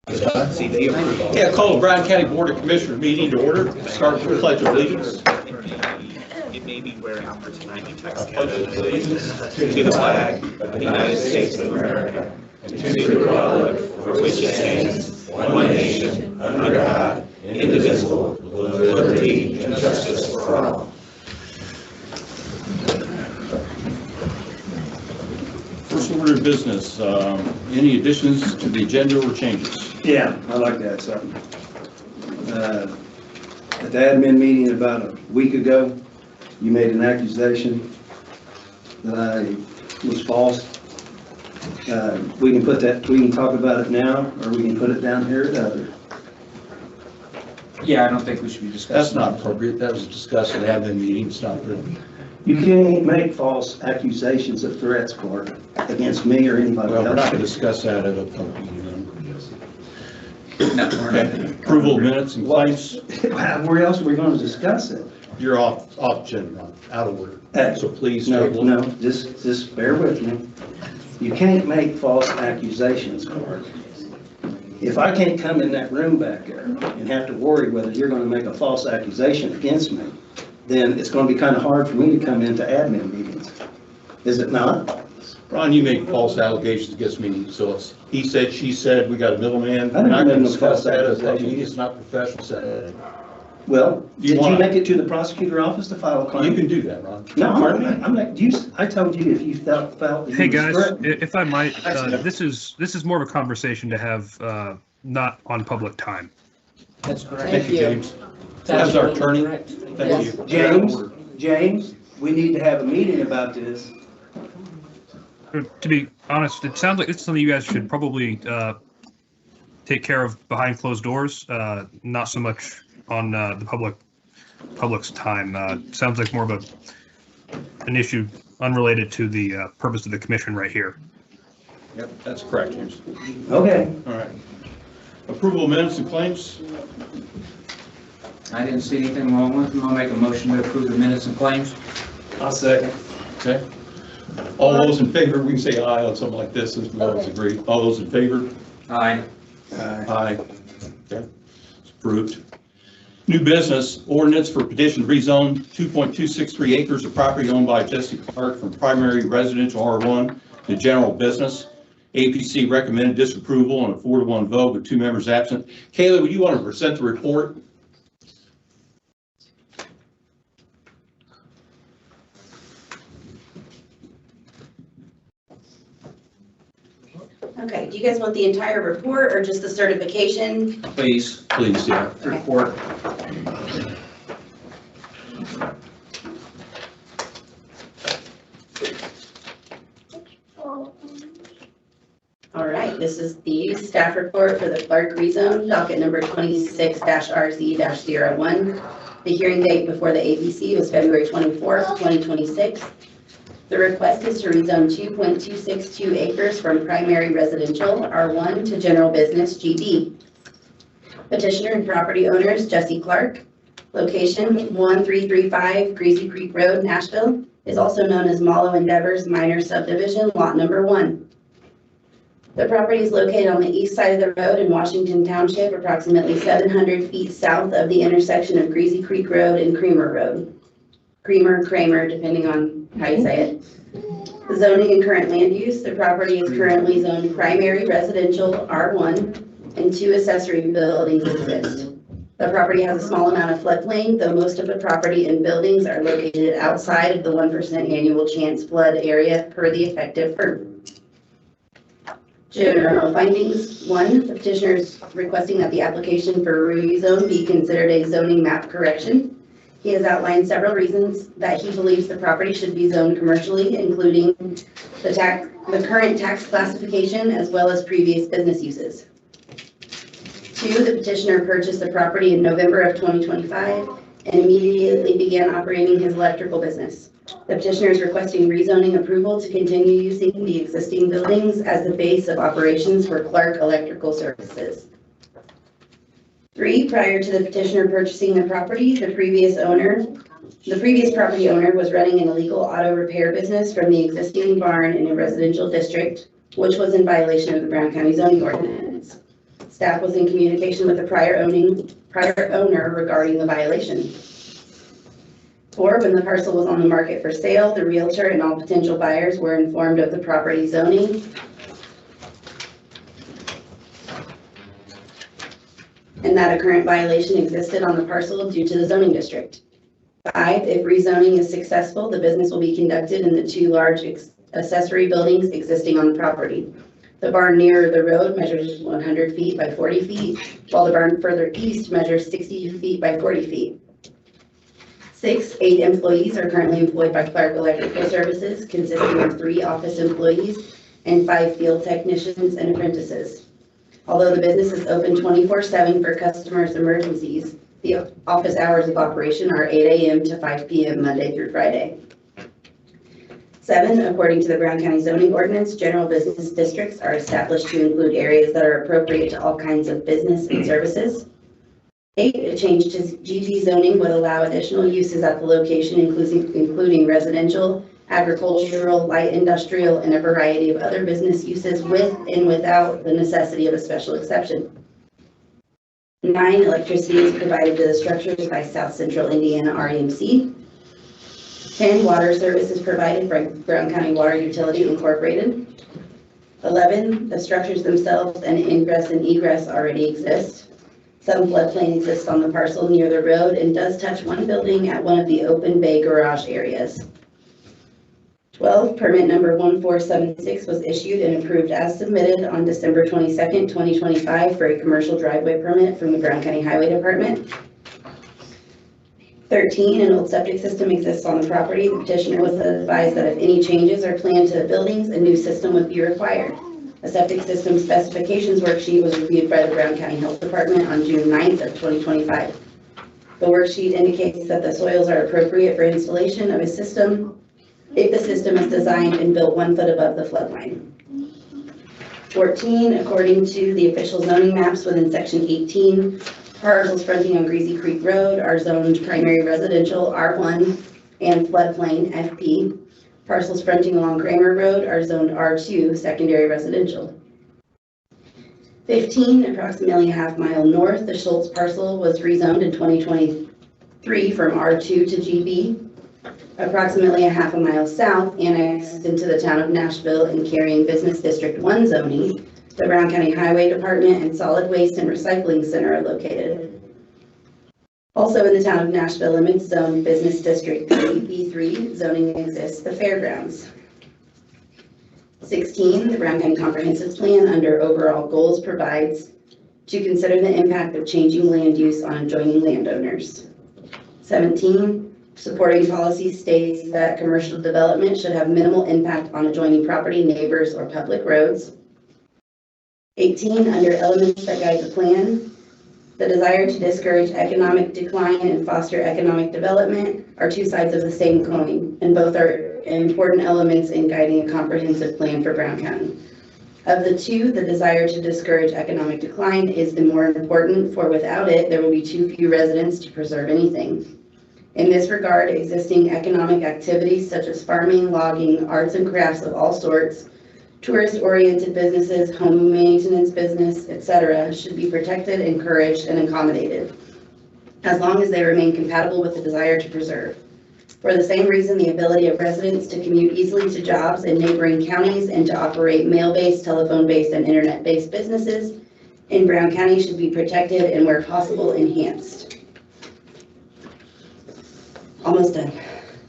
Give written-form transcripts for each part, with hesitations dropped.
Yeah, call the Bryan County Board of Commissioners meeting to order. Start with the Pledge of Allegiance. It may be where after tonight you text pledge allegiance to the flag of the United States of America and to the republic for which it stands, one nation, under God, indivisible, with liberty and justice for all. First order of business, any additions to the agenda or changes? Yeah, I'd like to add something. At the admin meeting about a week ago, you made an accusation that I was false. We can talk about it now, or we can put it down here at other. Yeah, I don't think we should be discussing. That's not appropriate. That was discussed at the admin meeting. It's not good. You can't make false accusations of threats, Clark, against me or anybody Well, we're not else. going to discuss that at a public meeting. No, we're not. Okay. Approval of minutes and claims. Where else are we going to discuss it? You're off agenda, out of order. Hey, So please. No, just bear with me. You can't make false accusations, Clark. If I can't come in that room back there and have to worry whether you're going to make a false accusation against me, then it's going to be kind of hard for me to come into admin meetings. Is it not? Ron, you make false allegations against me, so it's he said, she said, we got a middleman. I didn't We're not make going to no discuss false that at a public accusations. meeting. It's not professional setting. Well, You did you want- make it to the prosecutor office to file a You claim? can do that, Ron. No, Pardon me? I'm not, I told you if you felt that Hey you was guys, threatened. if I might, Actually, this is more of a conversation to have, not on public time. That's correct. Thank you, James. As our attorney, thank you. James, we need to have a meeting about this. To be honest, it sounds like it's something you guys should probably take care of behind closed doors, not so much on the public's time. Sounds like more of an issue unrelated to the purpose of the commission right here. Yep, that's correct, James. Okay. All right. Approval of minutes and claims. I didn't see anything wrong with them. I'll make a motion to approve the minutes and claims. I'll second. Okay. All those in favor, we can say aye on something like this, since we always agree. All those in favor? Aye. Aye. Okay. It's approved. New business, ordinance for petition to rezone 2.263 acres of property owned by Jesse Clark from primary residential R1 to general business. APC recommended disapproval on a 4-to-1 vote with 2 members absent. Kayla, would you want to present the report? Okay, do you guys want the entire report or just the certification? Please, Please, yeah. report. All right, this is the staff report for the Clark rezone, docket number 26-RZ-01. The hearing date before the ABC was February 24th, 2026. The request is to rezone 2.262 acres from primary residential R1 to general business GB. Petitioner and property owners Jesse Clark. Location 1335 Greasy Creek Road, Nashville, is also known as Mallow Endeavors Minor Subdivision, lot number 1. The property is located on the east side of the road in Washington Township, approximately 700 feet south of the intersection of Greasy Creek Road and Creamer Road. Kramer, depending on how you say it. The zoning and current land use, the property is currently zoned primary residential R1 and 2 accessory buildings exist. The property has a small amount of floodplain, though most of the property and buildings are located outside of the 1% annual chance flood area per the effective FERC. General findings. 1, the petitioner is requesting that the application for rezone be considered a zoning map correction. He has outlined several reasons that he believes the property should be zoned commercially, including the current tax classification as well as previous business uses. 2, the petitioner purchased the property in November of 2025 and immediately began operating his electrical business. The petitioner is requesting rezoning approval to continue using the existing buildings as the base of operations for Clark Electrical Services. 3, prior to the petitioner purchasing the property, the previous property owner was running an illegal auto repair business from the existing barn in a residential district, which was in violation of the Brown County zoning ordinance. Staff was in communication with the prior owner regarding the violation. 4, when the parcel was on the market for sale, the realtor and all potential buyers were informed of the property zoning and that a current violation existed on the parcel due to the zoning district. 5, if rezoning is successful, the business will be conducted in the 2 large accessory buildings existing on the property. The barn nearer the road measures 100 feet by 40 feet, while the barn further east measures 60 feet by 40 feet. 6, 8 employees are currently employed by Clark Electrical Services, consisting of 3 office employees and 5 field technicians and apprentices. Although the business is open 24/7 for customers' emergencies, the office hours of operation are 8 a.m. to 5 p.m. Monday through Friday. 7, according to the Brown County zoning ordinance, general business districts are established to include areas that are appropriate to all kinds of business and services. 8, a change to GG zoning would allow additional uses at the location, including residential, agricultural, light industrial, and a variety of other business uses with and without the necessity of a special exception. 9, electricity is provided to the structures by South Central Indiana REMC. 10, water service is provided by Brown County Water Utility Incorporated. 11, the structures themselves and ingress and egress already exist. Some floodplain exists on the parcel near the road and does touch one building at one of the open bay garage areas. 12, permit number 1476 was issued and approved as submitted on December 22nd, 2025 for a commercial driveway permit from the Brown County Highway Department. 13, an old septic system exists on the property. The petitioner was advised that if any changes are planned to the buildings, a new system would be required. A septic system specifications worksheet was reviewed by the Brown County Health Department on June 9th of 2025. The worksheet indicates that the soils are appropriate for installation of a system if the system is designed and built 1 foot above the flood line. 14, according to the official zoning maps within section 18, parcels fronting on Greasy Creek Road are zoned primary residential R1 and floodplain FP. Parcels fronting along Kramer Road are zoned R2 secondary residential. 15, approximately a half mile north, the Schultz parcel was rezoned in 2023 from R2 to GB. Approximately a half a mile south, annexed into the town of Nashville and carrying Business District 1 zoning, the Brown County Highway Department and Solid Waste and Recycling Center are located. Also in the town of Nashville limits zone Business District 3, B3 zoning exists, the fairgrounds. 16, the Brown County Comprehensive Plan under overall goals provides to consider the impact of changing land use on adjoining landowners. 17, supporting policy states that commercial development should have minimal impact on adjoining property, neighbors, or public roads. 18, under elements that guide the plan, the desire to discourage economic decline and foster economic development are 2 sides of the same coin, and both are important elements in guiding a comprehensive plan for Brown County. Of the 2, the desire to discourage economic decline is the more important, for without it, there will be too few residents to preserve anything. In this regard, existing economic activities such as farming, logging, arts and crafts of all sorts, tourist-oriented businesses, home maintenance business, etc., should be protected, encouraged, and accommodated, as long as they remain compatible with the desire to preserve. For the same reason, the ability of residents to commute easily to jobs in neighboring counties and to operate mail-based, telephone-based, and internet-based businesses in Brown County should be protected and, where possible, enhanced. Almost done.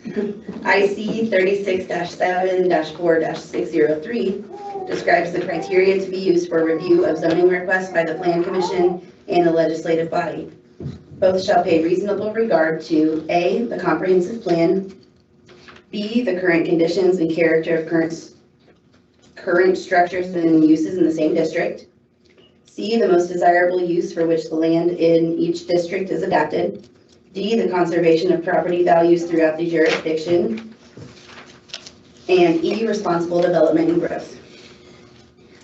IC 36-7-4-603 describes the criteria to be used for review of zoning requests by the Plan Commission and the legislative body. Both shall pay reasonable regard to A, the comprehensive plan, B, the current conditions and character of current structures and uses in the same district, C, the most desirable use for which the land in each district is adapted, D, the conservation of property values throughout the jurisdiction, and E, responsible development and growth.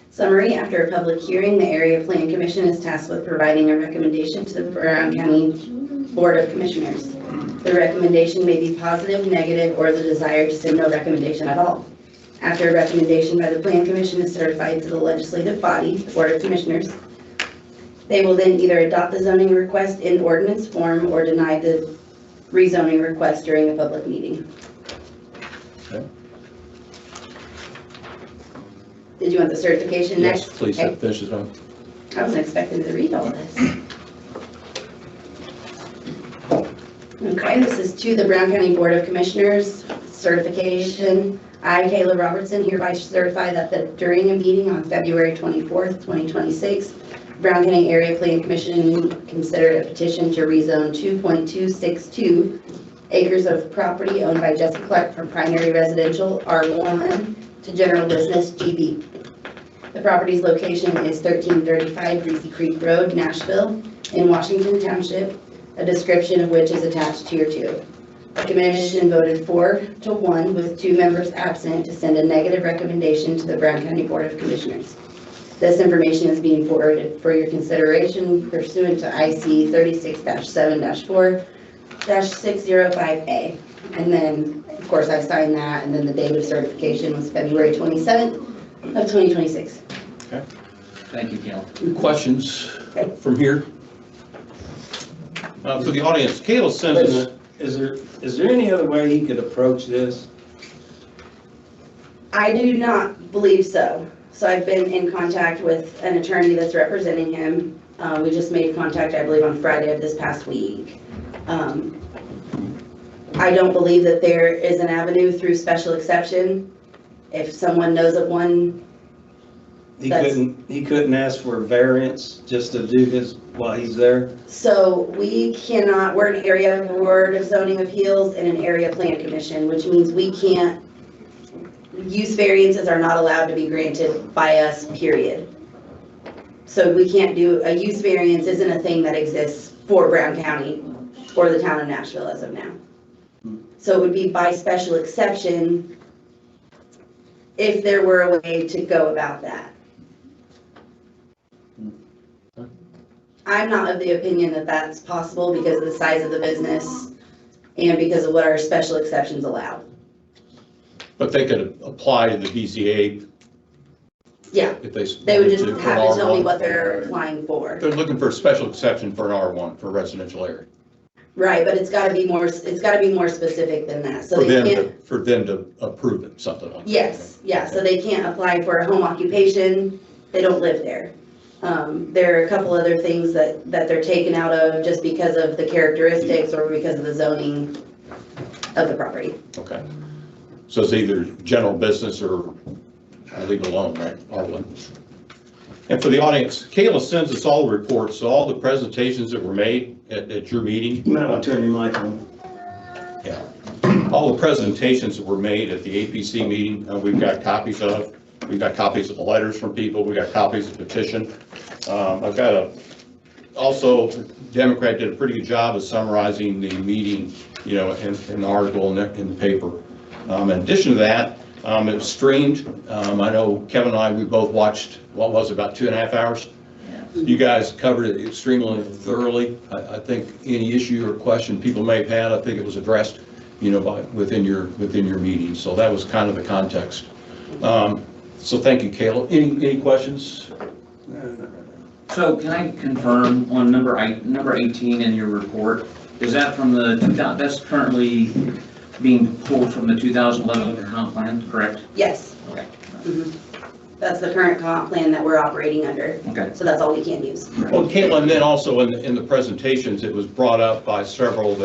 Summary: after a public hearing, the Area Plan Commission is tasked with providing a recommendation to the Brown County Board of Commissioners. The recommendation may be positive, negative, or the desire to send no recommendation at all. After a recommendation by the Plan Commission is certified to the legislative body, the Board of Commissioners, They will then either adopt the zoning request in ordinance form or deny the rezoning request during a public meeting. Okay. Did you want the certification Yes, next? please, Okay. finish it up. I wasn't expecting to read all this. Okay, this is to the Brown County Board of Commissioners certification. I, Kayla Robertson, hereby certify that during a meeting on February 24th, 2026, Brown County Area Plan Commission considered a petition to rezone 2.262 acres of property owned by Jesse Clark from primary residential R1 to general business GB. The property's location is 1335 Greasy Creek Road, Nashville, in Washington Township, a description of which is attached to your 2. The commission voted 4-1 with 2 members absent to send a negative recommendation to the Brown County Board of Commissioners. This information is being forwarded for your consideration pursuant to IC 36-7-4-605A. And then, of course, I signed that, and then the date of certification was February 27th of 2026. Thank you, Gail. Any questions from here? For the audience, Kayla sends us. Is there any other way he could approach this? I do not believe so. So I've been in contact with an attorney that's representing him. We just made contact, I believe, on Friday of this past week. I don't believe that there is an avenue through special exception. If someone knows of one, He couldn't ask for a variance just to do this while he's there? so we cannot, we're an area board of zoning appeals and an area plan commission, which means we can't, use variances are not allowed to be granted by us, period. So we can't do, a use variance isn't a thing that exists for Brown County or the town of Nashville as of now. So it would be by special exception if there were a way to go about that. I'm not of the opinion that that's possible because of the size of the business and because of what our special exceptions allow. But they could apply to the BZA Yeah, if they. they would just wanted to, for have to tell me R1. what they're applying for. They're looking for a special exception for an R1, for a residential area. Right, but it's gotta be more specific than that, so For they them, can't, for them to approve it, something like that. yes, yeah, so they can't apply for a home occupation, they don't live there. There are a couple other things that they're taken out of just because of the characteristics or because of the zoning of the property. Okay. So it's either general business or leave alone, right? R1. And for the audience, Kayla sends us all the reports, so all the presentations that were made at your meeting. You might want to turn your mic on. Yeah. All the presentations that were made at the APC meeting, we've got copies of. We've got copies of the letters from people. We got copies of the petition. I've got also, Democrat did a pretty good job of summarizing the meeting, in the article in the paper. In addition to that, it was streamed. I know Kevin and I, we both watched, what was it, about 2.5 hours? You guys covered it extremely thoroughly. I think any issue or question people may have had, I think it was addressed, within your meeting. So that was kind of the context. So thank you, Kayla. Any questions? So can I confirm on number 18 in your report, is that from the, that's currently being pulled from the 2011 comp plan, correct? Yes. Okay. Mhm. That's the current comp plan that we're operating under, Okay. so that's all we can use. Well, Caitlin, then also in the presentations, it was brought up by several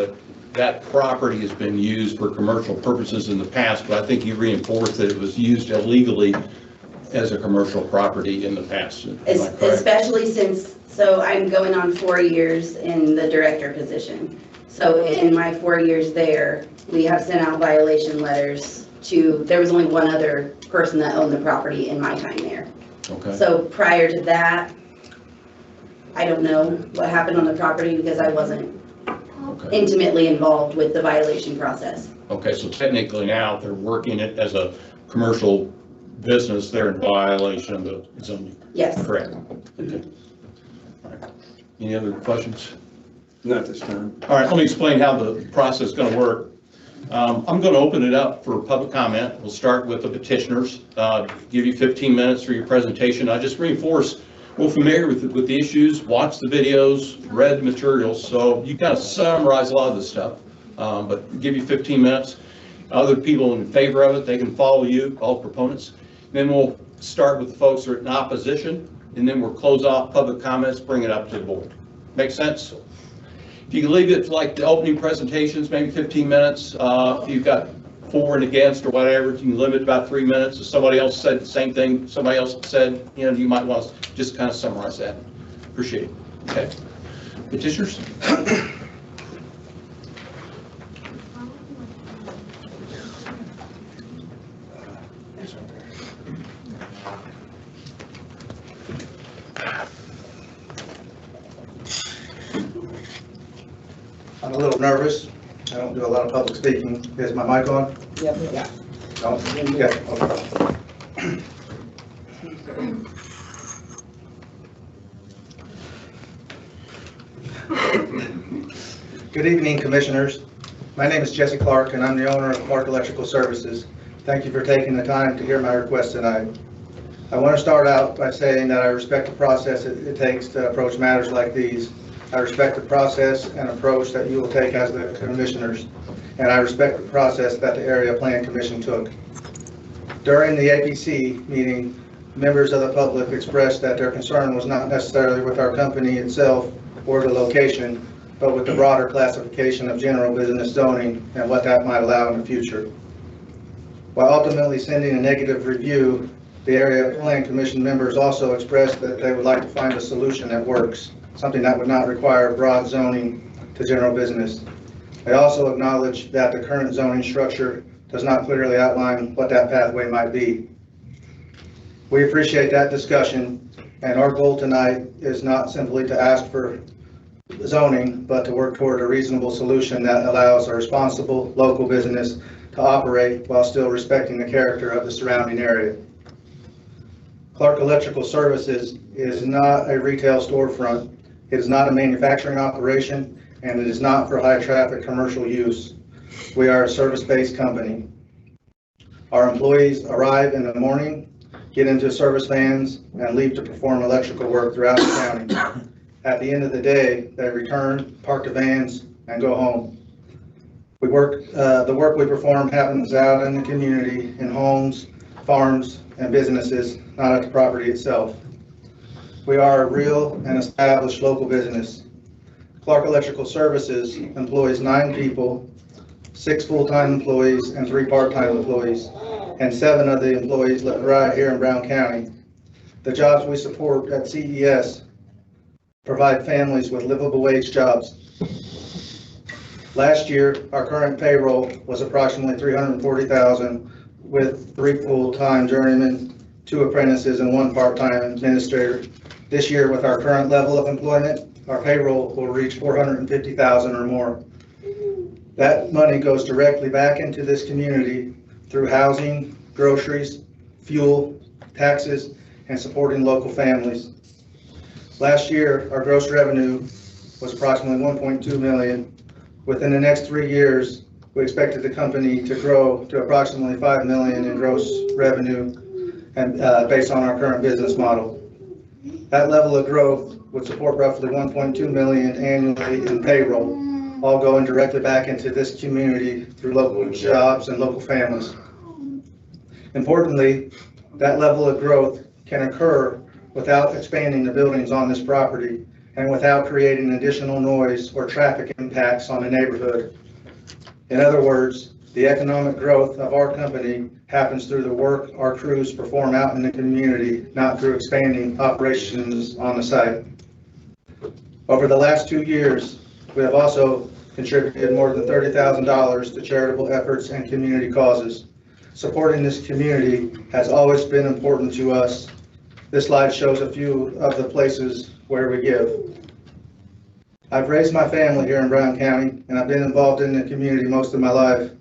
that property has been used for commercial purposes in the past, but I think you reinforced that it was used illegally as a commercial property in the past. Am I correct? Especially since, so I'm going on 4 years in the director position. So in my 4 years there, we have sent out violation letters there was only one other person that owned the property in my time there. Okay. So prior to that, I don't know what happened on the property because I wasn't Okay. intimately involved with the violation process. Okay, so technically now they're working it as a commercial business. They're in violation of the zoning. Yes. Correct. Okay. All right. Any other questions? Not this time. All right, let me explain how the process is going to work. I'm going to open it up for public comment. We'll start with the petitioners. Give you 15 minutes for your presentation. I just reinforce, well familiar with the issues, watched the videos, read the materials, so you kind of summarize a lot of this stuff. But give you 15 minutes. Other people in favor of it, they can follow you, all proponents. Then we'll start with the folks that are in opposition, and then we'll close off public comments, bring it up to the board. Make sense? If you can leave it like the opening presentations, maybe 15 minutes. If you've got for and against or whatever, you can limit about 3 minutes. If somebody else said the same thing somebody else said, you might want to just kind of summarize that. Appreciate it. Okay. Petitioners? I'm a little nervous. I don't do a lot of public speaking. Is my mic on? Yep. Yeah. Oh, yeah. Okay. Good evening, Commissioners. My name is Jesse Clark, and I'm the owner of Clark Electrical Services. Thank you for taking the time to hear my request tonight. I want to start out by saying that I respect the process it takes to approach matters like these. I respect the process and approach that you will take as the Commissioners, and I respect the process that the Area Plan Commission took. During the APC meeting, members of the public expressed that their concern was not necessarily with our company itself or the location, but with the broader classification of general business zoning and what that might allow in the future. While ultimately sending a negative review, the Area Plan Commission members also expressed that they would like to find a solution that works, something that would not require broad zoning to general business. They also acknowledge that the current zoning structure does not clearly outline what that pathway might be. We appreciate that discussion, and our goal tonight is not simply to ask for zoning, but to work toward a reasonable solution that allows a responsible local business to operate while still respecting the character of the surrounding area. Clark Electrical Services is not a retail storefront. It is not a manufacturing operation, and it is not for high traffic commercial use. We are a service-based company. Our employees arrive in the morning, get into service vans, and leave to perform electrical work throughout the county. At the end of the day, they return, park the vans, and go home. The work we perform happens out in the community, in homes, farms, and businesses, not at the property itself. We are a real and established local business. Clark Electrical Services employs 9 people, 6 full-time employees and 3 part-time employees, and 7 of the employees live right here in Brown County. The jobs we support at CES provide families with livable wage jobs. Last year, our current payroll was approximately $340,000 with 3 full-time journeymen, 2 apprentices, and 1 part-time administrator. This year, with our current level of employment, our payroll will reach $450,000 or more. That money goes directly back into this community through housing, groceries, fuel, taxes, and supporting local families. Last year, our gross revenue was approximately $1.2 million. Within the next 3 years, we expected the company to grow to approximately $5 million in gross revenue, and based on our current business model. That level of growth would support roughly $1.2 million annually in payroll, all going directly back into this community through local jobs and local families. Importantly, that level of growth can occur without expanding the buildings on this property and without creating additional noise or traffic impacts on the neighborhood. In other words, the economic growth of our company happens through the work our crews perform out in the community, not through expanding operations on the site. Over the last 2 years, we have also contributed more than $30,000 to charitable efforts and community causes. Supporting this community has always been important to us. This slide shows a few of the places where we give. I've raised my family here in Brown County, and I've been involved in the community most of my life.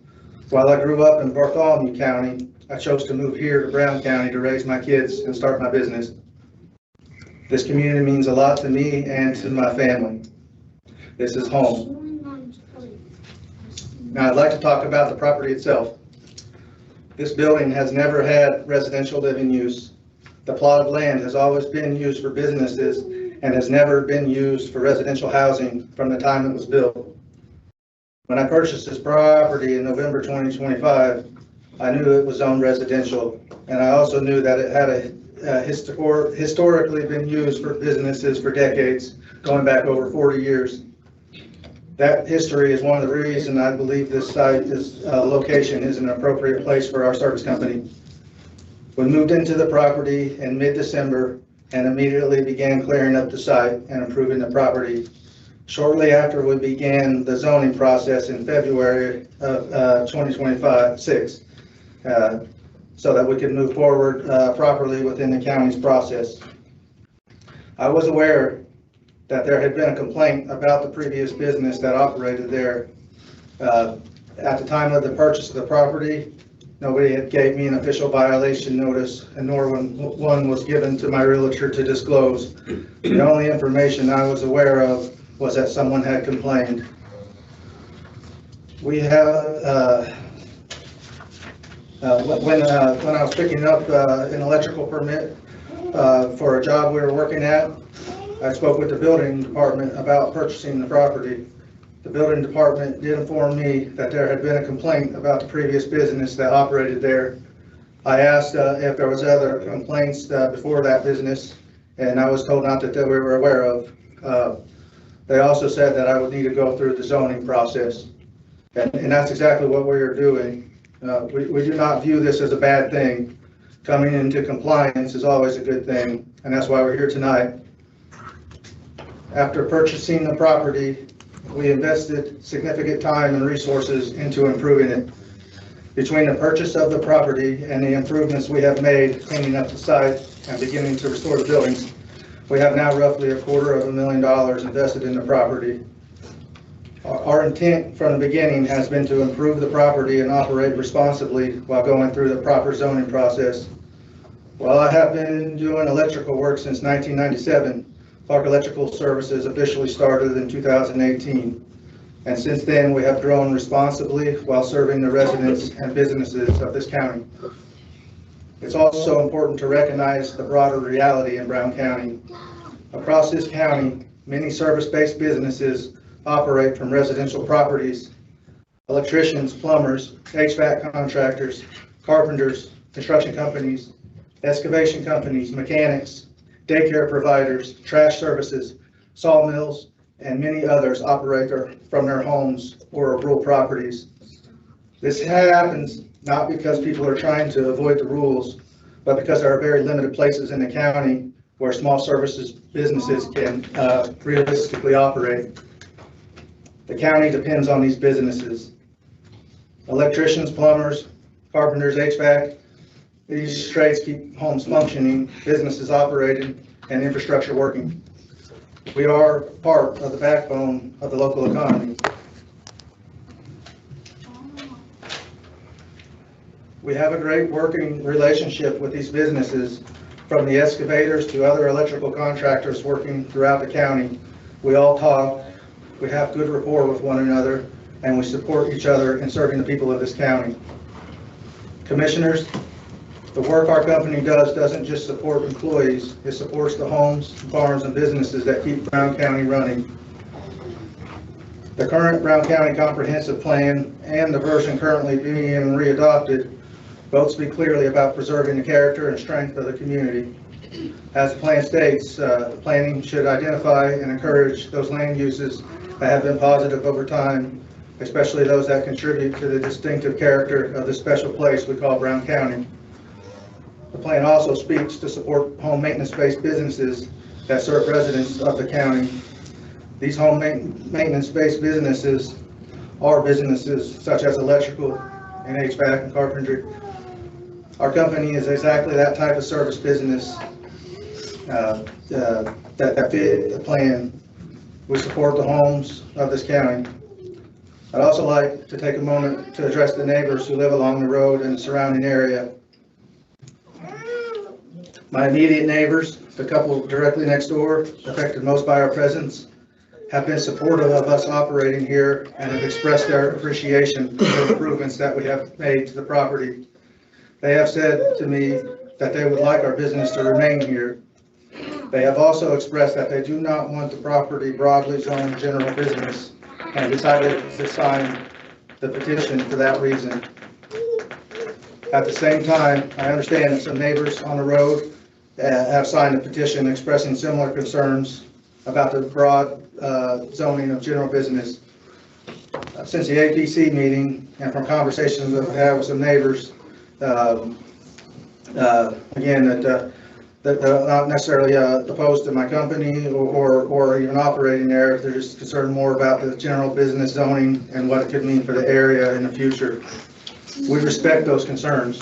While I grew up in Bartholomew County, I chose to move here to Brown County to raise my kids and start my business. This community means a lot to me and to my family. This is home. Now I'd like to talk about the property itself. This building has never had residential living use. The plot of land has always been used for businesses and has never been used for residential housing from the time it was built. When I purchased this property in November 2025, I knew it was zoned residential, and I also knew that it had historically been used for businesses for decades, going back over 40 years. That history is one of the reasons I believe this site, this location is an appropriate place for our service company. We moved into the property in mid-December and immediately began clearing up the site and improving the property. Shortly after, we began the zoning process in February of 2026, so that we could move forward properly within the county's process. I was aware that there had been a complaint about the previous business that operated there. At the time of the purchase of the property, nobody had gave me an official violation notice, and nor one was given to my realtor to disclose. The only information I was aware of was that someone had complained. We have, when I was picking up an electrical permit for a job we were working at, I spoke with the building department about purchasing the property. The building department did inform me that there had been a complaint about the previous business that operated there. I asked if there was other complaints before that business, and I was told not that we were aware of. They also said that I would need to go through the zoning process, and that's exactly what we are doing. We do not view this as a bad thing. Coming into compliance is always a good thing, and that's why we're here tonight. After purchasing the property, we invested significant time and resources into improving it. Between the purchase of the property and the improvements we have made cleaning up the site and beginning to restore the buildings, we have now roughly $250,000 invested in the property. Our intent from the beginning has been to improve the property and operate responsibly while going through the proper zoning process. While I have been doing electrical work since 1997, Clark Electrical Services officially started in 2018. And since then, we have grown responsibly while serving the residents and businesses of this county. It's also important to recognize the broader reality in Brown County. Across this county, many service-based businesses operate from residential properties. Electricians, plumbers, HVAC contractors, carpenters, construction companies, excavation companies, mechanics, daycare providers, trash services, sawmills, and many others operate from their homes or rural properties. This happens not because people are trying to avoid the rules, but because there are very limited places in the county where small services businesses can realistically operate. The county depends on these businesses. Electricians, plumbers, carpenters, HVAC, these trades keep homes functioning, businesses operating, and infrastructure working. We are part of the backbone of the local economy. We have a great working relationship with these businesses, from the excavators to other electrical contractors working throughout the county. We all talk, we have good rapport with one another, and we support each other in serving the people of this county. Commissioners, the work our company does doesn't just support employees, it supports the homes, farms, and businesses that keep Brown County running. The current Brown County Comprehensive Plan and the version currently being readopted both speak clearly about preserving the character and strength of the community. As the plan states, planning should identify and encourage those land uses that have been positive over time, especially those that contribute to the distinctive character of the special place we call Brown County. The plan also speaks to support home maintenance-based businesses that serve residents of the county. These home maintenance-based businesses are businesses such as electrical and HVAC and carpentry. Our company is exactly that type of service business that fit the plan. We support the homes of this county. I'd also like to take a moment to address the neighbors who live along the road and the surrounding area. My immediate neighbors, the couple directly next door, affected most by our presence, have been supportive of us operating here and have expressed their appreciation for the improvements that we have made to the property. They have said to me that they would like our business to remain here. They have also expressed that they do not want the property broadly zoned general business and decided to sign the petition for that reason. At the same time, I understand that some neighbors on the road have signed a petition expressing similar concerns about the broad zoning of general business. Since the APC meeting and from conversations I've had with some neighbors, again, that they're not necessarily opposed to my company or even operating there. They're just concerned more about the general business zoning and what it could mean for the area in the future. We respect those concerns.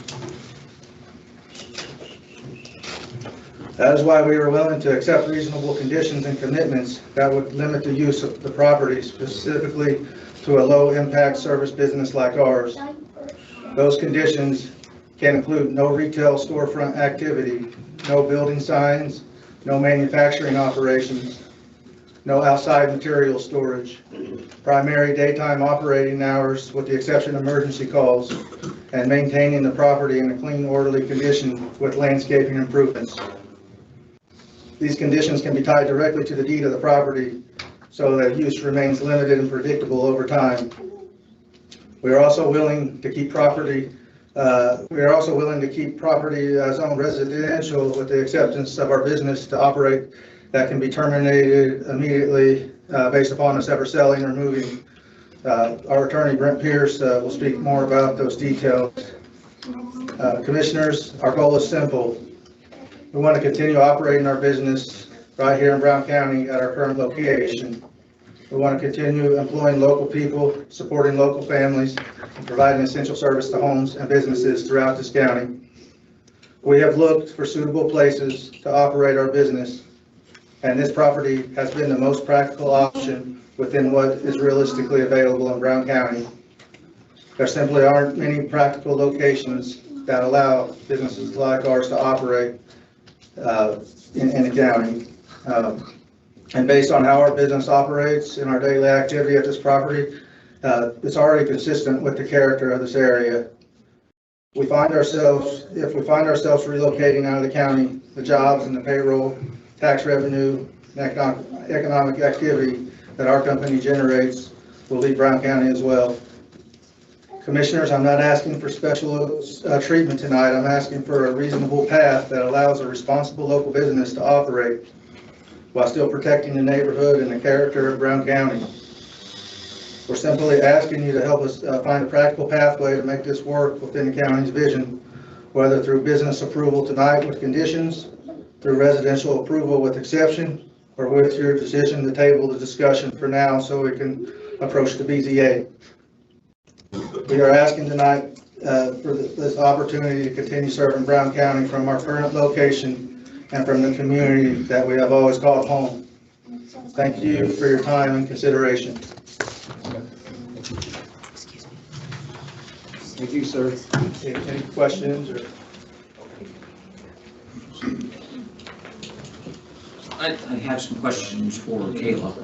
That is why we are willing to accept reasonable conditions and commitments that would limit the use of the property, specifically to a low-impact service business like ours. Those conditions can include no retail storefront activity, no building signs, no manufacturing operations, no outside material storage, primary daytime operating hours with the exception of emergency calls, and maintaining the property in a clean, orderly condition with landscaping improvements. These conditions can be tied directly to the deed of the property so that use remains limited and predictable over time. We are also willing to keep property zoned residential with the acceptance of our business to operate that can be terminated immediately based upon us ever selling or moving. Our attorney, Brent Pierce, will speak more about those details. Commissioners, our goal is simple. We want to continue operating our business right here in Brown County at our current location. We want to continue employing local people, supporting local families, and providing essential service to homes and businesses throughout this county. We have looked for suitable places to operate our business, and this property has been the most practical option within what is realistically available in Brown County. There simply aren't many practical locations that allow businesses like ours to operate in the county. And based on how our business operates and our daily activity at this property, it's already consistent with the character of this area. If we find ourselves relocating out of the county, the jobs and the payroll, tax revenue, and economic activity that our company generates will leave Brown County as well. Commissioners, I'm not asking for special treatment tonight. I'm asking for a reasonable path that allows a responsible local business to operate while still protecting the neighborhood and the character of Brown County. We're simply asking you to help us find a practical pathway to make this work within the county's vision, whether through business approval tonight with conditions, through residential approval with exception, or with your decision to table the discussion for now so we can approach the BZA. We are asking tonight for this opportunity to continue serving Brown County from our current location and from the community that we have always called home. Thank you for your time and consideration. Thank you, sir. Any questions? I have some questions for Kayla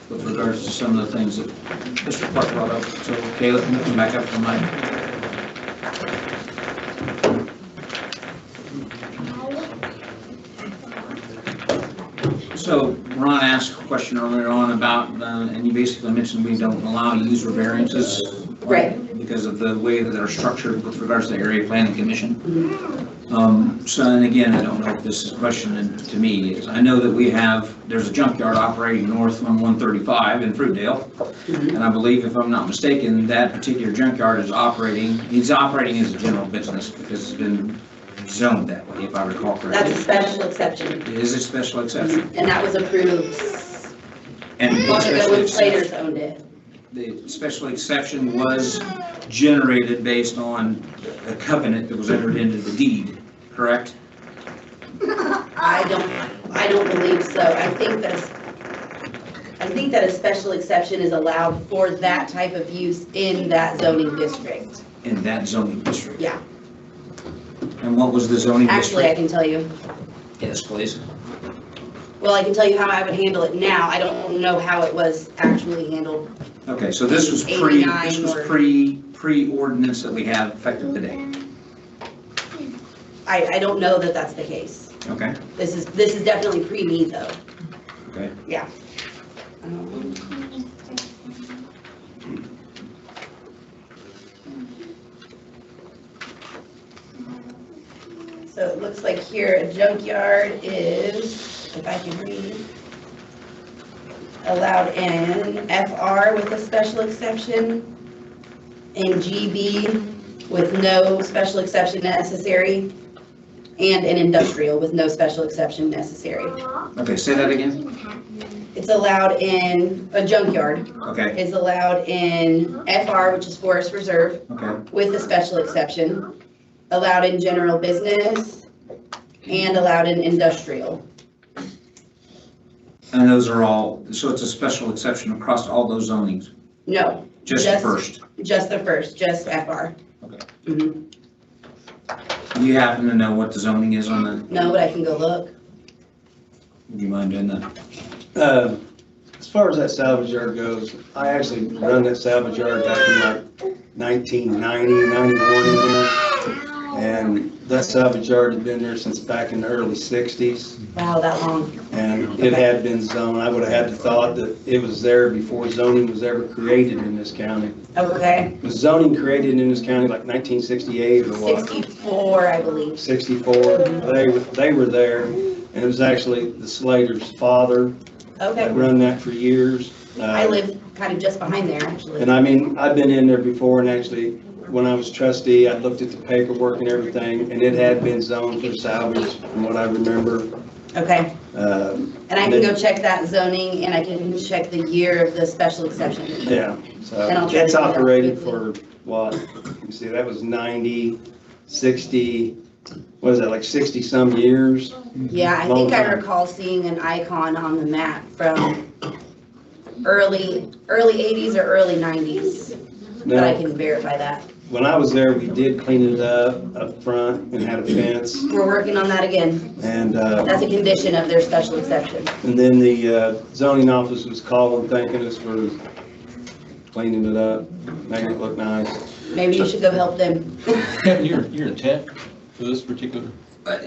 with regards to some of the things that Mr. Clark brought up. So Kayla, can you come back up to mine? So Ron asked a question earlier on about, and you basically mentioned we don't allow user variances. Right. Because of the way that they're structured with regards to the Area Planning Commission. So, and again, I don't know if this is a question to me, is I know that there's a junkyard operating north on 135 in Fruitdale. And I believe, if I'm not mistaken, that particular junkyard is operating as a general business because it's been zoned that way, if I recall correctly. That's a special exception. It is a special exception. And that was approved And long ago when Slater's owned it. The special exception was generated based on a covenant that was entered into the deed, correct? I don't believe so. I think that a special exception is allowed for that type of use in that zoning district. In that zoning district? Yeah. And what was the zoning Actually, I district? can tell you. Yes, please. Well, I can tell you how I would handle it now. I don't know how it was actually handled. Okay, so this was pre-ordinance that we have effective today. I don't know that that's the case. Okay, This is definitely pre-me though. okay. Yeah. So it looks like here a junkyard is, if I can read, allowed in FR with a special exception, in GB with no special exception necessary, and an industrial with no special exception necessary. Okay, say that again? It's allowed in, a junkyard Okay, is allowed in FR, which is Forest Reserve, okay. with a special exception, allowed in general business, and allowed in industrial. And those are all, so it's a special exception across all those zonings, No, just the Just- first? just the first, just FR. Okay. Mhm. Do you happen to know what the zoning is on that? No, but I can go look. Would you mind doing that? As far as that salvage yard goes, I actually run that salvage yard back in like 1990, 91 even. And that salvage yard had been there since back in the early 60s. Wow, that long. And it had been zoned. I would have had to thought that it was there before zoning was ever created in this county. Okay, Was zoning created in this county like 1968 or what? 64, I believe. 64. They were there. And it was actually the Slater's father that Okay, run that for years. I live kind of just behind there, actually. And I mean, I've been in there before, and actually, when I was trustee, I looked at the paperwork and everything, and it had been zoned for salvage, from what I remember. Okay, Um, and I can go check that zoning, and I can check the year of the special exception. Yeah, so And I'll try to it's do that operated quickly. for, what, you see, that was 90, 60, what is that, like 60-some years? Yeah, I Long think I time. recall seeing an icon on the map from early 80s or early 90s, but I Now, can verify that. when I was there, we did clean it up front and had a fence, We're working on that again. and That's a condition of their special exception. And then the zoning office was calling, thanking us for cleaning it up, making it look nice. Maybe you should go help them. Kevin, your intent for this particular,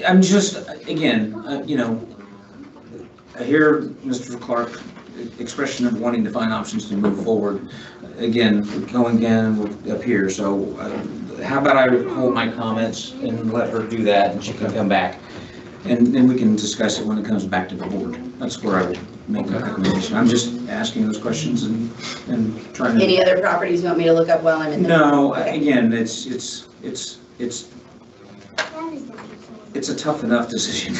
I'm just, again, I hear Mr. Clark's expression of wanting to find options to move forward. Again, we're going again up here, so how about I hold my comments and let her do that, and she can come back. And then we can discuss it when it comes back to the board. That's where I would make a recommendation. I'm just asking those questions and trying to. Any other properties you want me to look up while I'm in there? No, Okay. again, it's a tough enough decision.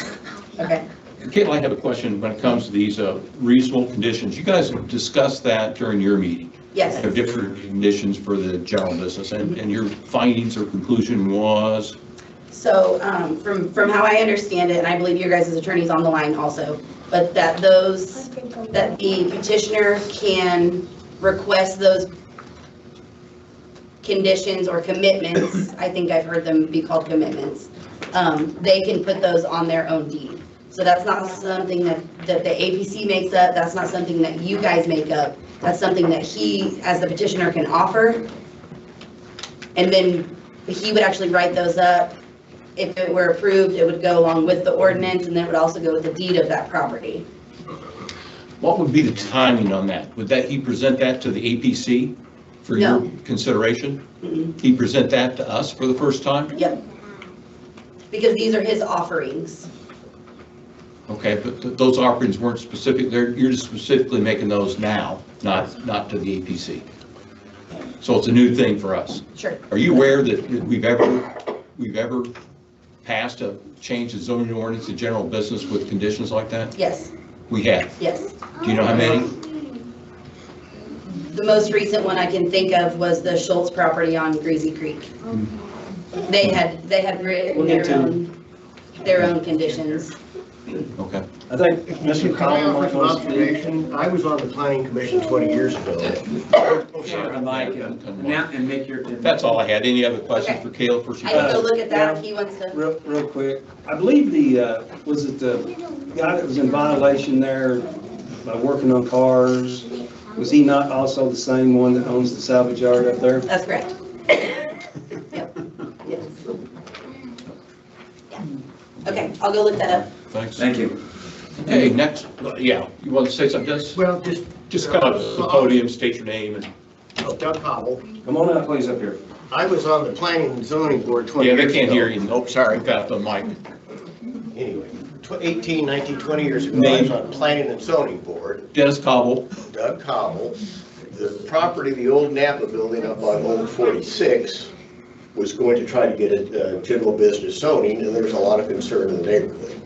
Okay. Caitlin, I have a question when it comes to these reasonable conditions. You guys discussed that during your meeting. Yes. Have different conditions for the general business, and your findings or conclusion was? So from how I understand it, and I believe your guys' attorney's on the line also, but that the petitioner can request those conditions or commitments, I think I've heard them be called commitments, they can put those on their own deed. So that's not something that the APC makes up, that's not something that you guys make up, that's something that he, as the petitioner, can offer. And then he would actually write those up. If it were approved, it would go along with the ordinance, and then it would also go with the deed of that property. What would be the timing on that? Would he present that to the APC for your No. consideration? Mhm. He present that to us for the first time? Yep. Because these are his offerings. Okay, but those offerings weren't specific, you're just specifically making those now, not to the APC. So it's a new thing for us. Sure. Are you aware that we've ever passed a change in zoning ordinance to general business with conditions like that? Yes, We have. yes. Do you know how many? The most recent one I can think of was the Schultz property on Greasy Creek. They had written their own conditions. Okay. I think Mr. Can I Collins offer might some want to speak. observation? I was on the planning commission 20 years ago. Share the mic and make your. That's all I had. Any other questions for Kayla before she I can goes? go look at that if he wants to. Real quick, I believe was it the guy that was in violation there by working on cars? Was he not also the same one that owns the salvage yard up there? That's correct. Yep. Yes. I'll go look that up. Thanks. Thank you. Hey, next, yeah, you want to say something, Jess? Well, Just come up to the podium, state your name and. Doug Cobble. Come on up. Please up here. I was on the planning and zoning board 20 Yeah, years ago. they can't hear you. Oh, sorry, got the mic. Anyway, 18, 19, 20 years ago, I was on the planning and zoning board. Dennis Cobble. Doug Cobble. The property, the old Napa building up on Old 46, was going to try to get a general business zoning, and there was a lot of concern in the neighborhood.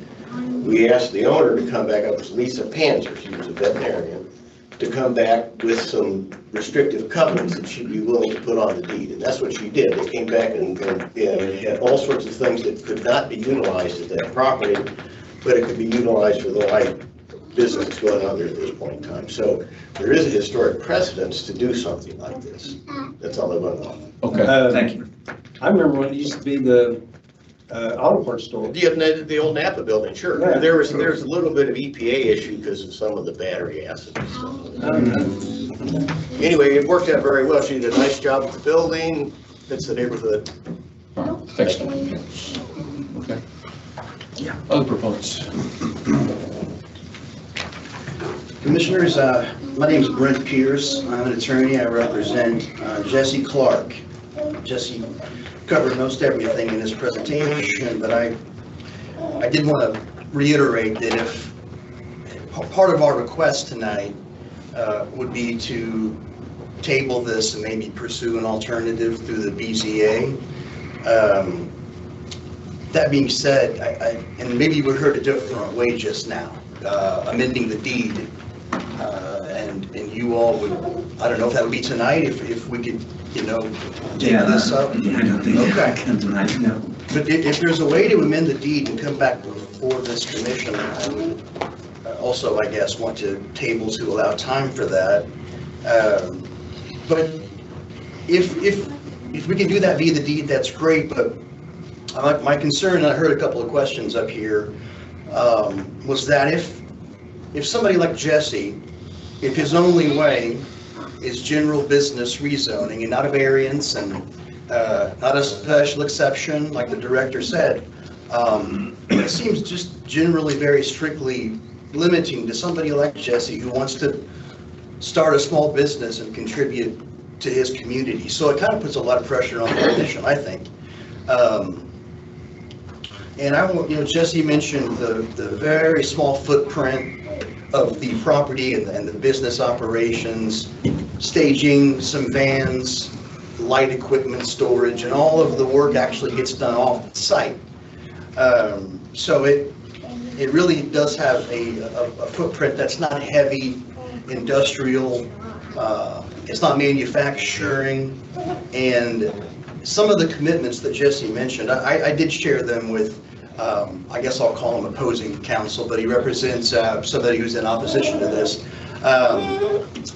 We asked the owner to come back, it was Lisa Panzer, she was a veterinarian, to come back with some restrictive covenants that she'd be willing to put on the deed, and that's what she did. They came back and had all sorts of things that could not be utilized at that property, but it could be utilized for the light business that's going on there at this point in time. So there is a historic precedence to do something like this. That's all I want to know. Okay. Thank you. I remember when it used to be the auto parts store. The old Napa building, sure. Yeah. There's a little bit of EPA issue because of some of the battery acid and stuff. Anyway, it worked out very well. She did a nice job with the building, fits the neighborhood. All right, thanks. Okay. Yeah. Other proponents. Commissioners, my name is Brent Pierce. I'm an attorney. I represent Jesse Clark. Jesse covered most everything in this presentation, but I did want to reiterate that if part of our request tonight would be to table this and maybe pursue an alternative through the BZA. That being said, and maybe we heard a different way just now, amending the deed. And you all would, I don't know if that would be tonight, if we could, take this up. Yeah, I don't think Okay. I can tonight, no. But if there's a way to amend the deed and come back before this commission, I would also, I guess, want to table to allow time for that. But if we can do that via the deed, that's great, but my concern, and I heard a couple of questions up here, was that if somebody like Jesse, if his only way is general business rezoning and not a variance and not a special exception, like the director said, it seems just generally very strictly limiting to somebody like Jesse who wants to start a small business and contribute to his community. So it kind of puts a lot of pressure on the commission, I think. And I want, Jesse mentioned the very small footprint of the property and the business operations, staging, some vans, light equipment storage, and all of the work actually gets done off the site. So it really does have a footprint that's not heavy industrial, it's not manufacturing, and some of the commitments that Jesse mentioned, I did share them with, I guess I'll call him opposing counsel, but he represents somebody who's in opposition to this.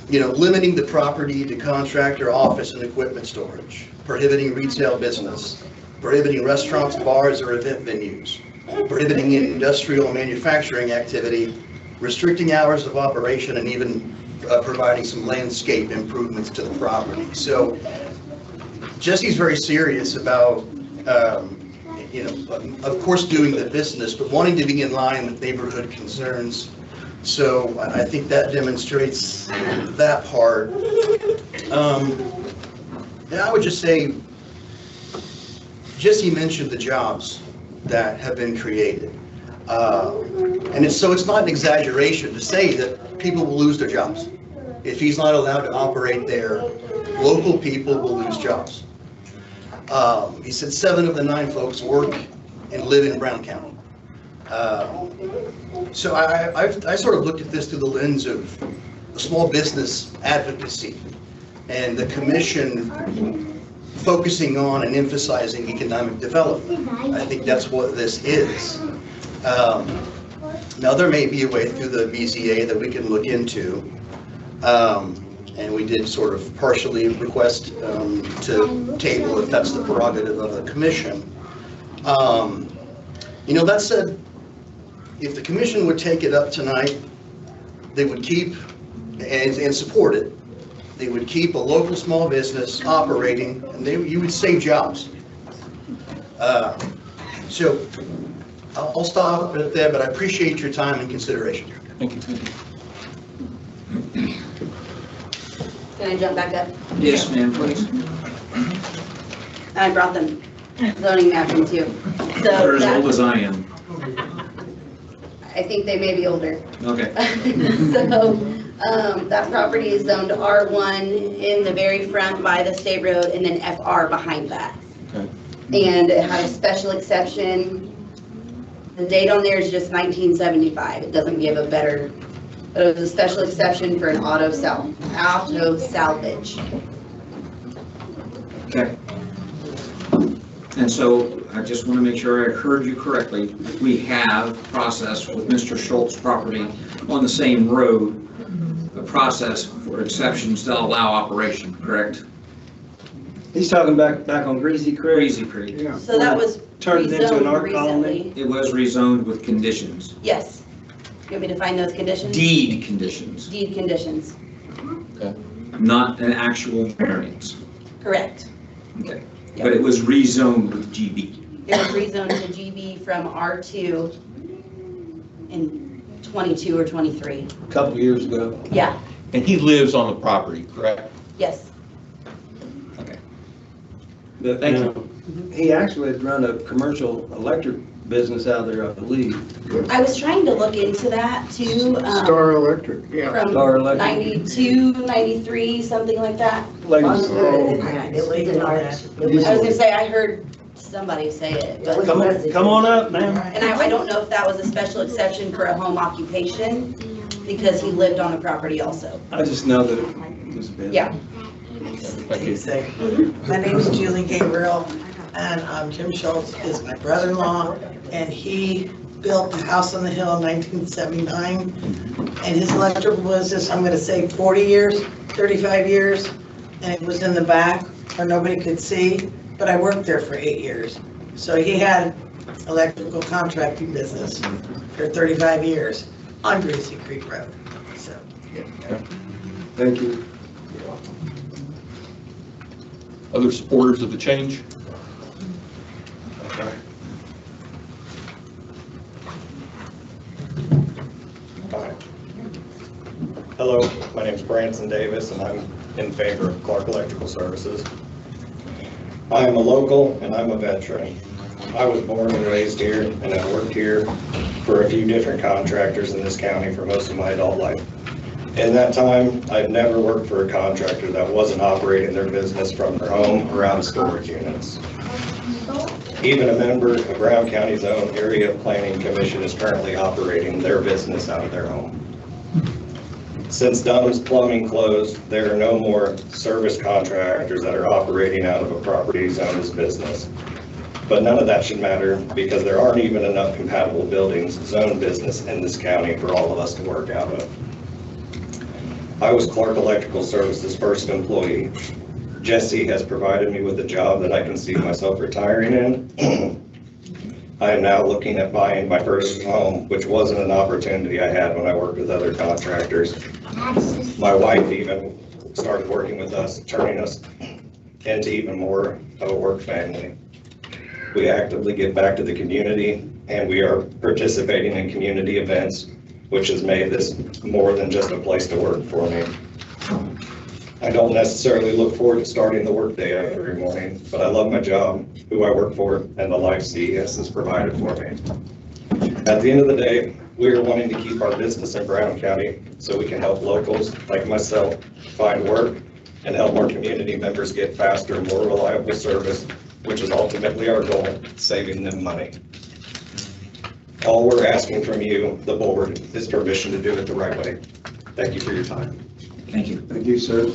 Limiting the property to contractor office and equipment storage, prohibiting retail business, prohibiting restaurants, bars, or event venues, prohibiting industrial manufacturing activity, restricting hours of operation, and even providing some landscape improvements to the property. So Jesse's very serious about, of course, doing the business, but wanting to be in line with neighborhood concerns. So I think that demonstrates that part. And I would just say, Jesse mentioned the jobs that have been created. And it's not an exaggeration to say that people will lose their jobs. If he's not allowed to operate there, local people will lose jobs. He said 7 of the 9 folks work and live in Brown County. So I sort of looked at this through the lens of small business advocacy and the commission focusing on and emphasizing economic development. I think that's what this is. Now, there may be a way through the BZA that we can look into. And we did sort of partially request to table if that's the prerogative of the commission. That said, if the commission would take it up tonight, they would keep and support it. They would keep a local small business operating, and you would save jobs. So I'll stop right there, but I appreciate your time and consideration. Thank you. Can I jump back up? Yes, ma'am, please. I brought them zoning mapping too. They're So as old as that, I am. I think they may be older. Okay. So, that property is zoned R1 in the very front by the state road and then FR behind that. Okay. And it had a special exception. The date on there is just 1975. It doesn't give a better, but it was a special exception for an auto salvage. Okay. And so I just want to make sure I heard you correctly. We have process with Mr. Schultz property on the same road, a process for exceptions to allow operation, correct? He's talking back on Greasy Creek. Crazy Creek. So that was Turned it into an rezoned art colony. recently. It was rezoned with conditions, Yes. You want me to find those conditions? deed conditions, Deed conditions, not an actual variance. correct. Okay. But it was rezoned with GB. It was rezoned to GB from R2 in 22 or 23. A couple of years ago. Yeah, And he lives on the property, correct? yes. But, Thank you. He actually had run a commercial electric business out there, I believe. I was trying to look into that too. Star Electric, yeah. From Star Electric. 92, 93, something like that. Ladies, I was gonna say, I heard somebody say it, but, come on up, man. and I don't know if that was a special exception for a home occupation, because he lived on a property also. I just know that it was bad. Yeah. Thank you. My name is Julie Gabriel, and Jim Schultz is my brother-in-law, and he built the house on the hill in 1979. And his electrical business, I'm gonna say 40 years, 35 years, and it was in the back where nobody could see, but I worked there for 8 years. So he had electrical contracting business for 35 years on Greasy Creek Road, so. Thank you. Other supporters of the change? Hi. Hello, my name is Branson Davis, and I'm in favor of Clark Electrical Services. I am a local and I'm a veteran. I was born and raised here, and I've worked here for a few different contractors in this county for most of my adult life. In that time, I've never worked for a contractor that wasn't operating their business from their home around storage units. Even a member of Brown County's own Area Planning Commission is currently operating their business out of their home. Since Dunham's Plumbing closed, there are no more service contractors that are operating out of a property zoned as business. But none of that should matter, because there aren't even enough compatible buildings zoned business in this county for all of us to work out of. I was Clark Electrical Services' first employee. Jesse has provided me with a job that I can see myself retiring in. I am now looking at buying my first home, which wasn't an opportunity I had when I worked with other contractors. My wife even started working with us, turning us into even more of a work family. We actively give back to the community, and we are participating in community events, which has made this more than just a place to work for me. I don't necessarily look forward to starting the workday every morning, but I love my job, who I work for, and the life CES has provided for me. At the end of the day, we are wanting to keep our business in Brown County so we can help locals like myself find work and help our community members get faster, more reliable service, which is ultimately our goal, saving them money. All we're asking from you, the board, is permission to do it the right way. Thank you for your time. Thank you. Thank you, sir.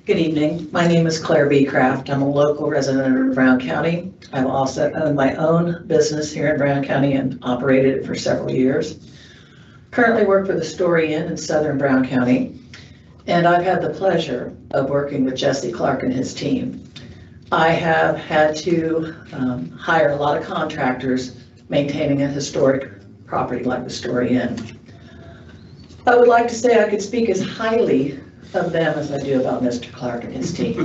Good evening. My name is Claire B. Kraft. I'm a local resident of Brown County. I've also owned my own business here in Brown County and operated it for several years. Currently work for the Story Inn in southern Brown County, and I've had the pleasure of working with Jesse Clark and his team. I have had to hire a lot of contractors maintaining a historic property like the Story Inn. I would like to say I could speak as highly of them as I do about Mr. Clark and his team.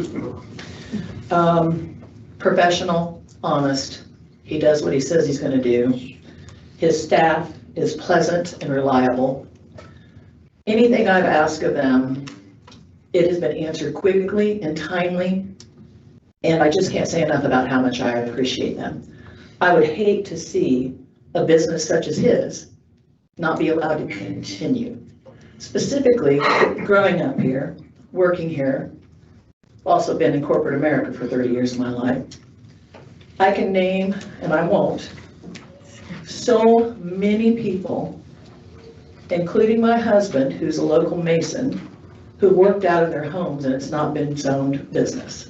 Professional, honest, he does what he says he's going to do. His staff is pleasant and reliable. Anything I've asked of them, it has been answered quickly and timely, and I just can't say enough about how much I appreciate them. I would hate to see a business such as his not be allowed to continue. Specifically, growing up here, working here, also been in corporate America for 30 years of my life. I can name, and I won't, so many people, including my husband, who's a local mason, who worked out of their homes and it's not been zoned business.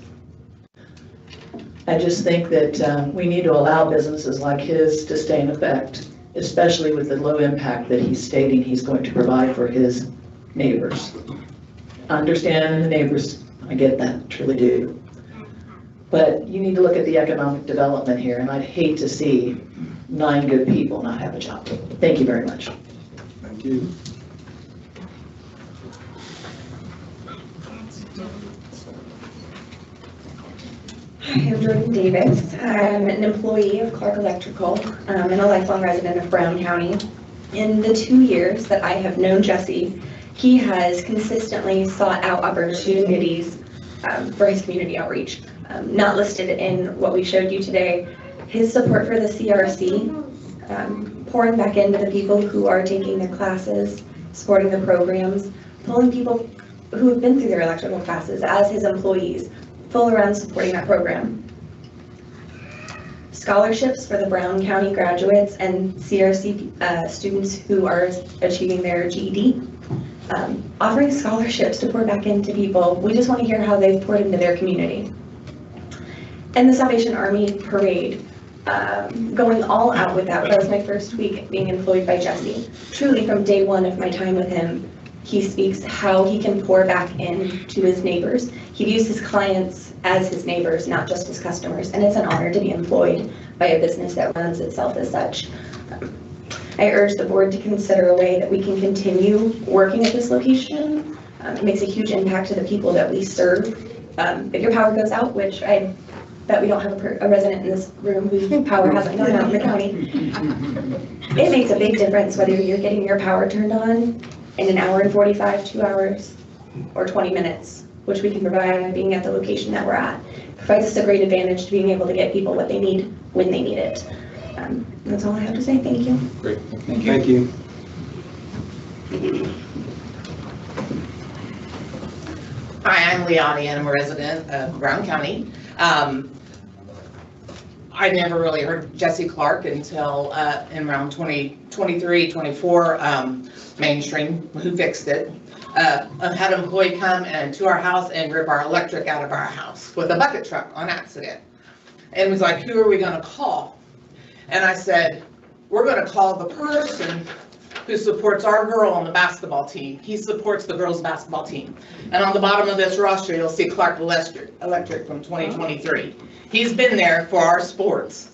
I just think that we need to allow businesses like his to stay in effect, especially with the low impact that he's stating he's going to provide for his neighbors. I understand the neighbors, I get that, truly do. But you need to look at the economic development here, and I'd hate to see 9 good people not have a job. Thank you very much. Thank you. Hi, I'm Jordan Davis. I'm an employee of Clark Electrical and a lifelong resident of Brown County. In the 2 years that I have known Jesse, he has consistently sought out opportunities for his community outreach. Not listed in what we showed you today, his support for the CRC, pouring back into the people who are taking their classes, supporting the programs, pulling people who have been through their electrical classes as his employees, full around supporting that program. Scholarships for the Brown County graduates and CRC students who are achieving their GED. Offering scholarships to pour back into people. We just want to hear how they've poured into their community. And the Salvation Army Parade, going all out with that. That was my first week being employed by Jesse. Truly from day one of my time with him, he speaks how he can pour back into his neighbors. He views his clients as his neighbors, not just his customers. And it's an honor to be employed by a business that runs itself as such. I urge the board to consider a way that we can continue working at this location. It makes a huge impact to the people that we serve. If your power goes out, which I bet we don't have a resident in this room whose power hasn't gone out in the county, it makes a big difference whether you're getting your power turned on in an hour and 45, 2 hours, or 20 minutes, which we can provide by being at the location that we're at. It provides us a great advantage to being able to get people what they need when they need it. That's all I have to say. Thank you. Great. Thank you. Hi, I'm Leonie, and I'm a resident of Brown County. I never really heard Jesse Clark until in around 2023, 24, Mainstream, who fixed it. I've had an employee come to our house and rip our electric out of our house with a bucket truck on accident. And was like, who are we gonna call? And I said, we're gonna call the person who supports our girl on the basketball team. He supports the girls' basketball team. And on the bottom of this roster, you'll see Clark Electric from 2023. He's been there for our sports.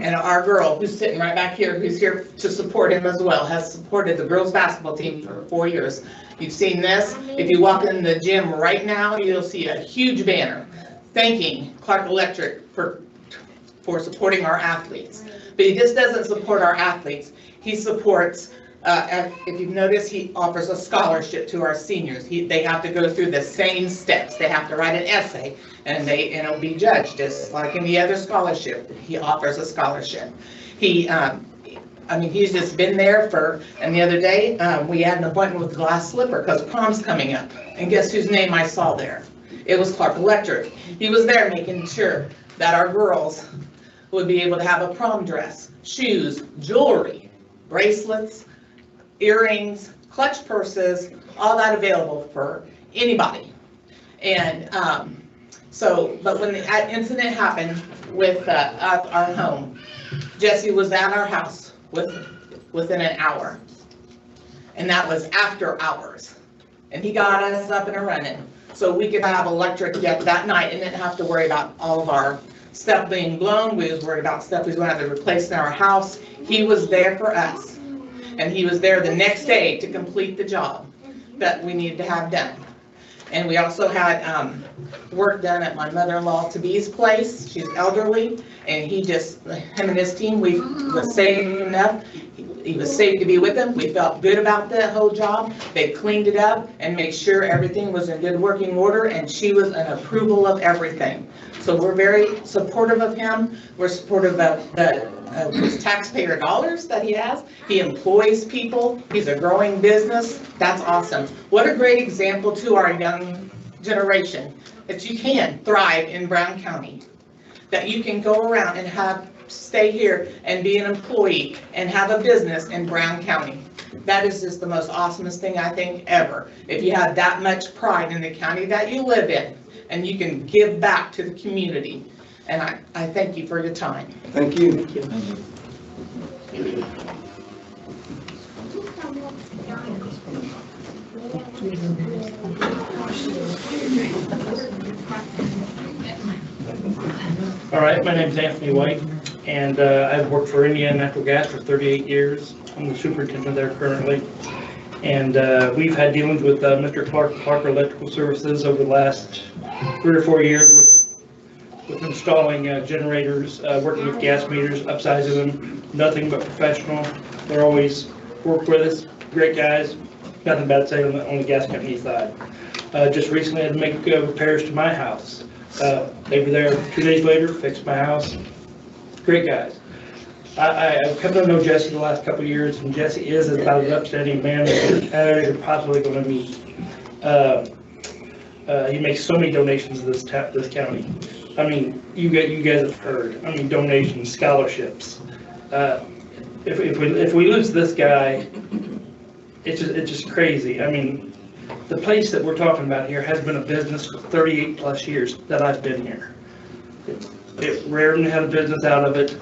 And our girl, who's sitting right back here, who's here to support him as well, has supported the girls' basketball team for 4 years. You've seen this. If you walk in the gym right now, you'll see a huge banner thanking Clark Electric for supporting our athletes. But he just doesn't support our athletes. He supports, if you've noticed, he offers a scholarship to our seniors. They have to go through the same steps. They have to write an essay and it'll be judged just like any other scholarship. He offers a scholarship. He's just been there and the other day, we had an appointment with Glass Slipper because prom's coming up. And guess whose name I saw there? It was Clark Electric. He was there making sure that our girls would be able to have a prom dress, shoes, jewelry, bracelets, earrings, clutch purses, all that available for anybody. And but when the incident happened with our home, Jesse was at our house within an hour. And that was after hours. And he got us up and running so we could have electric yet that night and didn't have to worry about all of our stuff being blown. We was worried about stuff we was going to have to replace in our house. He was there for us. And he was there the next day to complete the job that we needed to have done. And we also had work done at my mother-in-law to-be's place. She's elderly, and him and his team, we was saving enough. He was safe to be with them. We felt good about the whole job. They cleaned it up and made sure everything was in good working order, and she was an approval of everything. So we're very supportive of him. We're supportive of his taxpayer dollars that he has. He employs people. He's a growing business. That's awesome. What a great example to our young generation that you can thrive in Brown County, that you can go around and stay here and be an employee and have a business in Brown County. That is just the most awesomest thing I think ever. If you have that much pride in the county that you live in and you can give back to the community. And I thank you for your time. Thank you. All right, my name is Anthony White, and I've worked for Indiana Natural Gas for 38 years. I'm the superintendent there currently. And we've had dealings with Mr. Clark Electrical Services over the last 3 or 4 years with installing generators, working with gas meters, upsizing them, nothing but professional. They're always worked with us, great guys, nothing bad to say on the gas company side. Just recently I had to make repairs to my house. They were there 2 days later, fixed my house. Great guys. I've come to know Jesse the last couple of years, and Jesse is about as upstanding man as you're possibly going to meet. He makes so many donations to this county. I mean, you guys have heard. I mean, donations, scholarships. If we lose this guy, it's just crazy. I mean, the place that we're talking about here has been a business for 38 plus years that I've been here. Raritan had a business out of it.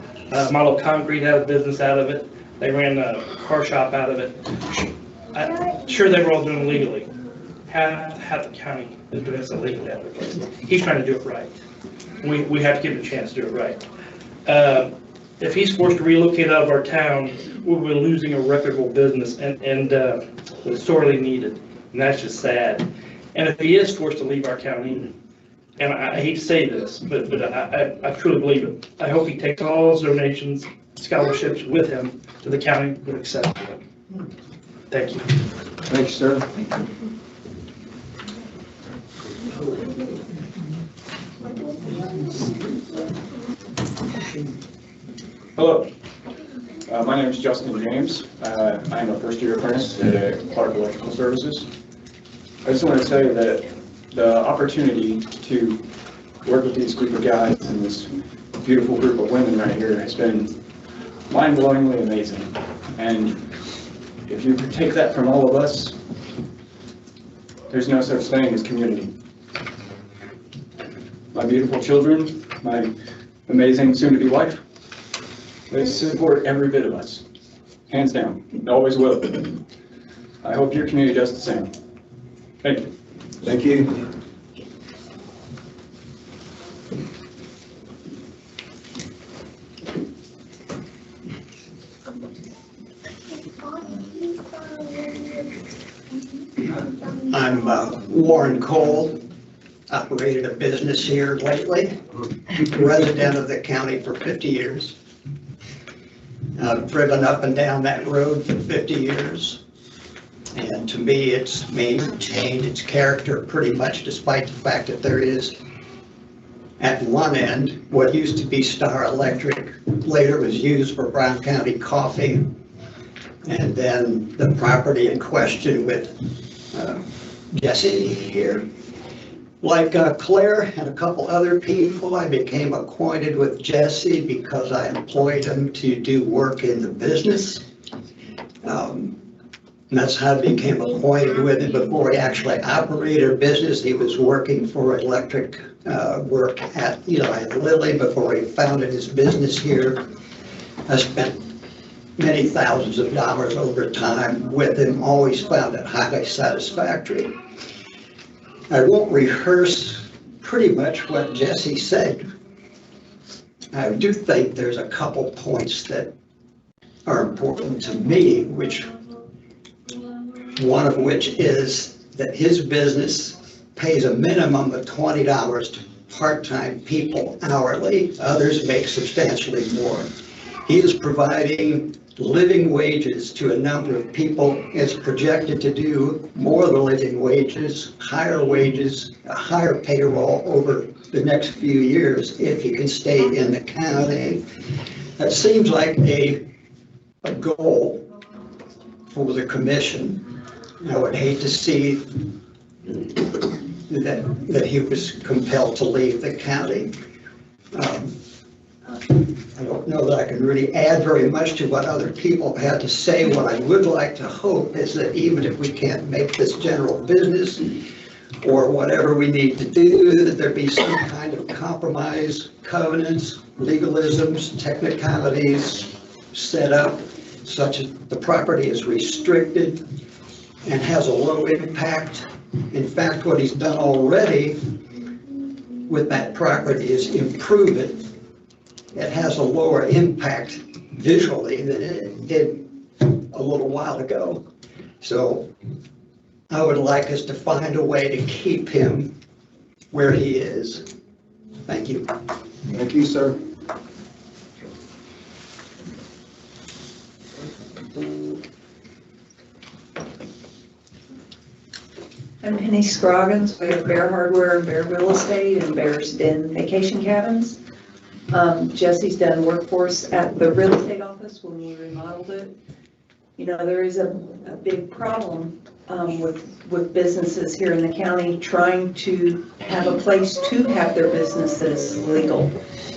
Model Concrete had a business out of it. They ran a car shop out of it. Sure, they were all doing it legally. Half the county is doing this illegally out of the place. He's trying to do it right. We have to give him a chance to do it right. If he's forced to relocate out of our town, we're losing a reputable business, and it's sorely needed. And that's just sad. And if he is forced to leave our county, and I hate to say this, but I truly believe it. I hope he takes all his donations, scholarships with him to the county with acceptance. Thank you. Thank you, sir. Hello. My name is Justin James. I'm a first-year apprentice at Clark Electrical Services. I just want to say that the opportunity to work with these group of guys and this beautiful group of women right here has been mind-blowingly amazing. And if you take that from all of us, there's no such thing as community. My beautiful children, my amazing soon-to-be wife, they support every bit of us, hands down, always will. I hope your community does the same. Thank you. Thank you. I'm Warren Cole, operated a business here lately, resident of the county for 50 years. I've driven up and down that road for 50 years. And to me, it's maintained its character pretty much, despite the fact that there is, at one end, what used to be Star Electric, later was used for Brown County Coffee. And then the property in question with Jesse here. Like Claire and a couple other people, I became acquainted with Jesse because I employed him to do work in the business. And that's how I became acquainted with him. Before he actually operated a business, he was working for electric work at Eli and Lilly before he founded his business here. I spent many thousands of dollars over time with him, always found it highly satisfactory. I won't rehearse pretty much what Jesse said. I do think there's a couple points that are important to me, one of which is that his business pays a minimum of $20 to part-time people hourly. Others make substantially more. He is providing living wages to a number of people. It's projected to do more than living wages, a higher payroll over the next few years if he can stay in the county. That seems like a goal for the commission. I would hate to see that he was compelled to leave the county. I don't know that I can really add very much to what other people had to say. What I would like to hope is that even if we can't make this general business or whatever we need to do, that there be some kind of compromise, covenants, legalisms, technicalities set up such that the property is restricted and has a low impact. In fact, what he's done already with that property is improve it. It has a lower impact visually than it did a little while ago. So I would like us to find a way to keep him where he is. Thank you. Thank you, sir. I'm Penny Scroggins. We have Bear Hardware and Bear Real Estate and Bear's Den Vacation Cabins. Jesse's done workforce at the real estate office when we remodeled it. You know, there is a big problem with businesses here in the county trying to have a place to have their businesses legal.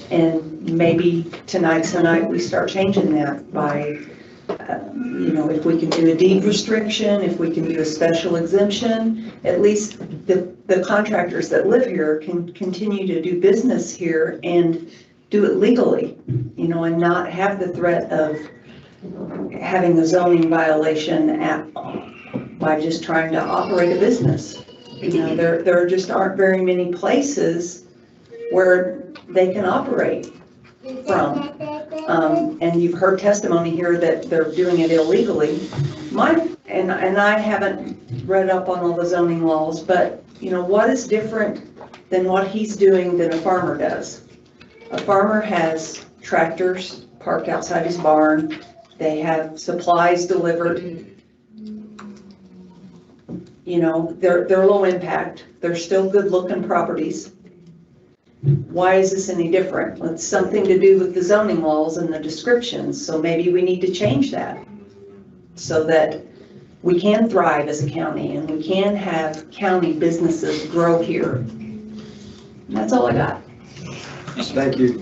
And maybe tonight's the night we start changing that by, you know, if we can do a deed restriction, if we can do a special exemption, at least the contractors that live here can continue to do business here and do it legally, you know, and not have the threat of having a zoning violation by just trying to operate a business. You know, there just aren't very many places where they can operate from. And you've heard testimony here that they're doing it illegally. And I haven't read up on all the zoning laws, but you know, what is different than what he's doing than a farmer does? A farmer has tractors parked outside his barn. They have supplies delivered. You know, they're low impact. They're still good looking properties. Why is this any different? Well, it's something to do with the zoning laws and the descriptions. So maybe we need to change that so that we can thrive as a county and we can have county businesses grow here. And that's all I got. Thank you.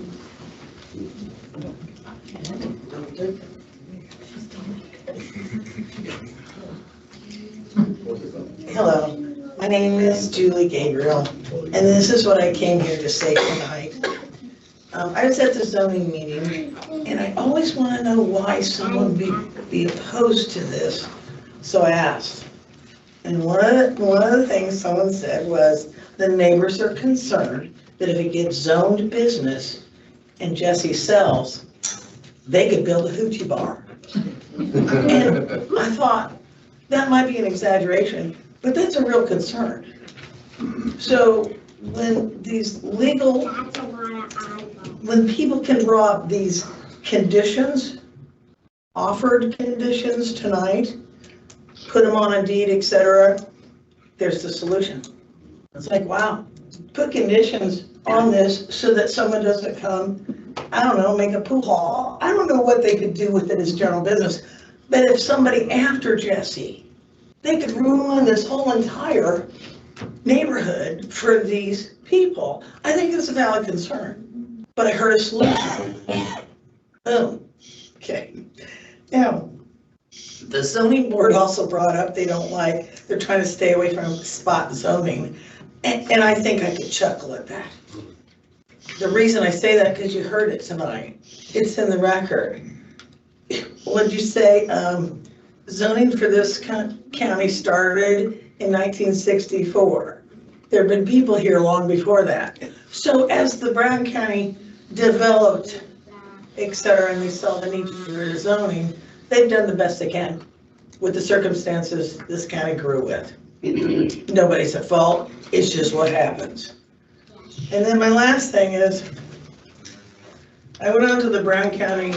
Hello, my name is Julie Gabriel, and this is what I came here to say tonight. I was at the zoning meeting, and I always want to know why someone would be opposed to this, so I asked. And one of the things someone said was the neighbors are concerned that if it gets zoned business and Jesse sells, they could build a hoochie bar. And I thought, that might be an exaggeration, but that's a real concern. So when when people can draw up these conditions, offered conditions tonight, put them on a deed, etc., there's the solution. It's like, wow, put conditions on this so that someone doesn't come, I don't know, make a pool hall. I don't know what they could do with it as general business. But if somebody after Jesse, they could ruin this whole entire neighborhood for these people. I think it's a valid concern, but I heard a solution. Boom. Okay. Now, the zoning board also brought up they're trying to stay away from spot zoning. And I think I could chuckle at that. The reason I say that, because you heard it tonight. It's in the record. What'd you say? Zoning for this county started in 1964. There have been people here long before that. So as the Brown County developed, et cetera, and they saw the need for zoning, they've done the best they can with the circumstances this county grew with. Nobody's at fault, it's just what happens. And then my last thing is, I went on to the Brown County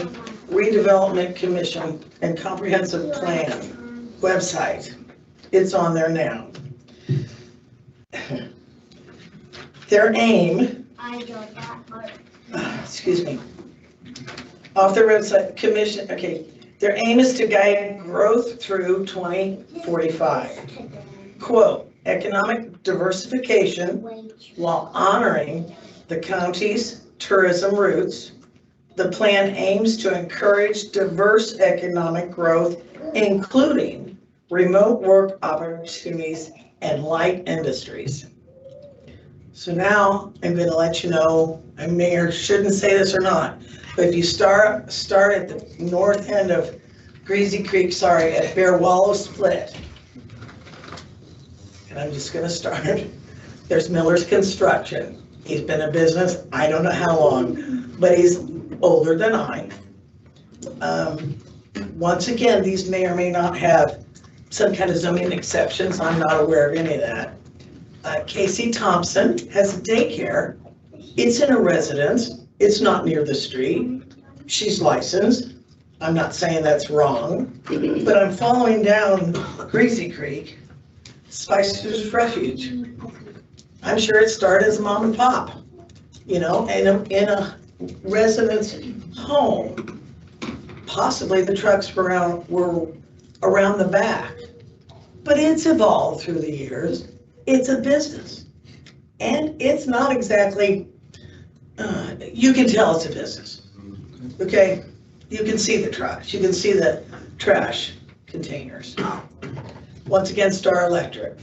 Redevelopment Commission and Comprehensive Plan website. It's on there now. Their aim, excuse me, off their website, commission, okay, their aim is to guide growth through 2045. Quote, economic diversification while honoring the county's tourism roots. The plan aims to encourage diverse economic growth, including remote work opportunities and light industries. So now I'm going to let you know, I may or shouldn't say this or not, but if you start at the north end of Greasy Creek, sorry, at Bear Wallow Split, and I'm just going to start, there's Miller's Construction. He's been in business, I don't know how long, but he's older than I. Once again, these may or may not have some kind of zoning exceptions. I'm not aware of any of that. Casey Thompson has a daycare. It's in a residence. It's not near the street. She's licensed. I'm not saying that's wrong, but I'm following down Greasy Creek, Spicer's Refuge. I'm sure it started as mom and pop, you know, in a residence home. Possibly the trucks were around the back, but it's evolved through the years. It's a business, and it's not exactly, you can tell it's a business, okay? You can see the trash, you can see the trash containers. Once again, Star Electric,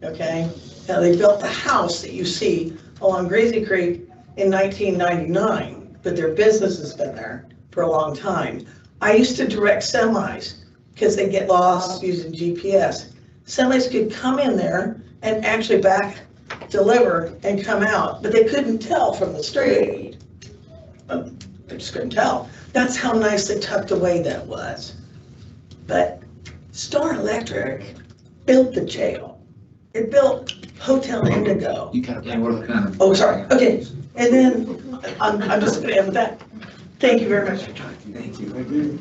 okay? Now, they built the house that you see along Greasy Creek in 1999, but their business has been there for a long time. I used to direct semis because they get lost using GPS. Semis could come in there and actually back deliver and come out, but they couldn't tell from the street. They just couldn't tell. That's how nicely tucked away that was. But Star Electric built the jail. It built Hotel Indigo. You kind of. Oh, sorry. Okay. And then I'm just going to end with that. Thank you very much for your time. Thank you. Thank you.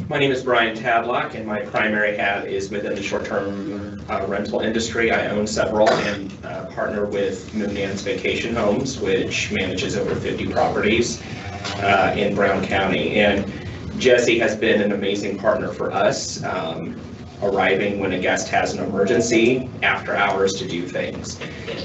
My name is Brian Tadlock, and my primary hat is within the short-term rental industry. I own several and partner with Moon Ann's Vacation Homes, which manages over 50 properties in Brown County. And Jesse has been an amazing partner for us, arriving when a guest has an emergency after hours to do things.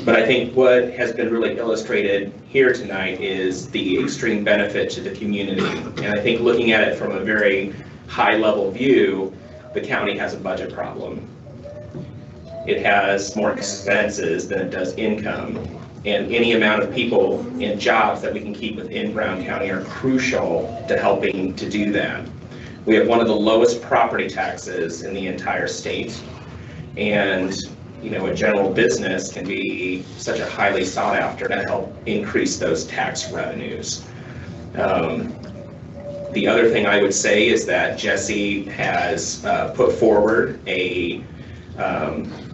But I think what has been really illustrated here tonight is the extreme benefit to the community. And I think looking at it from a very high-level view, the county has a budget problem. It has more expenses than it does income. And any amount of people and jobs that we can keep within Brown County are crucial to helping to do that. We have one of the lowest property taxes in the entire state. And, you know, a general business can be such a highly sought after to help increase those tax revenues. The other thing I would say is that Jesse has put forward an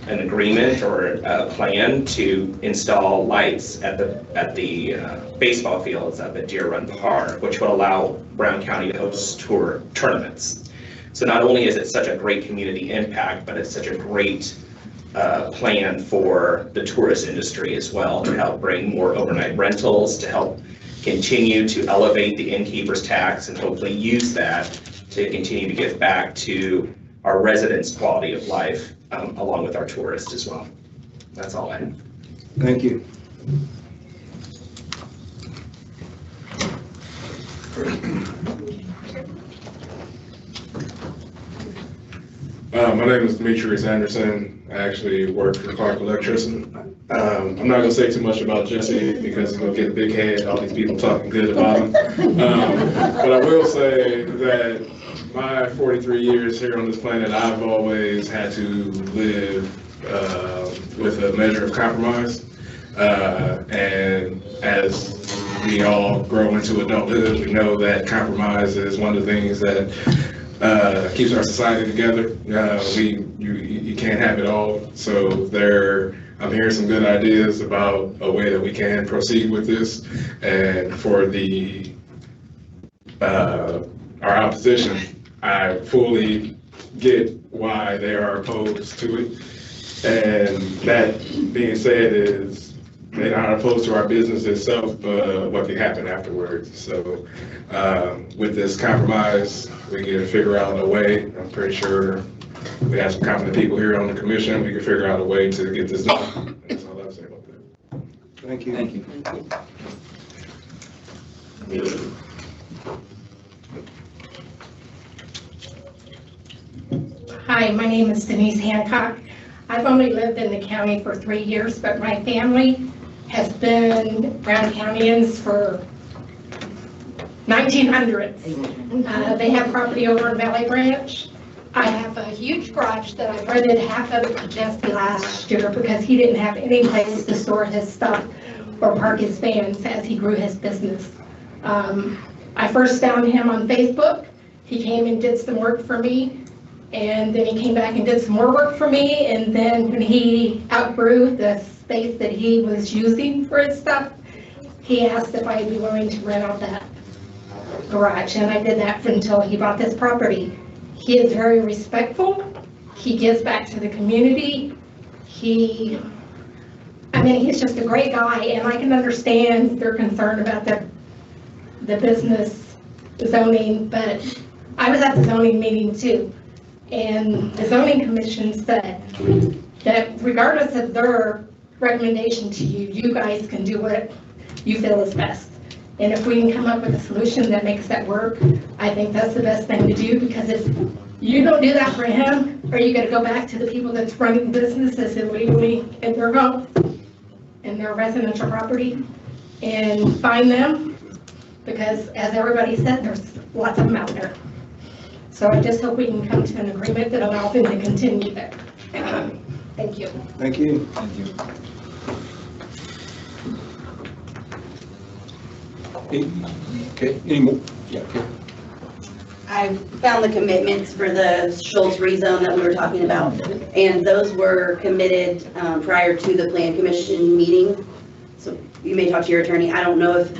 agreement or a plan to install lights at the baseball fields up at Deer Run Park, which will allow Brown County to host tour tournaments. So not only is it such a great community impact, but it's such a great plan for the tourist industry as well, to help bring more overnight rentals, to help continue to elevate the innkeeper's tax, and hopefully use that to continue to give back to our residents' quality of life, along with our tourists as well. That's all I have. Thank you. My name is Demetrius Anderson. I actually work for Clark Electricity. I'm not going to say too much about Jesse because he's going to get a big head, all these people talking good about him. But I will say that my 43 years here on this planet, I've always had to live with a measure of compromise. And as we all grow into adulthood. We know that compromise is one of the things that keeps our society together. You can't have it all. So I'm hearing some good ideas about a way that we can proceed with this. And for our opposition, I fully get why they are opposed to it. And that being said, is they're not opposed to our business itself, but what can happen afterwards. So with this compromise, we can figure out a way. I'm pretty sure we have some competent people here on the commission. We can figure out a way to get this done. That's all I have to say about that. Thank you. Thank you. Hi, my name is Denise Hancock. I've only lived in the county for 3 years, but my family has been Brown Countyans for 1900s. They have property over in Valley Branch. I have a huge garage that I rented half of it to Jesse last year because he didn't have any place to store his stuff or park his vans as he grew his business. I first found him on Facebook. He came and did some work for me. And then he came back and did some more work for me. And then when he outgrew the space that he was using for his stuff, he asked if I'd be willing to rent out that garage. And I did that until he bought this property. He is very respectful. He gives back to the community. He's just a great guy. And I can understand their concern about the business zoning, but I was at the zoning meeting too. And the zoning commission said that regardless of their recommendation to you, you guys can do what you feel is best. And if we can come up with a solution that makes that work, I think that's the best thing to do, because if you don't do that for him, are you going to go back to the people that's running businesses illegally in their home, in their residential property, and find them? Because as everybody said, there's lots of them out there. So I just hope we can come to an agreement that allows them to continue there. Thank you. Thank you. Thank you. Okay, any more? Yeah, okay. I found the commitments for the Schultz rezone that we were talking about, and those were committed prior to the Plan Commission meeting. So you may talk to your attorney. I don't know if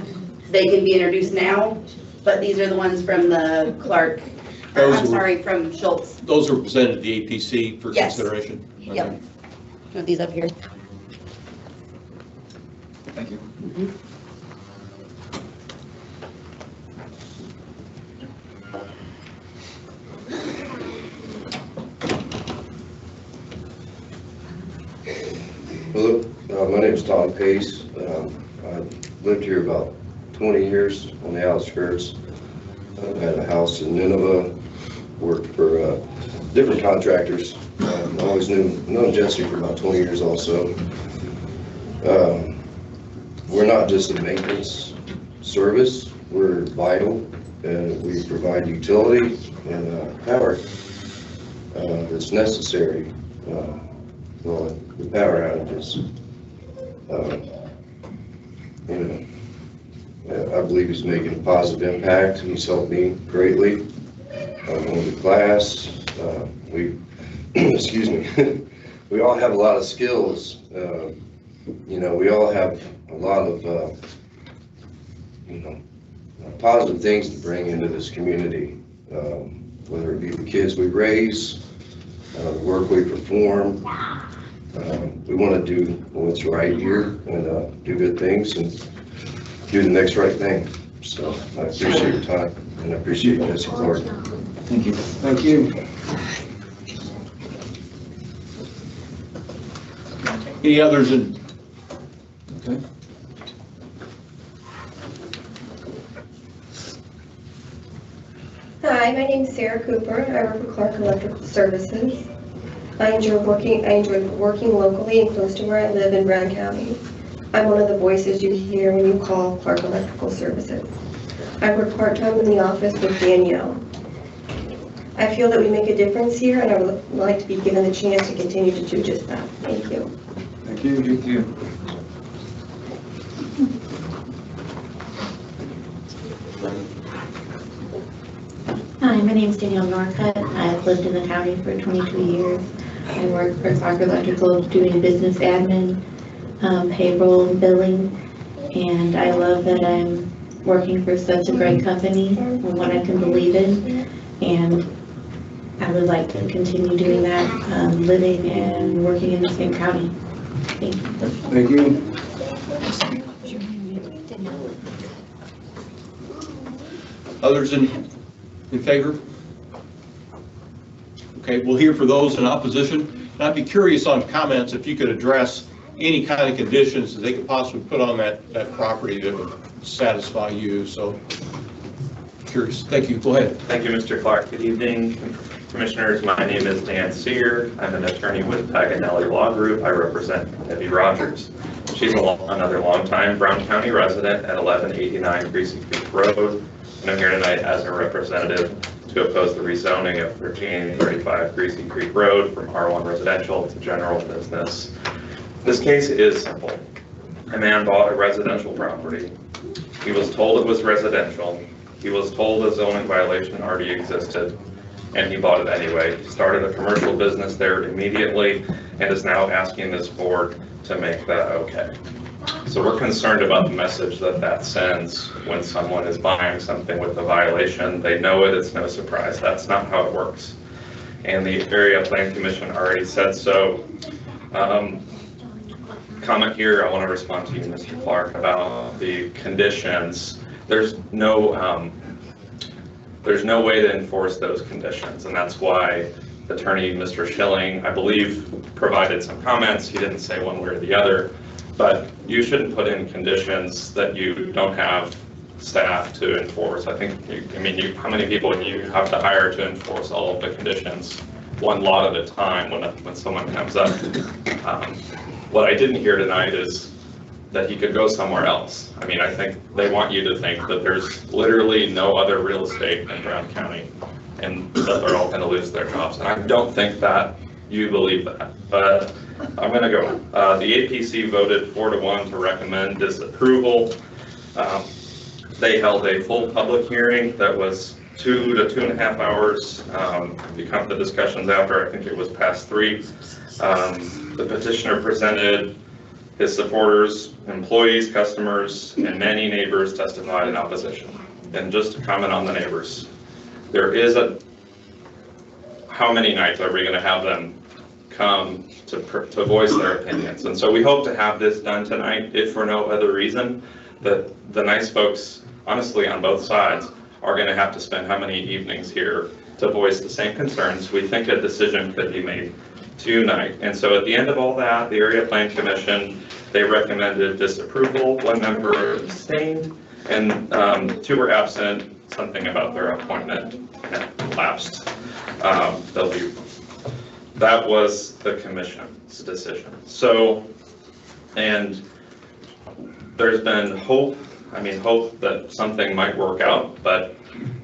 they can be introduced now, but these are the ones from the Clark, from Schultz. Those were presented to the APC for Yes. consideration? Yep. Okay. Have these up here. Thank you. Hello, my name is Tom Pace. I've lived here about 20 years on the outskirts. I've had a house in Nineveh, worked for different contractors. I always known Jesse for about 20 years also. We're not just a maintenance service, we're vital, and we provide utility and power that's necessary. Well, the power outages. I believe he's making a positive impact. He's helped me greatly. Going to class, excuse me, we all have a lot of skills. We all have a lot of, positive things to bring into this community, whether it be the kids we raise, the work we perform. We want to do what's right here and do good things and do the next right thing. So I appreciate your time and I appreciate Jesse Clark. Thank you. Thank you. Any others in? Okay. Hi, my name is Sarah Cooper. I work for Clark Electrical Services. I enjoy working locally and close to where I live in Brown County. I'm one of the voices you hear when you call Clark Electrical Services. I work part-time in the office with Danielle. I feel that we make a difference here, and I would like to be given the chance to continue to do just that. Thank you. Thank you. Thank you. My name is Danielle Norcutt. I've lived in the county for 22 years. I work for Clark Electrical doing business admin, payroll, and billing, and I love that I'm working for such a great company and one I can believe in, and I would like to continue doing that, living and working in the same county. Thank you. Thank you. Others in favor? Okay, we'll hear for those in opposition. And I'd be curious on comments if you could address any kind of conditions that they could possibly put on that property that would satisfy you. So curious. Thank you. Go ahead. Thank you, Mr. Clark. Good evening, Commissioners. My name is Dan Sear. I'm an attorney with Paganelli Law Group. I represent Debbie Rogers. She's another longtime Brown County resident at 1189 Greasy Creek Road. And I'm here tonight as a representative to oppose the rezoning of 1335 Greasy Creek Road from R1 residential to general business. This case is simple. A man bought a residential property. He was told it was residential. He was told a zoning violation already existed, and he bought it anyway. He started a commercial business there immediately and is now asking this board to make that okay. So we're concerned about the message that sends when someone is buying something with a violation. They know it, it's no surprise. That's not how it works. And the Area Plan Commission already said so. Comment here, I want to respond to you, Mr. Clark, about the conditions. There's no way to enforce those conditions, and that's why Attorney Mr. Schilling, I believe, provided some comments. He didn't say one way or the other, but you shouldn't put in conditions that you don't have staff to enforce. I think, how many people you have to hire to enforce all of the conditions, one lot at a time when someone comes up. What I didn't hear tonight is that he could go somewhere else. I mean, I think they want you to think that there's literally no other real estate in Brown County and that they're all gonna lose their jobs. And I don't think that you believe that, but I'm gonna go. The APC voted 4-1 to recommend disapproval. They held a full public hearing that was 2 to 2.5 hours. If you count the discussions after, I think it was past 3. The petitioner presented his supporters, employees, customers, and many neighbors testified in opposition. And just to comment on the neighbors, there is how many nights are we going to have them come to voice their opinions? And so we hope to have this done tonight, if for no other reason, that the nice folks, honestly, on both sides, are going to have to spend how many evenings here to voice the same concerns. We think a decision could be made tonight. And so at the end of all that, the Area Plan Commission, they recommended disapproval. 1 member abstained, and 2 were absent. Something about their appointment lapsed. That was the commission's decision. So, and there's been hope that something might work out, but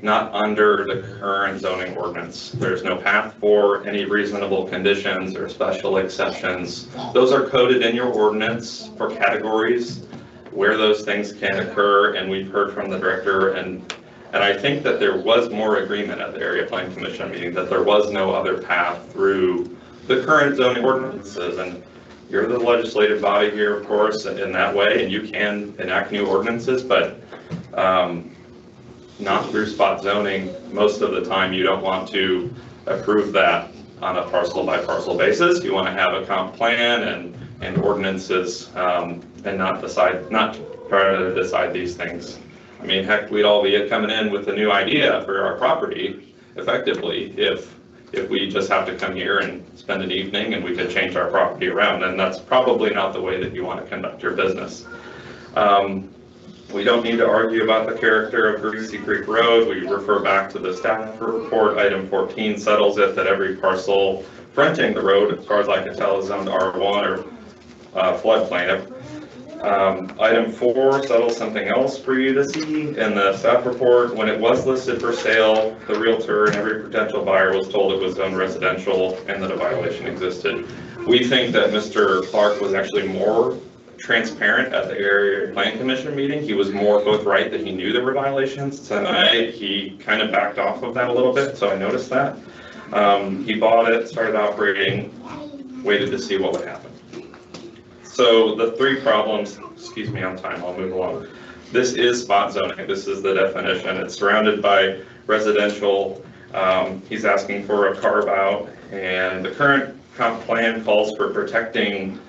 not under the current zoning ordinance. There's no path for any reasonable conditions or special exceptions. Those are coded in your ordinance for categories where those things can occur, and we've heard from the director, and I think that there was more agreement at the Area Plan Commission meeting that there was no other path through the current zoning ordinances. And you're the legislative body here, of course, in that way, and you can enact new ordinances, but not through spot zoning. Most of the time, you don't want to approve that on a parcel by parcel basis. You want to have a comp plan and ordinances, and not try to decide these things. I mean, heck, we'd all be coming in with a new idea for our property effectively if we just have to come here and spend an evening and we could change our property around, and that's probably not the way that you want to conduct your business. We don't need to argue about the character of Greasy Creek Road. We refer back to the staff report. Item 14 settles it that every parcel fronting the road, as far as I can tell, is zoned R1 or floodplain. Item 4 settles something else for you to see in the staff report. When it was listed for sale, the realtor and every potential buyer was told it was zoned residential and that a violation existed. We think that Mr. Clark was actually more transparent at the area plan commission meeting. He was more forthright that he knew there were violations. Tonight, he kind of backed off of that a little bit, so I noticed that. He bought it, started operating, waited to see what would happen. So the three problems, excuse me on time, I'll move along. This is spot zoning. This is the definition. It's surrounded by residential. He's asking for a carve out, and the current comp plan calls for protecting,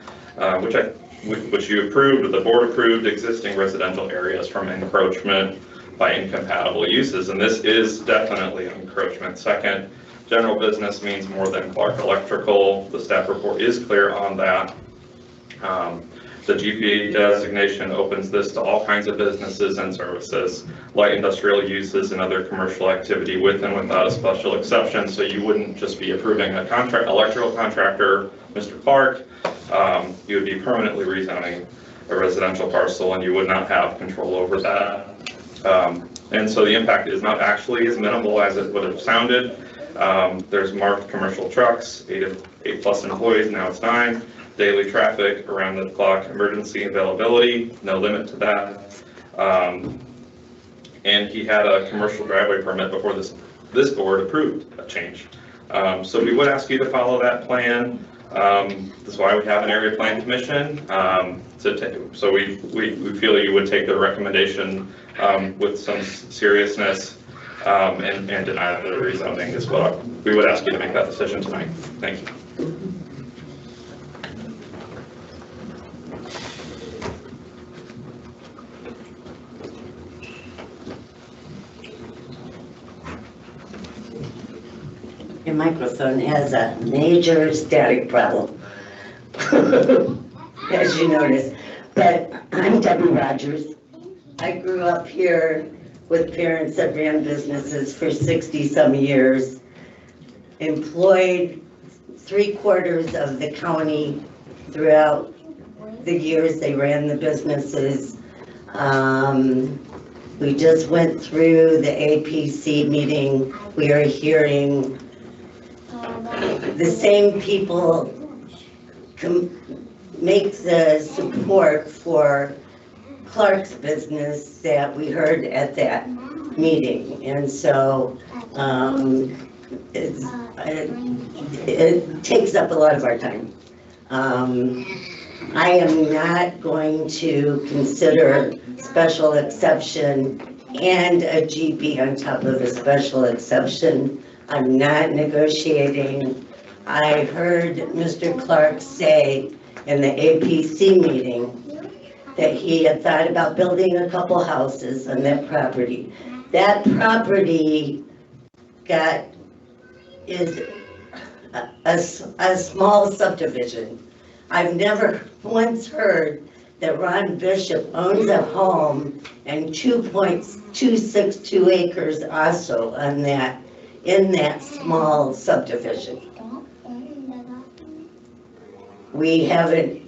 which you approved, or the board approved, existing residential areas from encroachment by incompatible uses, and this is definitely encroachment. Second, general business means more than Clark Electrical. The staff report is clear on that. The GPA designation opens this to all kinds of businesses and services, light industrial uses and other commercial activity with and without a special exception. So you wouldn't just be approving a electrical contractor, Mr. Clark, you would be permanently rezoning a residential parcel and you would not have control over that. And so the impact is not actually as minimal as it would have sounded. There's marked commercial trucks, 8 plus employees, now it's 9. Daily traffic, around the clock, emergency availability, no limit to that. And he had a commercial driveway permit before this board approved a change. So we would ask you to follow that plan. That's why we have an area plan commission. So we feel you would take the recommendation with some seriousness and deny the rezoning is what we would ask you to make that decision tonight. Thank you. Your microphone has a major static problem, as you notice. But I'm Debbie Rogers. I grew up here with parents that ran businesses for 60-some years, employed 3/4 of the county throughout the years they ran the businesses. We just went through the APC meeting. We are hearing the same people make the support for Clark's business that we heard at that meeting. And so it takes up a lot of our time. I am not going to consider special exception and a GP on top of a special exception. I'm not negotiating. I heard Mr. Clark say in the APC meeting that he had thought about building a couple houses on that property. That property is a small subdivision. I've never once heard that Ron Bishop owns a home and 2.262 acres also on that, in that small subdivision. We haven't,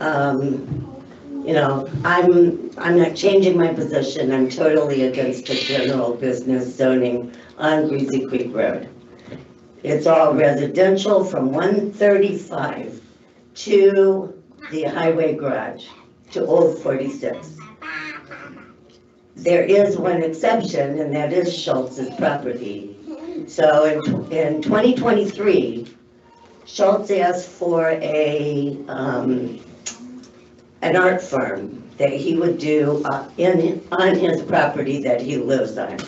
you know, I'm not changing my position. I'm totally against the general business zoning on Greasy Creek Road. It's all residential from 135 to the highway garage to Old 46. There is one exception, and that is Schultz's property. So in 2023, Schultz asked for an art firm that he would do on his property that he lives on.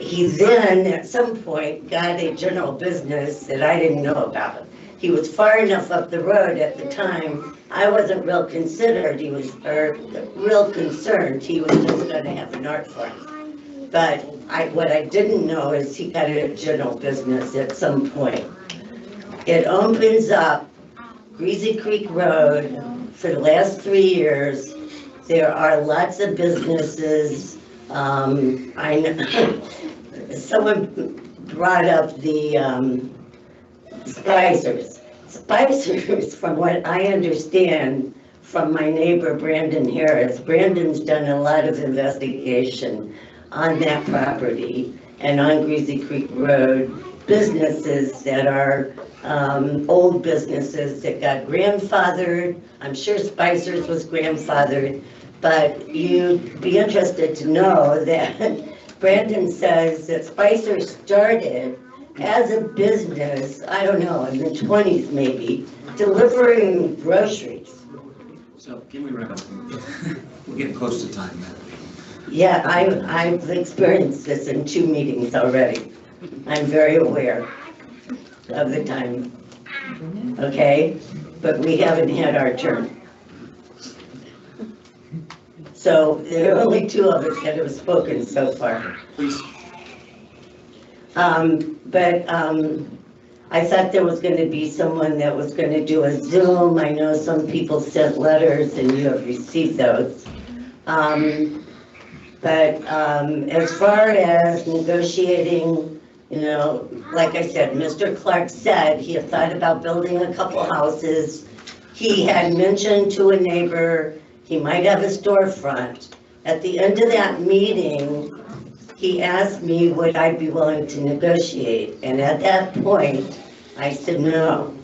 He then, at some point, got a general business that I didn't know about. He was far enough up the road at the time, I wasn't real concerned. He was just gonna have an art firm. But what I didn't know is he got a general business at some point. It opens up Greasy Creek Road for the last 3 years. There are lots of businesses. I know someone brought up the Spicers. Spicers, from what I understand from my neighbor Brandon Harris, Brandon's done a lot of investigation on that property, and on Greasy Creek Road, businesses that are old businesses that got grandfathered. I'm sure Spicer's was grandfathered, but you'd be interested to know that Brandon says that Spicer started as a business, I don't know, in the 20s maybe, delivering groceries. So can we wrap up? We're getting close to time now. Yeah, I've experienced this in 2 meetings already. I'm very aware of the time, okay? But we haven't had our turn. So there are only 2 of us that have spoken so far. Please. I thought there was going to be someone that was going to do a Zoom. I know some people sent letters and you have received those. As far as negotiating, you know, like I said, Mr. Clark said he had thought about building a couple houses. He had mentioned to a neighbor he might have a storefront. At the end of that meeting, he asked me would I be willing to negotiate, and at that point I said no.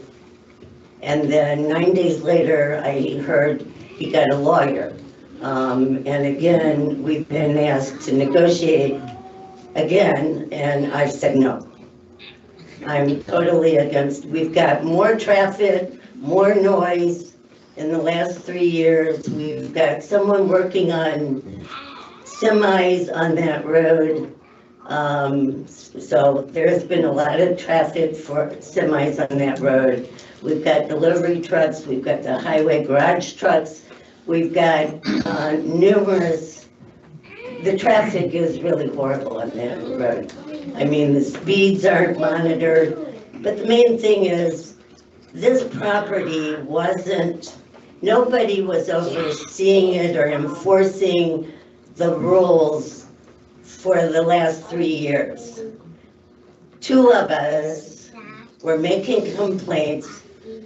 And then 9 days later I heard he got a lawyer, and again we've been asked to negotiate again, and I've said no. I'm totally against. We've got more traffic, more noise in the last 3 years. We've got someone working on semis on that road. So there's been a lot of traffic for semis on that road. We've got delivery trucks, we've got the highway garage trucks, we've got numerous, the traffic is really horrible on that road. I mean, the speeds aren't monitored, but the main thing is this property wasn't, nobody was overseeing it or enforcing the rules for the last 3 years. 2 of us were making complaints.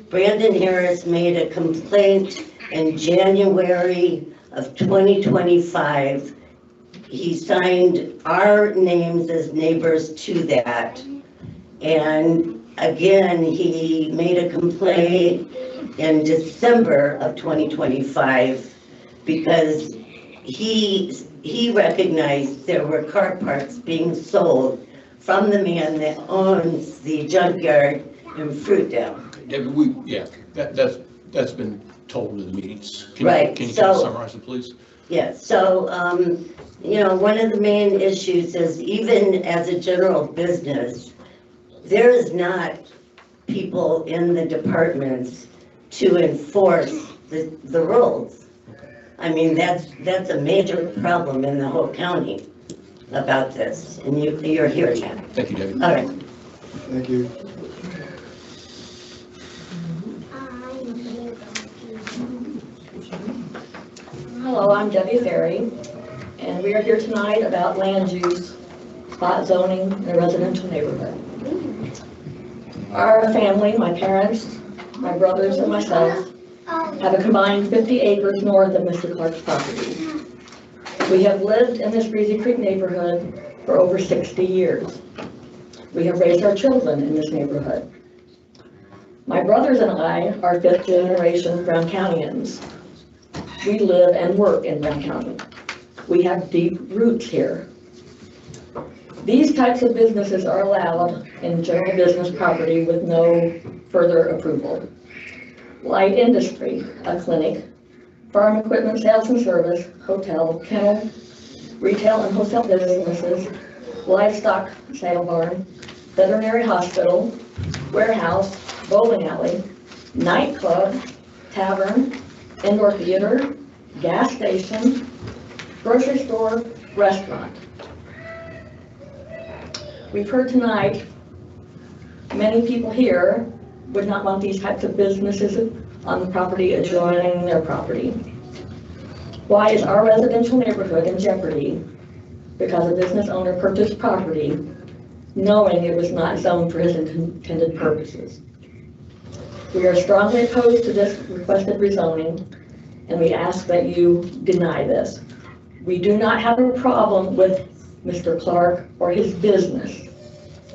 Brandon Harris made a complaint in January of 2025. He signed our names as neighbors to that. And again, he made a complaint in December of 2025 because he recognized there were car parts being sold from the man that owns the junkyard in Fruitdale. David, that's been told in the meetings. Right, Can you so- summarize it, please? Yeah, so, you know, one of the main issues is even as a general business, there is not people in the departments to enforce the rules. I mean, that's a major problem in the whole county about this, and you're hearing that. Thank you, David. All right. Thank you. Hello, I'm Debbie Ferry, and we are here tonight about land use, spot zoning in a residential neighborhood. Our family, my parents, my brothers, and myself have a combined 50 acres north of Mr. Clark's property. We have lived in this Greasy Creek neighborhood for over 60 years. We have raised our children in this neighborhood. My brothers and I are 5th generation Brown Countyans. We live and work in Brown County. We have deep roots here. These types of businesses are allowed in general business property with no further approval. Light industry, a clinic, farm equipment sales and service, hotel, kennel, retail and wholesale businesses, livestock sale barn, veterinary hospital, warehouse, bowling alley, nightclub, tavern, indoor theater, gas station, grocery store, restaurant. We've heard tonight, many people here would not want these types of businesses on the property adjoining their property. Why is our residential neighborhood in jeopardy because a business owner purchased property knowing it was not zoned for his intended purposes? We are strongly opposed to this requested rezoning, and we ask that you deny this. We do not have a problem with Mr. Clark or his business.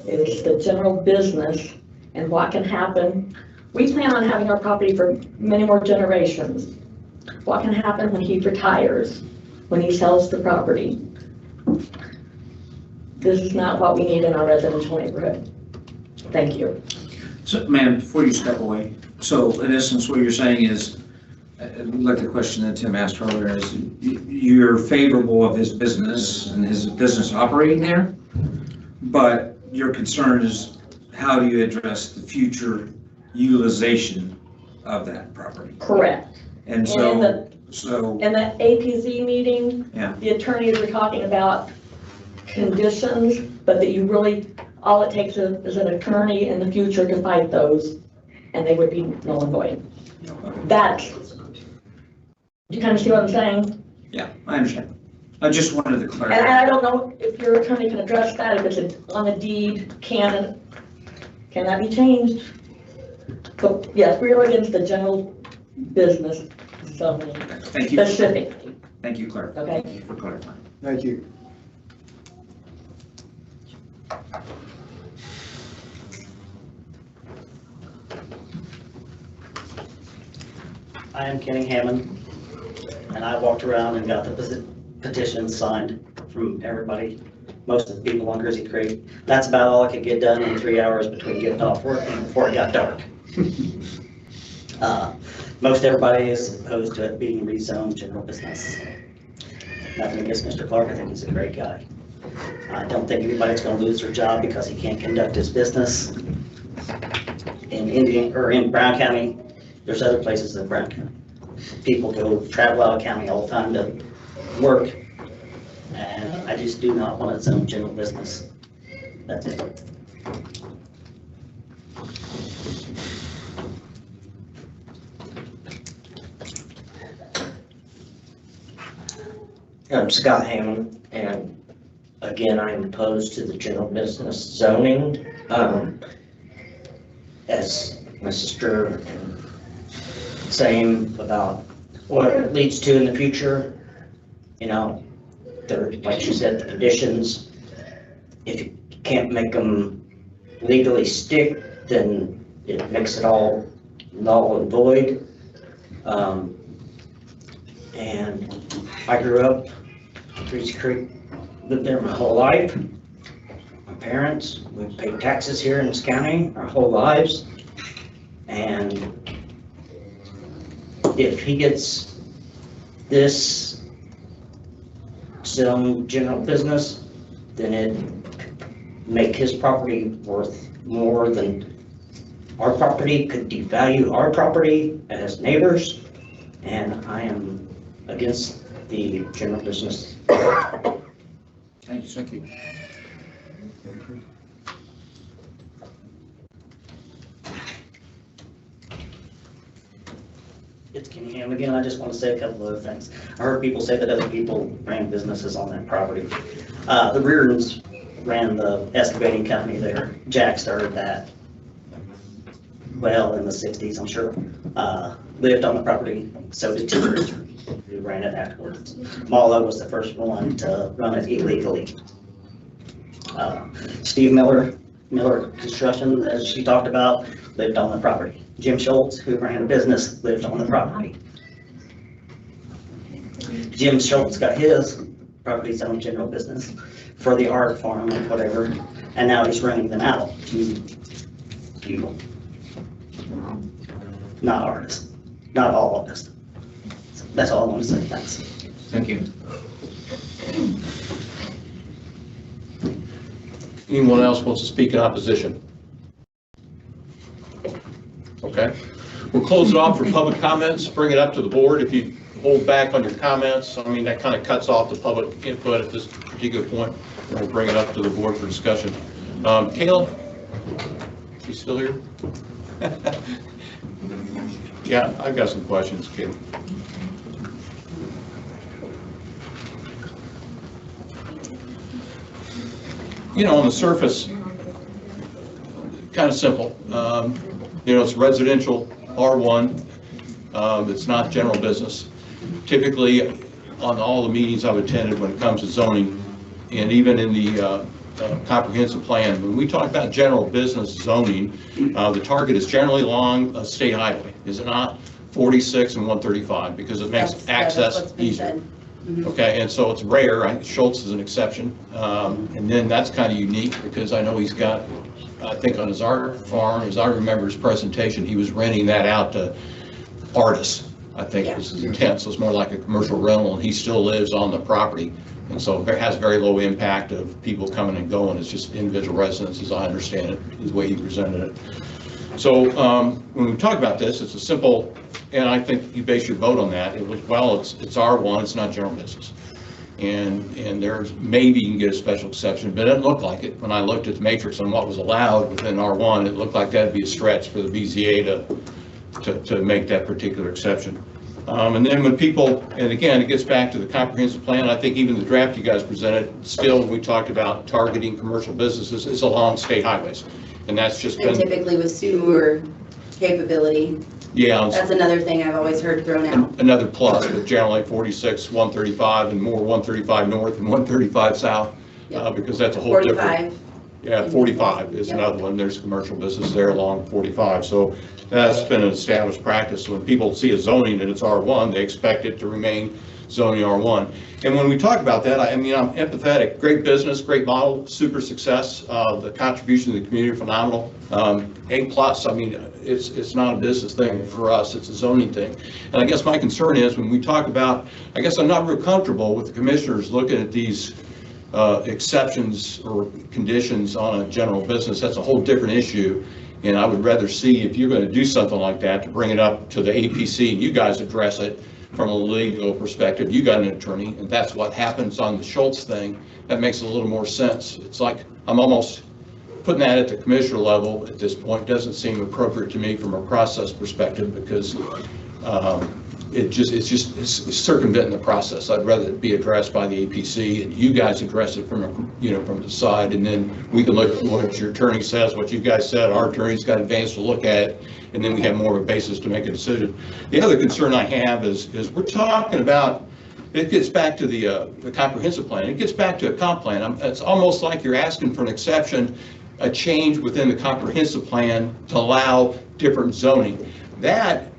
It is the general business and what can happen. We plan on having our property for many more generations. What can happen when he retires, when he sells the property? This is not what we need in our residential neighborhood. Thank you. So, ma'am, before you step away, so in essence, what you're saying is, like the question that Tim asked earlier, is you're favorable of his business and his business operating there, but your concern is how do you address the future utilization of that property? Correct. And in so, the APZ meeting, yeah. the attorneys were talking about conditions, but that you really, all it takes is an attorney in the future to fight those, and they would be null and void. That's, you kind of see what I'm saying? Yeah, I understand. I just wanted to And clarify. I don't know if your attorney can address that, if it's on the deed, can that be changed? So, yes, we are against the general business zoning Thank you. specifically. Thank you, Claire. Okay. Thank you for clarifying. Thank you. I am Kenny Hammond, and I walked around and got the petitions signed from everybody, most of the people on Grizzly Creek. That's about all I could get done in 3 hours between getting off work and before it got dark. Most everybody is opposed to it being rezoned general business. Nothing against Mr. Clark, I think he's a great guy. I don't think anybody's gonna lose their job because he can't conduct his business in Indian, or in Brown County. There's other places in Brown County. People go travel out of county all the time to work, and I just do not want its own general business. That's it. I'm Scott Hammond, and again, I am opposed to the general business zoning. As my sister saying about what it leads to in the future, you know, there, like she said, the conditions, if you can't make them legally stick, then it makes it all null and void. And I grew up Greasy Creek, lived there my whole life. My parents, we paid taxes here in this county our whole lives. And if he gets this some general business, then it make his property worth more than our property, could devalue our property as neighbors. And I am against the general business. Thank you, thank you. It's Kenny Ham again. I just want to say a couple of other things. I heard people say that other people ran businesses on that property. The Reardons ran the excavating company there. Jack started that, well, in the 60s, I'm sure. Lived on the property, so did Timbers, who ran it afterwards. Malo was the first one to run it illegally. Steve Miller Construction, as she talked about, lived on the property. Jim Schultz, who ran a business, lived on the property. Jim Schultz got his property's own general business for the art farm and whatever, and now he's renting them out to people. Not artists, not all of us. So that's all I want to say, thanks. Thank you. Anyone else wants to speak in opposition? Okay. We'll close it off for public comments, bring it up to the board. If you hold back on your comments, I mean, that kind of cuts off the public input at this particular point. And we'll bring it up to the board for discussion. Kayla, you still here? Yeah, I've got some questions, Kayla. You know, on the surface, kind of simple. You know, it's residential R1. It's not general business. Typically, on all the meetings I've attended when it comes to zoning, and even in the comprehensive plan, when we talk about general business zoning, the target is generally along a state highway, is it not? 46 and 135, because it makes access easier. Okay, and so it's rare. Schultz is an exception, and then that's kind of unique because I know he's got, I think on his art farm, as I remember his presentation, he was renting that out to artists. I think was his intent, so it's more like a commercial rental, and he still lives on the property, and so it has very low impact of people coming and going. It's just individual residents, as I understand it, the way he presented it. So when we talk about this, it's a simple, and I think you base your vote on that. It was, well, it's R1, it's not general business. And there's, maybe you can get a special exception, but it didn't look like it. When I looked at the matrix on what was allowed within R1, it looked like that'd be a stretch for the BZA to make that particular exception. And then when people, and again, it gets back to the comprehensive plan, I think even the draft you guys presented, still we talked about targeting commercial businesses is along state highways. And that's just And been, typically with sewer capability, yeah, that's another thing I've always heard thrown out. another plus, but generally 46, 135, and more 135 north and 135 south, because that's a whole different. 45. Yeah, 45 is another one. There's commercial business there along 45. So that's been an established practice. So when people see a zoning and it's R1, they expect it to remain zoning R1. And when we talk about that, I mean, I'm empathetic. Great business, great model, super success. The contribution to the community, phenomenal. A+, I mean, it's not a business thing for us, it's a zoning thing. And I guess my concern is when we talk about, I guess I'm not real comfortable with the commissioners looking at these exceptions or conditions on a general business. That's a whole different issue. And I would rather see, if you're going to do something like that, to bring it up to the APC and you guys address it from a legal perspective. You got an attorney, and that's what happens on the Schultz thing. That makes a little more sense. It's like I'm almost putting that at the commissioner level at this point. Doesn't seem appropriate to me from a process perspective, because it's circumventing the process. I'd rather it be addressed by the APC and you guys address it from from the side, and then we can look at what your attorney says, what you guys said. Our attorney's got advanced to look at it, and then we have more of a basis to make a decision. The other concern I have is we're talking about, it gets back to the comprehensive plan. It gets back to a comp plan. It's almost like you're asking for an exception, a change within the comprehensive plan to allow different zoning. That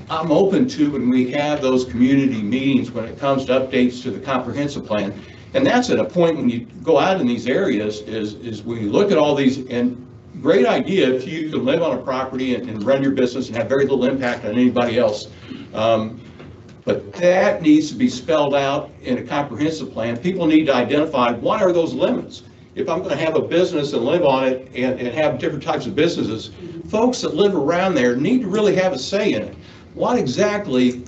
I'm open to when we have those community meetings when it comes to updates to the comprehensive plan. And that's at a point when you go out in these areas is when you look at all these, and great idea if you can live on a property and run your business and have very little impact on anybody else. But that needs to be spelled out in a comprehensive plan. People need to identify what are those limits. If I'm going to have a business and live on it and have different types of businesses, folks that live around there need to really have a say in it. What exactly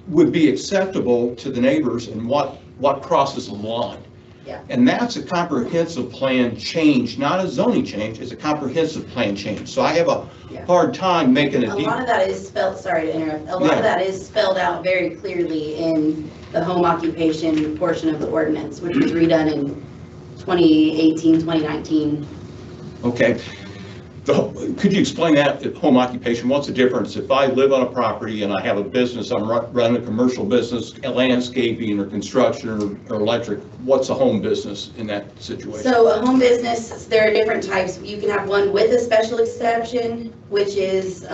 would be acceptable to the neighbors and what crosses the line? Yeah. And that's a comprehensive plan change, not a zoning change. It's a comprehensive plan change. So I have a hard time making A lot of that is spelled, sorry to interrupt, a lot of that is spelled out very clearly in the home occupation portion of the ordinance, which was redone in 2018, 2019. Okay. Could you explain that at home occupation? What's the difference? If I live on a property and I have a business, I'm running a commercial business, landscaping or construction or electric, what's a home business in that situation? So a home business, there are different types. You can have one with a special exception, which is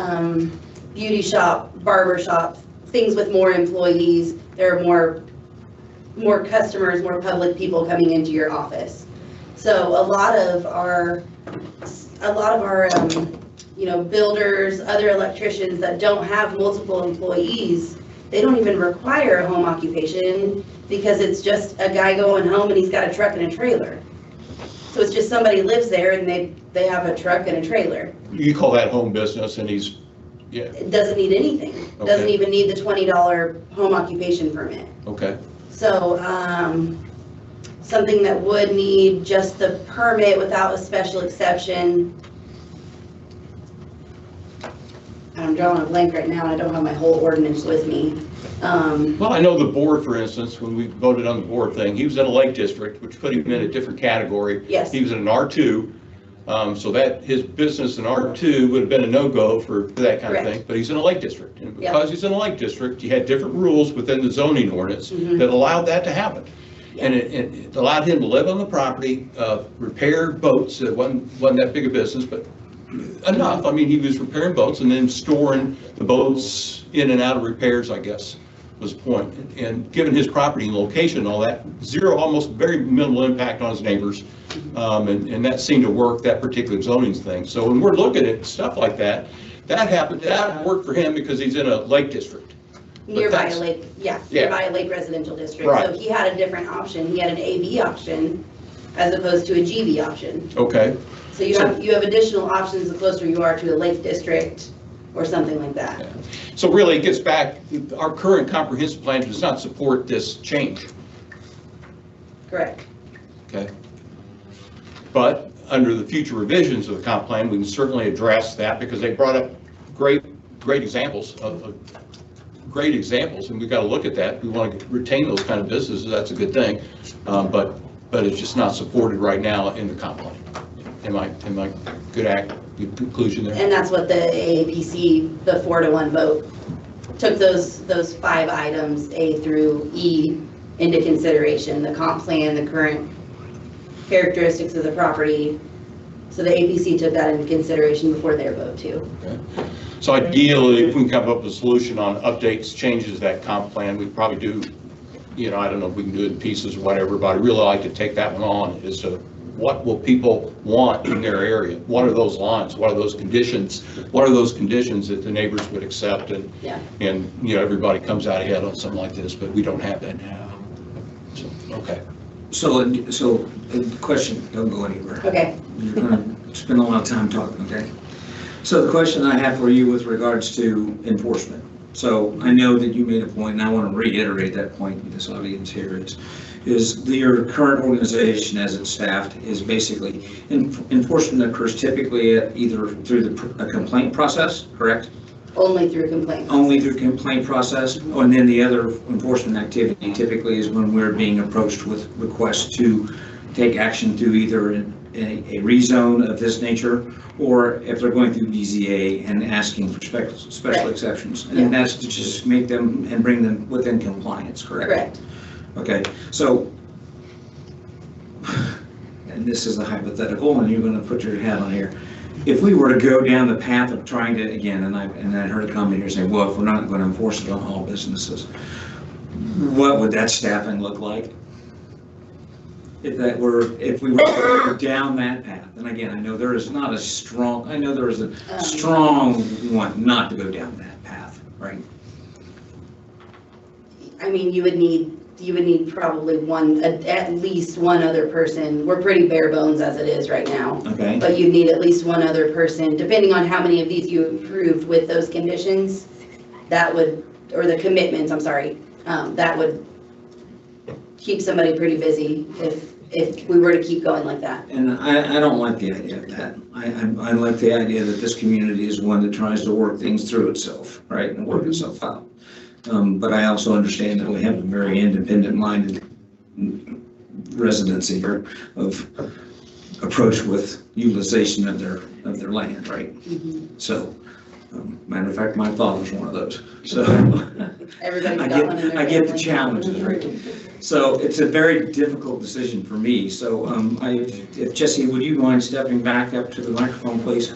beauty shop, barber shop, things with more employees. There are more customers, more public people coming into your office. So a lot of our builders, other electricians that don't have multiple employees, they don't even require a home occupation because it's just a guy going home and he's got a truck and a trailer. So it's just somebody lives there and they have a truck and a trailer. You call that home business, and he's, yeah. It doesn't need anything. Okay. Doesn't even need the $20 home occupation permit. Okay. So something that would need just the permit without a special exception. I'm drawing a blank right now. I don't have my whole ordinance with me. Well, I know the board, for instance, when we voted on the board thing, he was in a Lake District, which put him in a different category. Yes. He was in an R2, so that his business in R2 would have been a no-go for that kind of thing, but he's in a Lake District. And because he's in a Lake District, you had different rules within the zoning ordinance that allowed that to happen. And it allowed him to live on the property, repair boats. It wasn't that big a business, but enough. I mean, he was repairing boats and then storing the boats in and out of repairs, I guess, was the point. And given his property and location and all that, almost very minimal impact on his neighbors. And that seemed to work, that particular zoning thing. So when we're looking at stuff like that, that worked for him because he's in a lake district. Nearby a lake, nearby a lake residential district. Right. So he had a different option. He had an AV option as opposed to a GB option. Okay. So you have additional options the closer you are to a lake district or something like that. So really it gets back, our current comprehensive plan does not support this change. Correct. Okay. But under the future revisions of the comp plan, we can certainly address that because they brought up great examples of great examples, and we've got to look at that. We want to retain those kind of businesses. That's a good thing, but it's just not supported right now in the comp plan. Am I good conclusion there? And that's what the AAPC, the 4-to-1 vote, took those 5 items, A through E, into consideration. The comp plan, the current characteristics of the property. So the APC took that into consideration before their vote too. Okay. So ideally, if we can come up with a solution on updates, changes to that comp plan, we'd probably do, I don't know if we can do it in pieces or whatever, but I'd really like to take that one on as to what will people want in their area? What are those lines? What are those conditions? What are those conditions that the neighbors would accept? And everybody comes out ahead on something like this, but we don't have that now. So, okay. So the question, don't go anywhere. Okay. You're going to spend a lot of time talking, okay? So the question I have for you with regards to enforcement. So I know that you made a point, and I want to reiterate that point with this audience here, is your current organization as it's staffed is basically, enforcement occurs typically either through a complaint process, correct? Only through complaint. Only through complaint process, and then the other enforcement activity typically is when we're being approached with requests to take action through either a rezone of this nature, or if they're going through BZA and asking for special exceptions. And that's to just make them and bring them within compliance, correct? Correct. Okay, so, and this is a hypothetical, and you're going to put your hat on here. If we were to go down the path of trying to, again, and I heard a comment here saying, well, if we're not going to enforce it on all businesses, what would that staffing look like? If we were to go down that path, and again, I know there is not a strong, I know there is a strong want not to go down that path, right? I mean, you would need probably at least one other person. We're pretty bare bones as it is right now. Okay. But you'd need at least one other person, depending on how many of these you approved with those conditions, that would, or the commitments, I'm sorry, that would keep somebody pretty busy if we were to keep going like that. And I don't like the idea of that. I like the idea that this community is one that tries to work things through itself, right, and work itself out. But I also understand that we have a very independent-minded residency here of approach with utilization of their land, right? Mm-hmm. So, matter of fact, my father's one of those. So Everybody's I got one in their get the family. challenges, right? So it's a very difficult decision for me. So if Jesse, would you mind stepping back up to the microphone, please?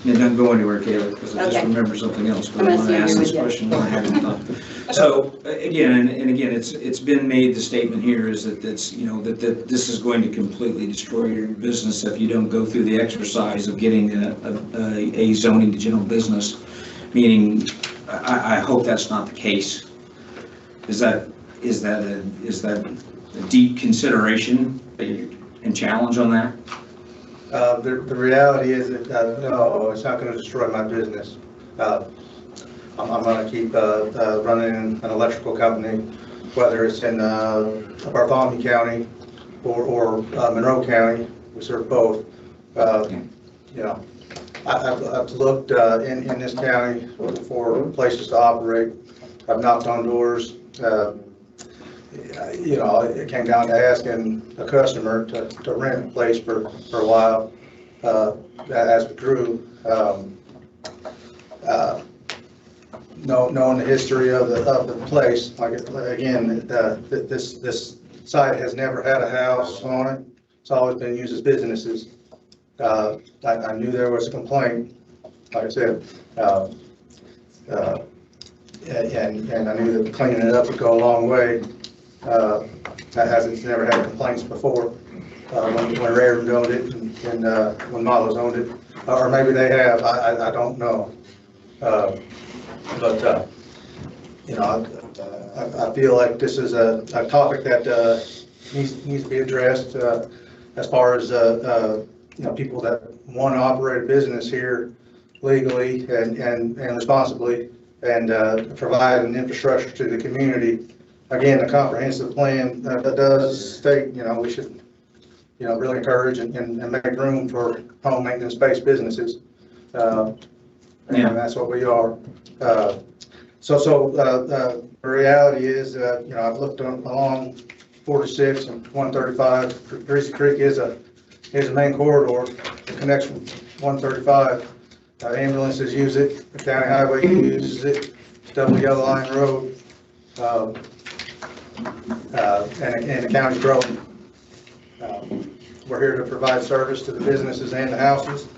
And don't go anywhere, Kayla, because I just remember something else, but I want to ask this question when I haven't thought. So again, and again, it's been made, the statement here is that it's, that this is going to completely destroy your business if you don't go through the exercise of getting a zoning to general business, meaning, I hope that's not the case. Is that a deep consideration and challenge on that? The reality is that, no, it's not going to destroy my business. I'm going to keep running an electrical company, whether it's in Bartholomew County or Monroe County. We serve both. I've looked in this county for places to operate. I've knocked on doors. It came down to asking a customer to rent a place for a while as we grew. knowing the history of the place, like, again, this site has never had a house on it. It's always been used as businesses. I knew there was a complaint, like I said, and I knew that cleaning it up would go a long way. It's never had complaints before, when Raritan owned it and when Malos owned it, or maybe they have, I don't know. But you know, I feel like this is a topic that needs to be addressed, as far as you know, people that want to operate a business here legally and responsibly, and provide an infrastructure to the community. Again, the comprehensive plan that does state, you know, we should, you know, really encourage and make room for home maintenance-based businesses. And that's what we are. The reality is, you know, I've looked along 46 and 135. Greasy Creek is a main corridor that connects from 135. Ambulances use it, the county highway uses it, it's double yellow line road, and the county's growing. We're here to provide service to the businesses and the houses,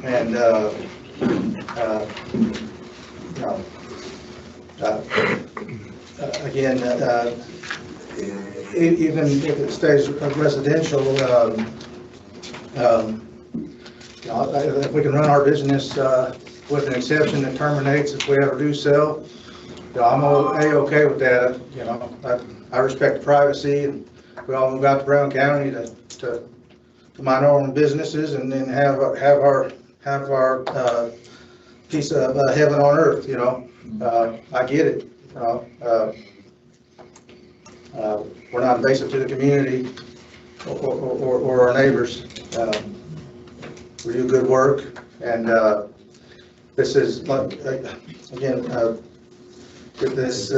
and you know, again, even if it stays residential, you know, if we can run our business with an exception that terminates if we ever do sell, you know, I'm okay with that. You know, I respect privacy, and we all move out to Brown County to mind our own businesses, and then have our piece of heaven on earth. You know, I get it. You know, we're not invasive to the community or our neighbors. We do good work, and this is like, again, this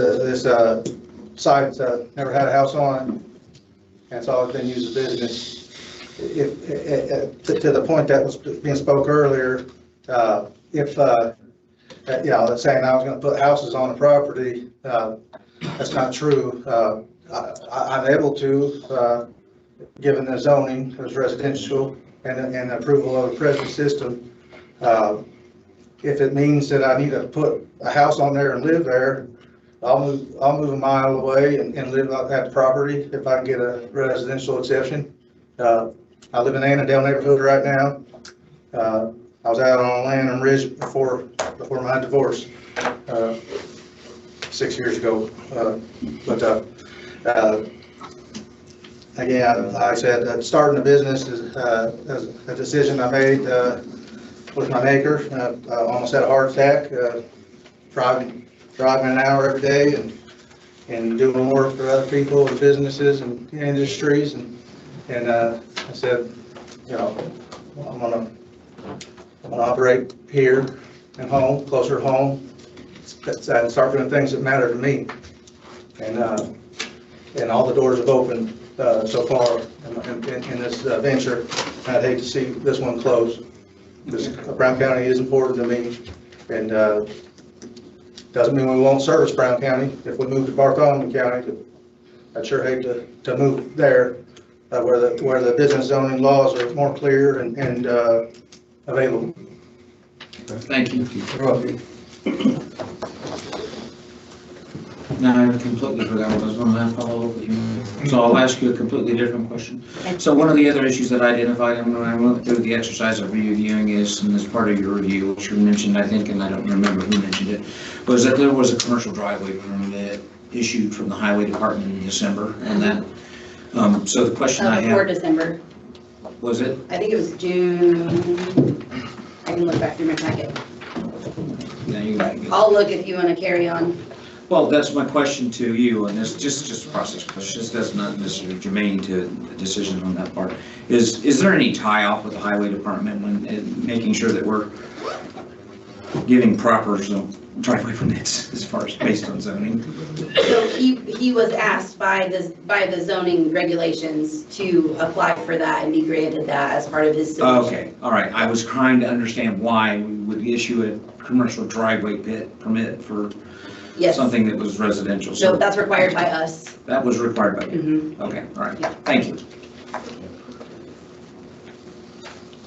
site never had a house on it, and it's always been used as business. To the point that was being spoke earlier, if you know, saying I was going to put houses on the property, that's not true. I'm able to, given the zoning as residential and approval of the present system. If it means that I need to put a house on there and live there, I'll move a mile away and live at the property if I can get a residential exception. I live in the Annandale neighborhood right now. I was out on Land and Ridge before my divorce 6 years ago. Again, I said starting a business is a decision I made with my maker. I almost had a heart attack, driving an hour every day and doing work for other people and businesses and industries. And I said, you know, I'm gonna operate here at home, closer to home, and start doing things that matter to me. And all the doors have opened so far in this venture. I'd hate to see this one close, because Brown County is important to me, and doesn't mean we won't service Brown County if we move to Bartholomew County. I'd sure hate to move there, where the business zoning laws are more clear and available. Thank you. You're welcome. Now, I completely forgot what I was going to follow up with you. So I'll ask you a completely different question. So one of the other issues that I identified when I went through the exercise of reviewing is, and as part of your review, which you mentioned, I think, and I don't remember who mentioned it, was that there was a commercial driveway permit issued from the highway department in December, and that, so the question I Before have, December. was it? I think it was June. I can look back through my packet. Yeah, you got it. I'll look if you want to carry on. Well, that's my question to you, and it's just a process question. That's not necessarily germane to the decision on that part. Is there any tie-off with the highway department when making sure that we're giving proper driveway permits as far as based on zoning. So he was asked by the zoning regulations to apply for that and be granted that as part of his submission. Okay, all right. I was trying to understand why we would issue a commercial driveway permit for Yes. something that was residential. No, So that's required by us. that was required by you. Okay, all right. Thank you.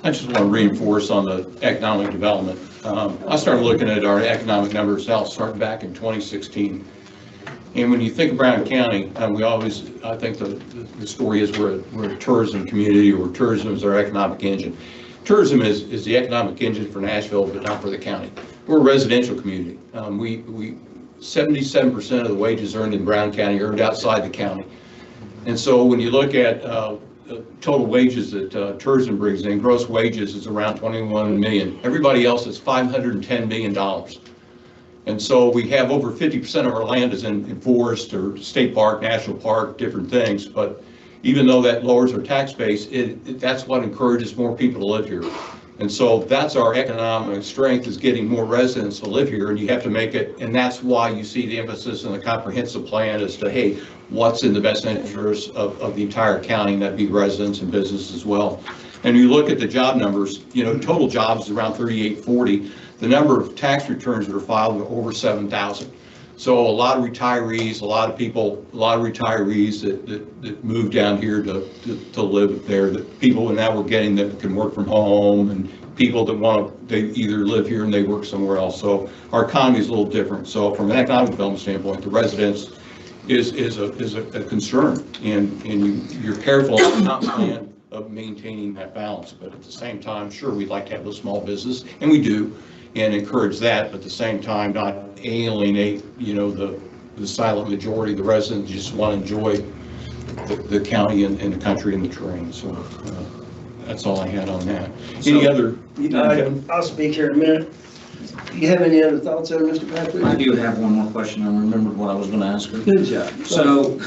I just want to reinforce on the economic development. I started looking at our economic numbers out starting back in 2016. And when you think of Brown County, we always, I think the story is we're a tourism community, or tourism is our economic engine. Tourism is the economic engine for Nashville, but not for the county. We're a residential community. 77% of the wages earned in Brown County are earned outside the county. And so when you look at total wages that tourism brings in, gross wages is around 21 million. Everybody else is $510 million. And so we have over 50% of our land is in forest or state park, national park, different things. But even though that lowers our tax base, that's what encourages more people to live here. And so that's our economic strength, is getting more residents to live here, and you have to make it, and that's why you see the emphasis in the comprehensive plan as to, hey, what's in the best interest of the entire county, and that'd be residents and business as well. And you look at the job numbers, total jobs is around 3840. The number of tax returns that are filed are over 7,000. So a lot of retirees, a lot of retirees that move down here to live there, that people now we're getting that can work from home, and people that they either live here and they work somewhere else. So our economy is a little different. So from an economic development standpoint, the residents is a concern, and you're careful on not plan of maintaining that balance. But at the same time, sure, we'd like to have those small business, and we do, and encourage that, but at the same time not alienate, the silent majority of the residents just want to enjoy the county and the country and the terrain. So that's all I had on that. Any other? I'll speak here in a minute. Do you have any other thoughts there, Mr. Patrick? I do have one more question. I remembered what I was going to ask her. Good job. So,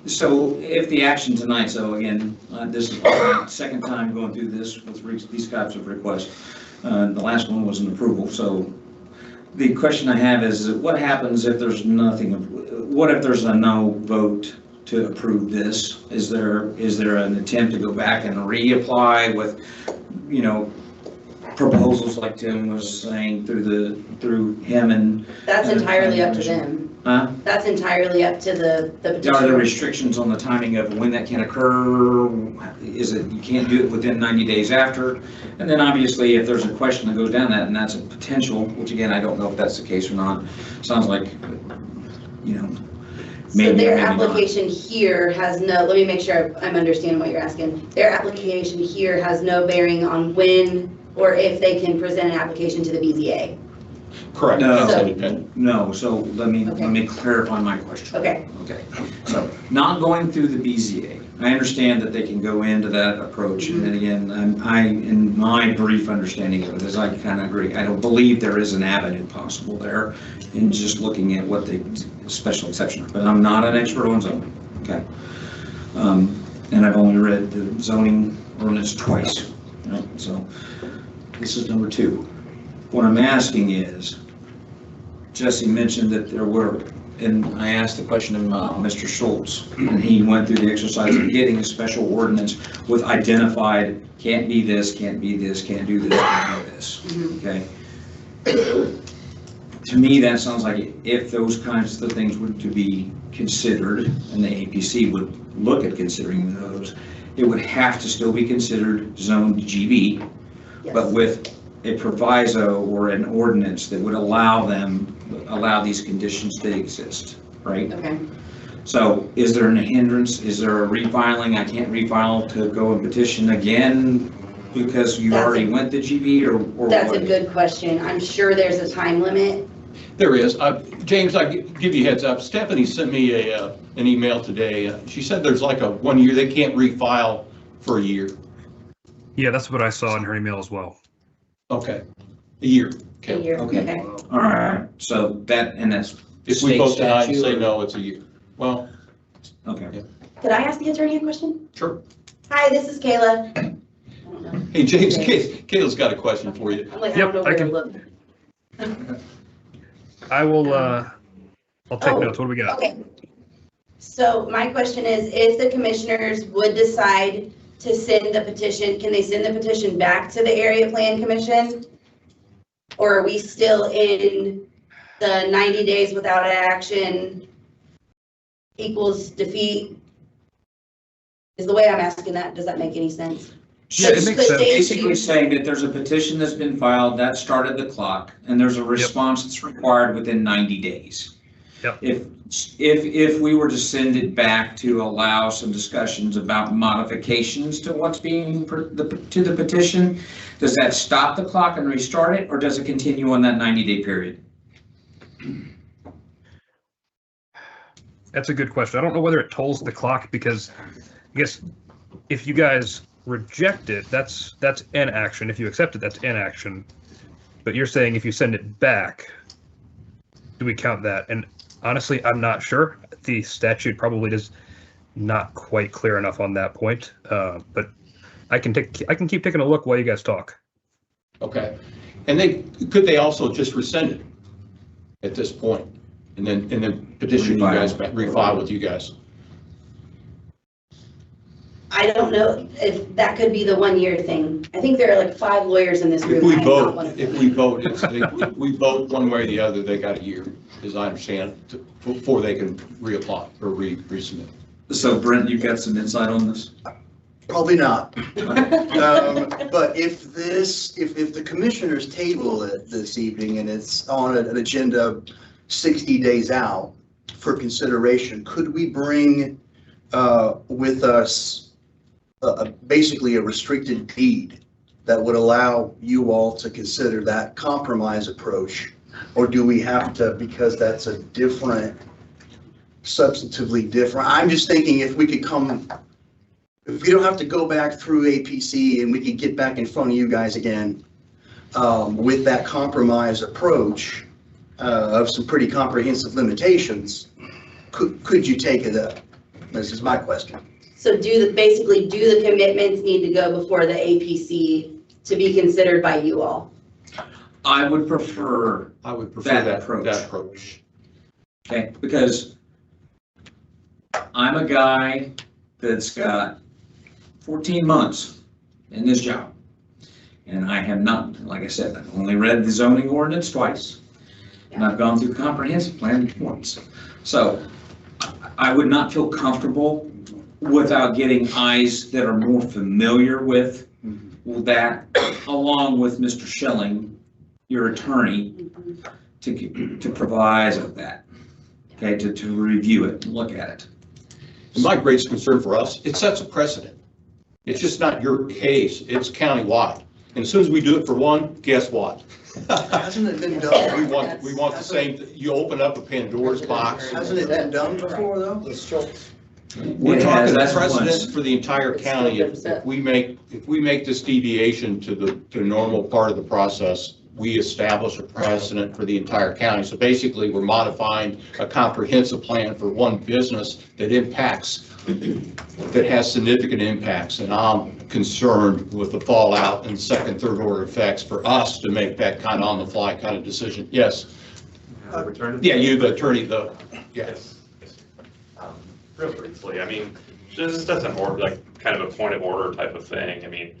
so if the action tonight, so again, this is my second time going through this with these types of requests. The last one was an approval. So the question I have is, what happens if there's nothing? What if there's a no vote to approve this? Is there an attempt to go back and reapply with, proposals like Tim was saying through him and? That's entirely up to them. Huh? That's entirely up to the petitioner. Are there restrictions on the timing of when that can occur? Is it, you can't do it within 90 days after? And then obviously if there's a question that goes down that, and that's a potential, which again, I don't know if that's the case or not. Sounds like, So their application here has no, let me make sure I'm understanding what you're asking. Their application here has no bearing on when or if they can present an application to the BZA. Correct. No, so let me clarify my question. Okay. Okay, so not going through the BZA. I understand that they can go into that approach, and then again, in my brief understanding of it, is I kind of agree. I don't believe there is an avenue possible there in just looking at what the special exception, but I'm not an expert on zoning, okay? And I've only read the zoning ordinance twice, right? So this is number 2. What I'm asking is, Jesse mentioned that there were, and I asked the question of Mr. Schultz, and he went through the exercise of getting a special ordinance with identified, can't be this, can't be this, can't do this, can't do this, okay? To me, that sounds like if those kinds of things were to be considered, and the APC would look at considering those, it would have to still be considered zoned GB, but with a proviso or an ordinance that would allow these conditions to exist, right? Okay. So is there a hindrance? Is there a refiling? I can't refile to go and petition again because you already went to GB, or That's what? a good question. I'm sure there's a time limit. There is. James, I give you a heads up. Stephanie sent me an email today. She said there's like a 1 year, they can't refile for a year. Yeah, that's what I saw in her email as well. Okay, a year. A year, okay. All right, so that's. If we vote tonight and say no, it's a year. Well, okay. Yeah. Could I ask the attorney a question? Sure. Hi, this is Kayla. Hey, James, Kayla's got a question for you. I'm like, I don't know where to look. I will, I'll take Oh, notes. What do we got? Okay. So my question is, if the commissioners would decide to send the petition, can they send the petition back to the area plan commission? Or are we still in the 90 days without action equals defeat? Is the way I'm asking that, does that make any sense? Yeah, it makes sense. They- Basically saying that there's a petition that's been filed, that started the clock, and there's a response that's required within 90 days. Yep. If we were to send it back to allow some discussions about modifications to what's being, to the petition, does that stop the clock and restart it, or does it continue on that 90-day period? That's a good question. I don't know whether it tolls the clock because I guess if you guys reject it, that's inaction. If you accept it, that's inaction. But you're saying if you send it back, do we count that? And honestly, I'm not sure. The statute probably is not quite clear enough on that point. But I can keep taking a look while you guys talk. Okay. And could they also just rescind it at this point and then petition you guys back, refile with you guys? I don't know if that could be the 1 year thing. I think there are like 5 lawyers in this room. If we I am not one of them. if we vote one way or the other, they got a year, as I understand, before they can reapply or resubmit. So Brent, you've got some insight on this? Probably not. But if the commissioners table it this evening and it's on an agenda 60 days out for consideration, could we bring with us basically a restricted deed that would allow you all to consider that compromise approach? Or do we have to, because that's a different, substantively different? I'm just thinking if we could come, if we don't have to go back through APC and we could get back in front of you guys again with that compromise approach of some pretty comprehensive limitations, could you take it up? This is my question. So basically, do the commitments need to go before the APC to be considered by you all? I would prefer that approach. Okay, because I'm a guy that's got 14 months in this job. And I have not, like I said, I've only read the zoning ordinance twice. And I've gone through the comprehensive plan once. So I would not feel comfortable without getting eyes that are more familiar with that, along with Mr. Schilling, your attorney, to provide of that, okay, to review it and look at it. My greatest concern for us, it sets a precedent. It's just not your case, it's countywide. And as soon as we do it for one, guess what? Hasn't it been done? We want the same, you open up a Pandora's box. Hasn't it been done before, though? We're talking that's precedent once. for the entire county. If we make this deviation to the normal part of the process, we establish a precedent for the entire county. So basically, we're modifying a comprehensive plan for one business that has significant impacts. And I'm concerned with the fallout and second, third order effects for us to make that kind of on the fly kind of decision. Yes. Yeah, you, the attorney, yes. Real briefly, I mean, this doesn't work like kind of a point of order type of thing. I mean,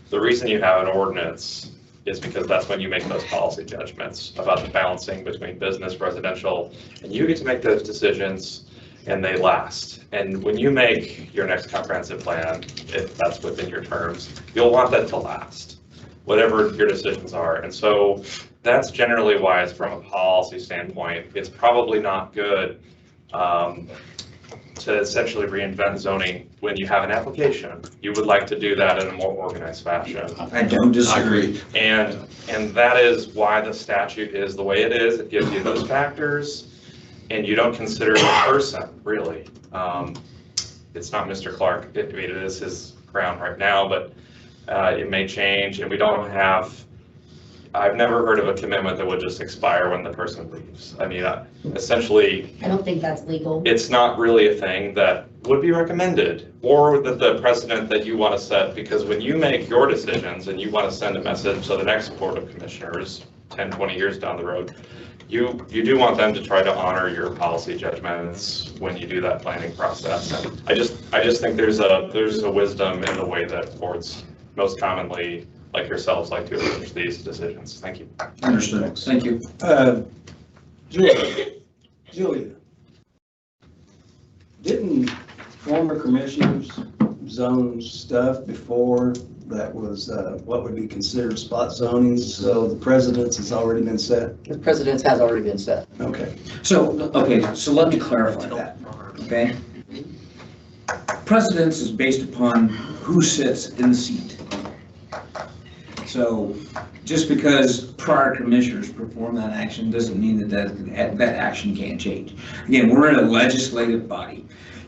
the reason you have an ordinance is because that's when you make those policy judgments about the balancing between business, residential, and you get to make those decisions and they last. And when you make your next comprehensive plan, if that's within your terms, you'll want that to last, whatever your decisions are. And so that's generally why it's from a policy standpoint, it's probably not good to essentially reinvent zoning when you have an application. You would like to do that in a more organized fashion. I don't disagree. And that is why the statute is the way it is. It gives you those factors and you don't consider the person, really. It's not Mr. Clark. I mean, it is his ground right now, but it may change and we don't have, I've never heard of a commitment that would just expire when the person leaves. I mean, essentially, I don't think that's legal. it's not really a thing that would be recommended or the precedent that you want to set, because when you make your decisions and you want to send a message to the next Board of Commissioners 10, 20 years down the road, you do want them to try to honor your policy judgments when you do that planning process. And I just think there's a wisdom in the way that boards most commonly, like yourselves, like to approach these decisions. Thank you. Understood. Thank you. Julia, didn't former commissioners zone stuff before that was what would be considered spot zoning? So the precedence has already been set? The precedence has already been set. Okay. So let me clarify that, okay? Precedence is based upon who sits in the seat. So just because prior commissioners perform that action doesn't mean that action can't change. Again, we're in a legislative body.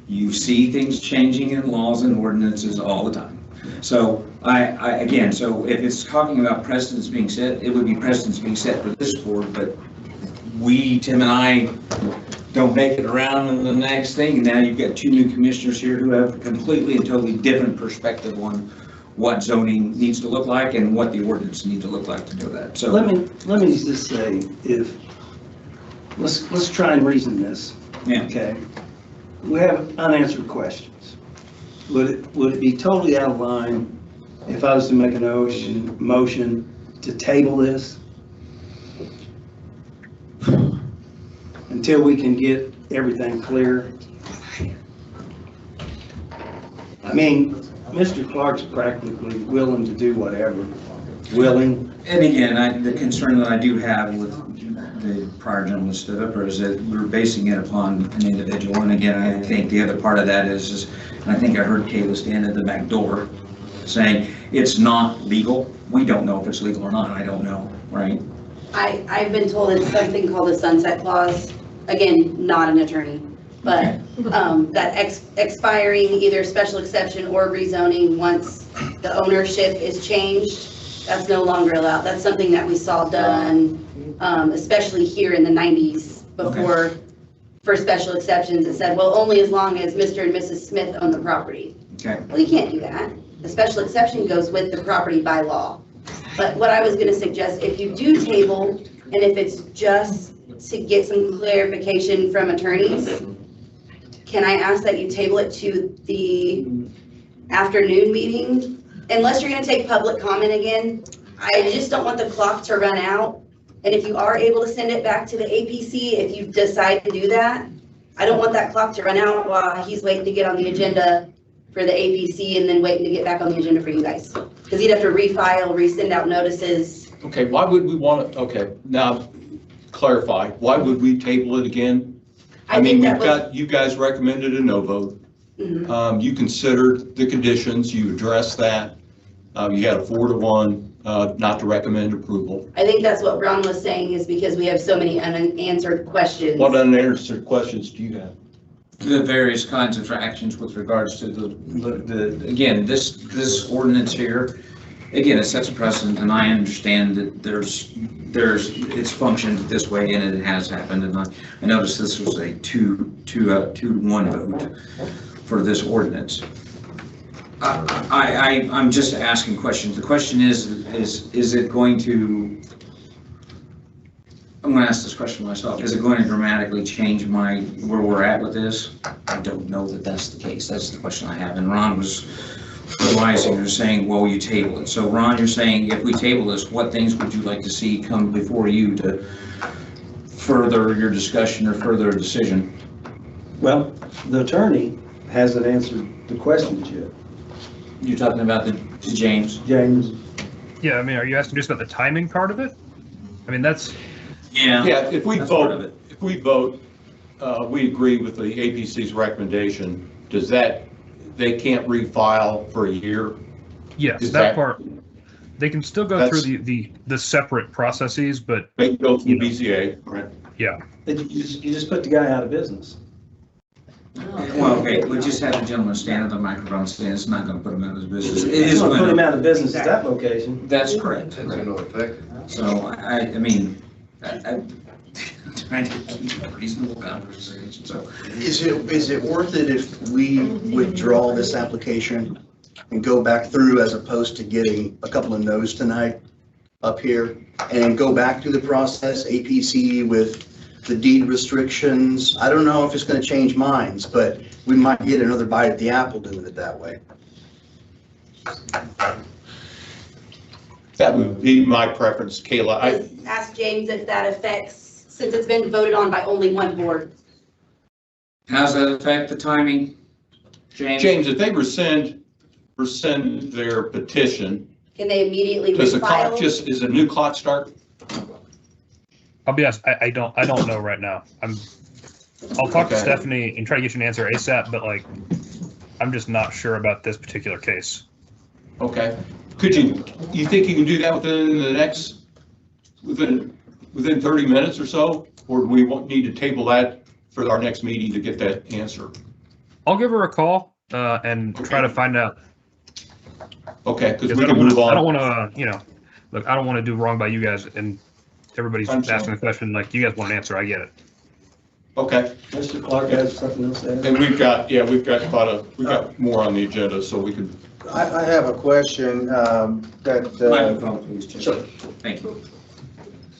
You see things changing in laws and ordinances all the time. So again, so if it's talking about precedents being set, it would be precedents being set for this board, but Tim and I don't make it around in the next thing. And now you've got two new commissioners here who have a completely and totally different perspective on what zoning needs to look like and what the ordinance needs to look like to do that. So let me just say, let's try and reason this. Yeah. Okay. We have unanswered questions. Would it be totally out of line if I was to make a motion to table this until we can get everything clear? I mean, Mr. Clark's practically willing to do whatever, willing. And again, the concern that I do have with the prior gentleman stood up is that we're basing it upon an individual. And again, I think the other part of that is and I think I heard Kayla stand at the back door saying it's not legal. We don't know if it's legal or not. I don't know, right? I've been told it's something called the sunset clause. Again, not an attorney, but that expiring either special exception or rezoning once the ownership is changed, that's no longer allowed. That's something that we saw done, especially here in the 90s before for special exceptions. It said, well, only as long as Mr. and Mrs. Smith own the property. Okay. Well, you can't do that. The special exception goes with the property by law. But what I was going to suggest, if you do table, and if it's just to get some clarification from attorneys, can I ask that you table it to the afternoon meeting? Unless you're going to take public comment again, I just don't want the clock to run out. And if you are able to send it back to the APC, if you decide to do that, I don't want that clock to run out while he's waiting to get on the agenda for the APC and then waiting to get back on the agenda for you guys. Because he'd have to refile, resend out notices. Okay, why would we want to, okay, now clarify, why would we table it again? I mean, you guys recommended a no vote. You considered the conditions, you addressed that. You had a 4-to-1 not to recommend approval. I think that's what Ron was saying, is because we have so many unanswered questions. What unanswered questions do you have? The various kinds of actions with regards to the again, this ordinance here, again, it sets a precedent, and I understand that it's functioned this way, and it has happened, and I noticed this was a 2-to-1 vote for this ordinance. I'm just asking questions. The question is it going to, I'm going to ask this question myself, is it going to dramatically change where we're at with this? I don't know that that's the case. That's the question I have. And Ron was advising or saying, well, you table it. So Ron, you're saying if we table this, what things would you like to see come before you to further your discussion or further a decision? Well, the attorney hasn't answered the questions yet. You're talking about the James? James. Yeah, I mean, are you asking just about the timing part of it? I mean, that's... Yeah, if we vote, we agree with the APC's recommendation, does that, they can't refile for a year? Yes, that part, they can still go through the separate processes, but... They can go through BZA, right? Yeah. You just put the guy out of business. Well, okay, we just had the gentleman stand at the microphone saying it's not going to put him out of business. It It's is going to going put him out of business at that location. That's correct. So I mean, I'm trying to keep a reasonable conversation, so. Is it worth it if we withdraw this application and go back through as opposed to getting a couple of no's tonight? up here and go back through the process, APC with the deed restrictions. I don't know if it's gonna change minds, but we might get another bite at the apple doing it that way. That would be my preference, Kayla. Ask James if that affects, since it's been voted on by only one board. How does that affect the timing, James? James, if they rescind their petition, Can they immediately does the clock refile? is a new clock start? I'll be honest, I don't know right now. I'll talk to Okay. Stephanie and try to get you an answer ASAP, but like, I'm just not sure about this particular case. Okay. Could you think you can do that within 30 minutes or so? Or do we need to table that for our next meeting to get that answer? I'll give her a call and try to find out. Okay, because Because we I can don't move want on. to, look, I don't want to do wrong by you guys, and everybody's asking the question, like, you guys want an answer, I get it. Okay. Mr. Clark has something else to add? And we've got more on the agenda, so we can. I have a question that. Microphone, please, Jim. Sure. Thank you.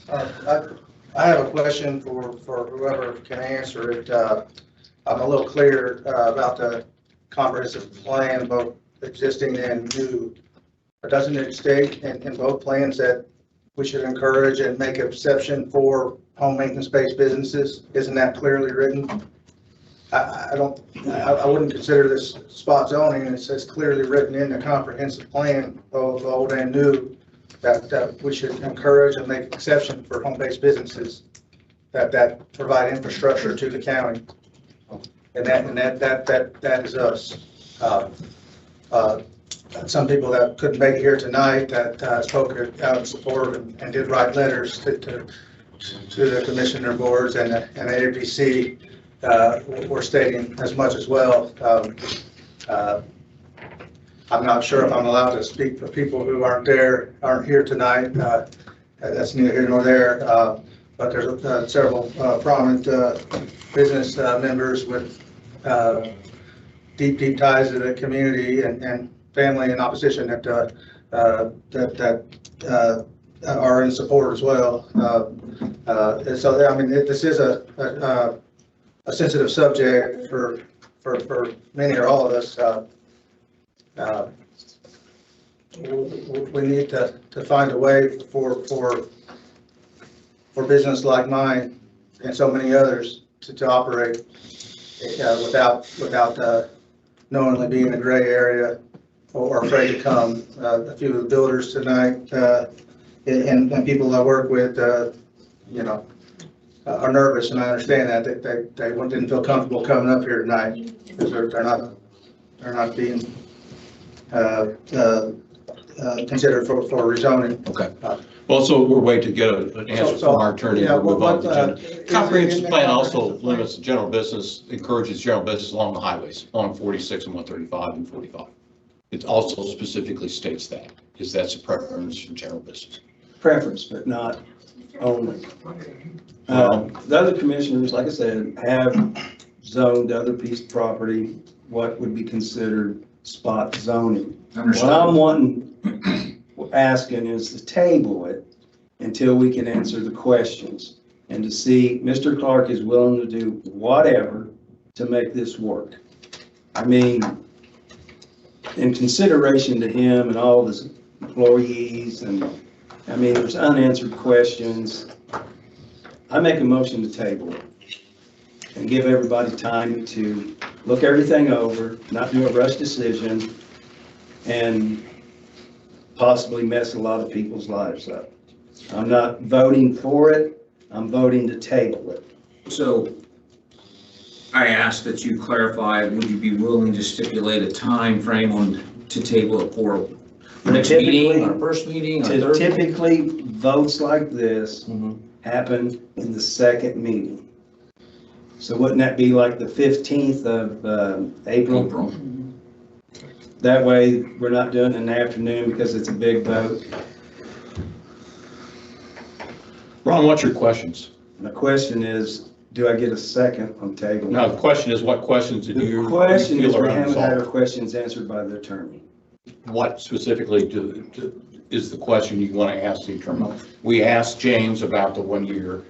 I have a question for whoever can answer it. I'm a little clear about the comprehensive plan, both existing and new. Doesn't it state in both plans that we should encourage and make exception for home maintenance-based businesses? Isn't that clearly written? I wouldn't consider this spot zoning. It says clearly written in the comprehensive plan, both old and new, that we should encourage and make exception for home-based businesses that provide infrastructure to the county. And that is us. Some people that couldn't make it here tonight that spoke out in support and did write letters to the commissioner boards and the APC were stating as much as well. I'm not sure if I'm allowed to speak for people who aren't here tonight. That's neither here nor there. But there's several prominent business members with deep ties to the community and family and opposition that are in support as well. And so, I mean, this is a sensitive subject for many or all of us. We need to find a way for business like mine and so many others to operate without knowingly being in a gray area or afraid to come. A few of the builders tonight and people I work with, are nervous, and I understand that they didn't feel comfortable coming up here tonight because they're not being considered for rezoning. Okay. Well, so we're waiting to get an answer from our attorney. Yeah, We'll move on to the agenda. is Comprehensive it- plan also limits general business, encourages general business along the highways, along 46 and 135 and 45. It also specifically states that's a preference for general business. Preference, but not only. The other commissioners, like I said, have zoned the other piece of property, what would be considered spot zoning. What I'm asking is to table it until we can answer the questions and to see Mr. Clark is willing to do whatever to make this work. I mean, in consideration to him and all of his employees, and I mean, there's unanswered questions. I make a motion to table it and give everybody time to look everything over, not do a rush decision, and possibly mess a lot of people's lives up. I'm not voting for it, I'm voting to table it. So I asked that you clarify, would you be willing to stipulate a time frame to table it for next meeting, or first meeting, or third? Typically, votes like this happen in the second meeting. So wouldn't that be like the 15th of April? That way, we're not doing it in the afternoon because it's a big vote. Ron, what's your questions? My question is, do I get a second on table? Now, the question is, what questions did you The question is, feel are we haven't had our unresolved? questions answered by the attorney. What specifically is the question you want to ask the attorney. We asked James about the 1 year.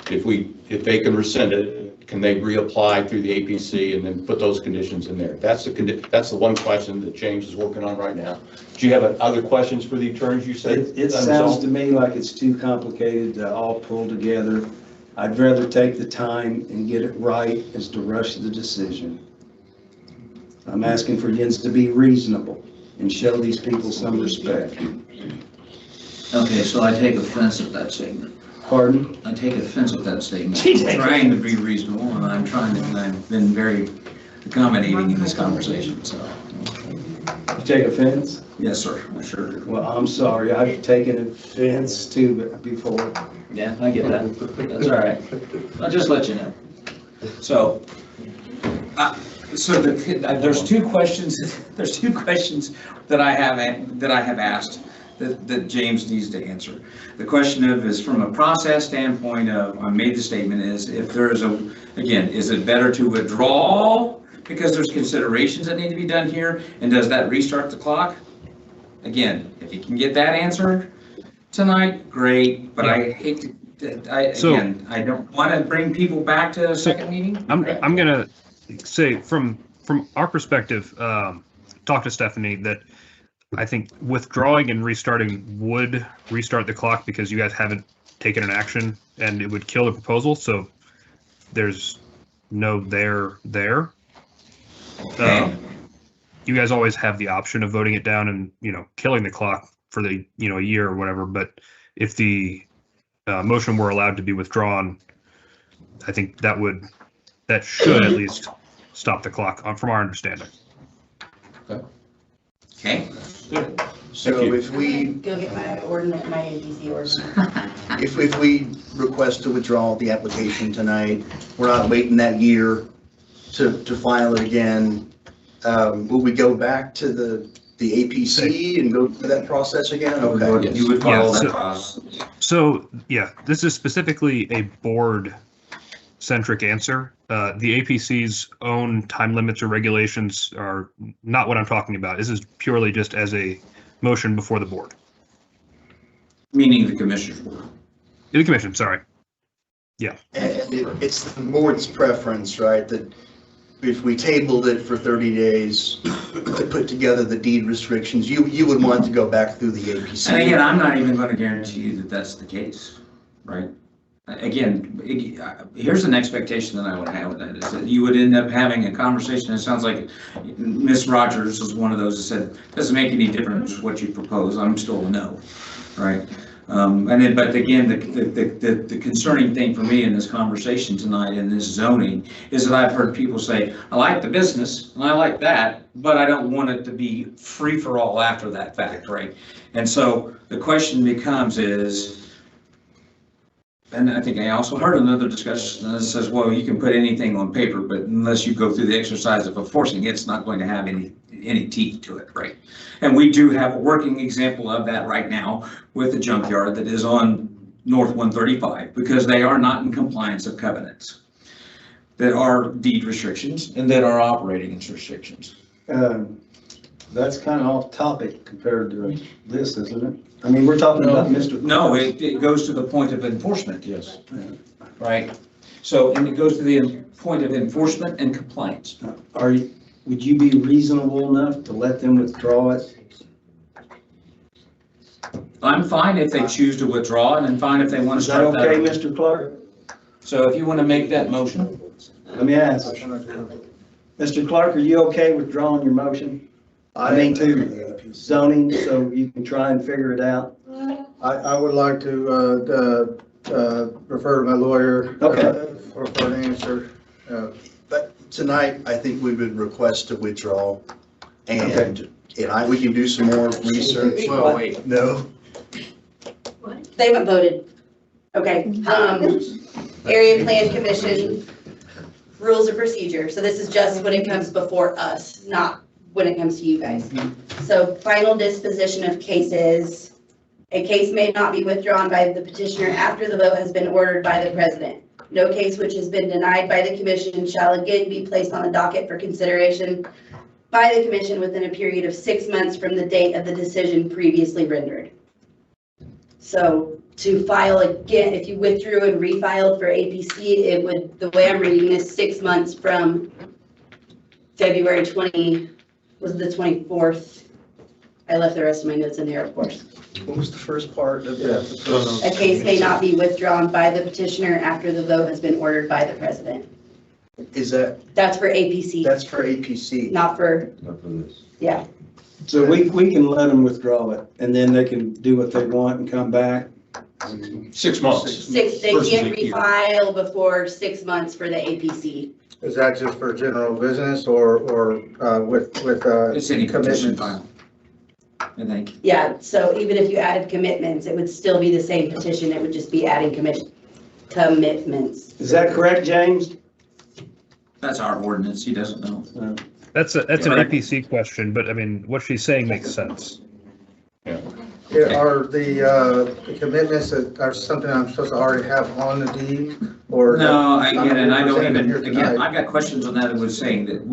If they can rescind it, can they reapply through the APC and then put those conditions in there? That's the one question that James is working on right now. Do you have other questions for the attorneys? You said It sounds to me like it's too complicated to all pull together. I'd rather take the time and get it right as to rush the decision. I'm asking for Jens to be reasonable and show these people some respect. Okay, so I take offense at that statement. Pardon? I take offense at that statement. I'm trying to be reasonable, and I've been very accommodating in this conversation, so. You take offense? Yes, sir, I sure do. Well, I'm sorry, I've taken offense too before. Yeah, I get that. That's all right. I'll just let you know. So, there's two questions that I have asked that James needs to answer. The question is from a process standpoint of, I made the statement, is if there's again, is it better to withdraw because there's considerations that need to be done here, and does that restart the clock? Again, if you can get that answer tonight, great, but I hate to, I don't want to bring people back to a second meeting. I'm gonna say from our perspective, talk to Stephanie, that I think withdrawing and restarting would restart the clock because you guys haven't taken an action, and it would kill the proposal. So there's no there. You guys always have the option of voting it down and, killing the clock for the, a year or whatever. But if the motion were allowed to be withdrawn, I think that should at least stop the clock from our understanding. Okay. Good. So if we, Go get my ordinance, my APC ordinance. if we request to withdraw the application tonight, we're not waiting that year to file it again. Will we go back to the APC and go through that process again? Okay. You would follow that process. So, yeah, this is specifically a board-centric answer. The APC's own time limits or regulations are not what I'm talking about. This is purely just as a motion before the board. Meaning the commissioner's board. The commission, sorry. Yeah. And it's the board's preference, right, that if we tabled it for 30 days to put together the deed restrictions, you would want to go back through the APC. And again, I'm not even going to guarantee you that that's the case, right? Again, here's an expectation that I would have with that, is that you would end up having a conversation. It sounds like Ms. Rogers was one of those that said, doesn't make any difference what you propose, I'm still a no, right? But again, the concerning thing for me in this conversation tonight in this zoning is that I've heard people say, I like the business and I like that, but I don't want it to be free for all after that fact, right? And so the question becomes and I think I also heard another discussion that says, well, you can put anything on paper, but unless you go through the exercise of enforcing it, it's not going to have any teeth to it, right? And we do have a working example of that right now with the junkyard that is on North 135, because they are not in compliance of covenants that are deed restrictions and that are operating restrictions. That's kind of off topic compared to this, isn't it? I mean, we're talking about Mr. No, it goes to the point of enforcement. Yes. Right. So, and it goes to the point of enforcement and compliance. Would you be reasonable enough to let them withdraw it? I'm fine if they choose to withdraw, and I'm fine if they want to start that. Is that okay, Mr. Clark? So if you want to make that motion. Let me ask. Mr. Clark, are you okay withdrawing your motion? I mean, to zoning, so you can try and figure it out? I would like to refer to my lawyer for an answer. But tonight, I think we would request to withdraw, and we can do some more research. Well, wait. No. They haven't voted. Okay. Area Plan Commission rules of procedure. So this is just when it comes before us, not when it comes to you guys. So final disposition of cases. A case may not be withdrawn by the petitioner after the vote has been ordered by the president. No case which has been denied by the commission shall again be placed on the docket for consideration by the commission within a period of 6 months from the date of the decision previously rendered. So to file again, if you withdrew and refiled for APC, it would, the way I'm reading this, 6 months from February 20, was the 24th. I left the rest of my notes in there, of course. What was the first part of that? A case may not be withdrawn by the petitioner after the vote has been ordered by the president. Is that, That's for APC, that's for APC? not for, yeah. So we can let them withdraw it, and then they can do what they want and come back? 6 months. They versus can't a year. refile before 6 months for the APC. Is that just for general business or with It's any petition commitments? file. I think. Yeah, so even if you added commitments, it would still be the same petition, it would just be adding commitments. Is that correct, James? That's our ordinance, he doesn't know. That's an Yeah. APC question, but I mean, what she's saying makes sense. Yeah, are the commitments that are something I'm supposed to already have on the deed or? No, I get it, and I don't Presented even, here again, tonight. I've got questions on that. It was saying that,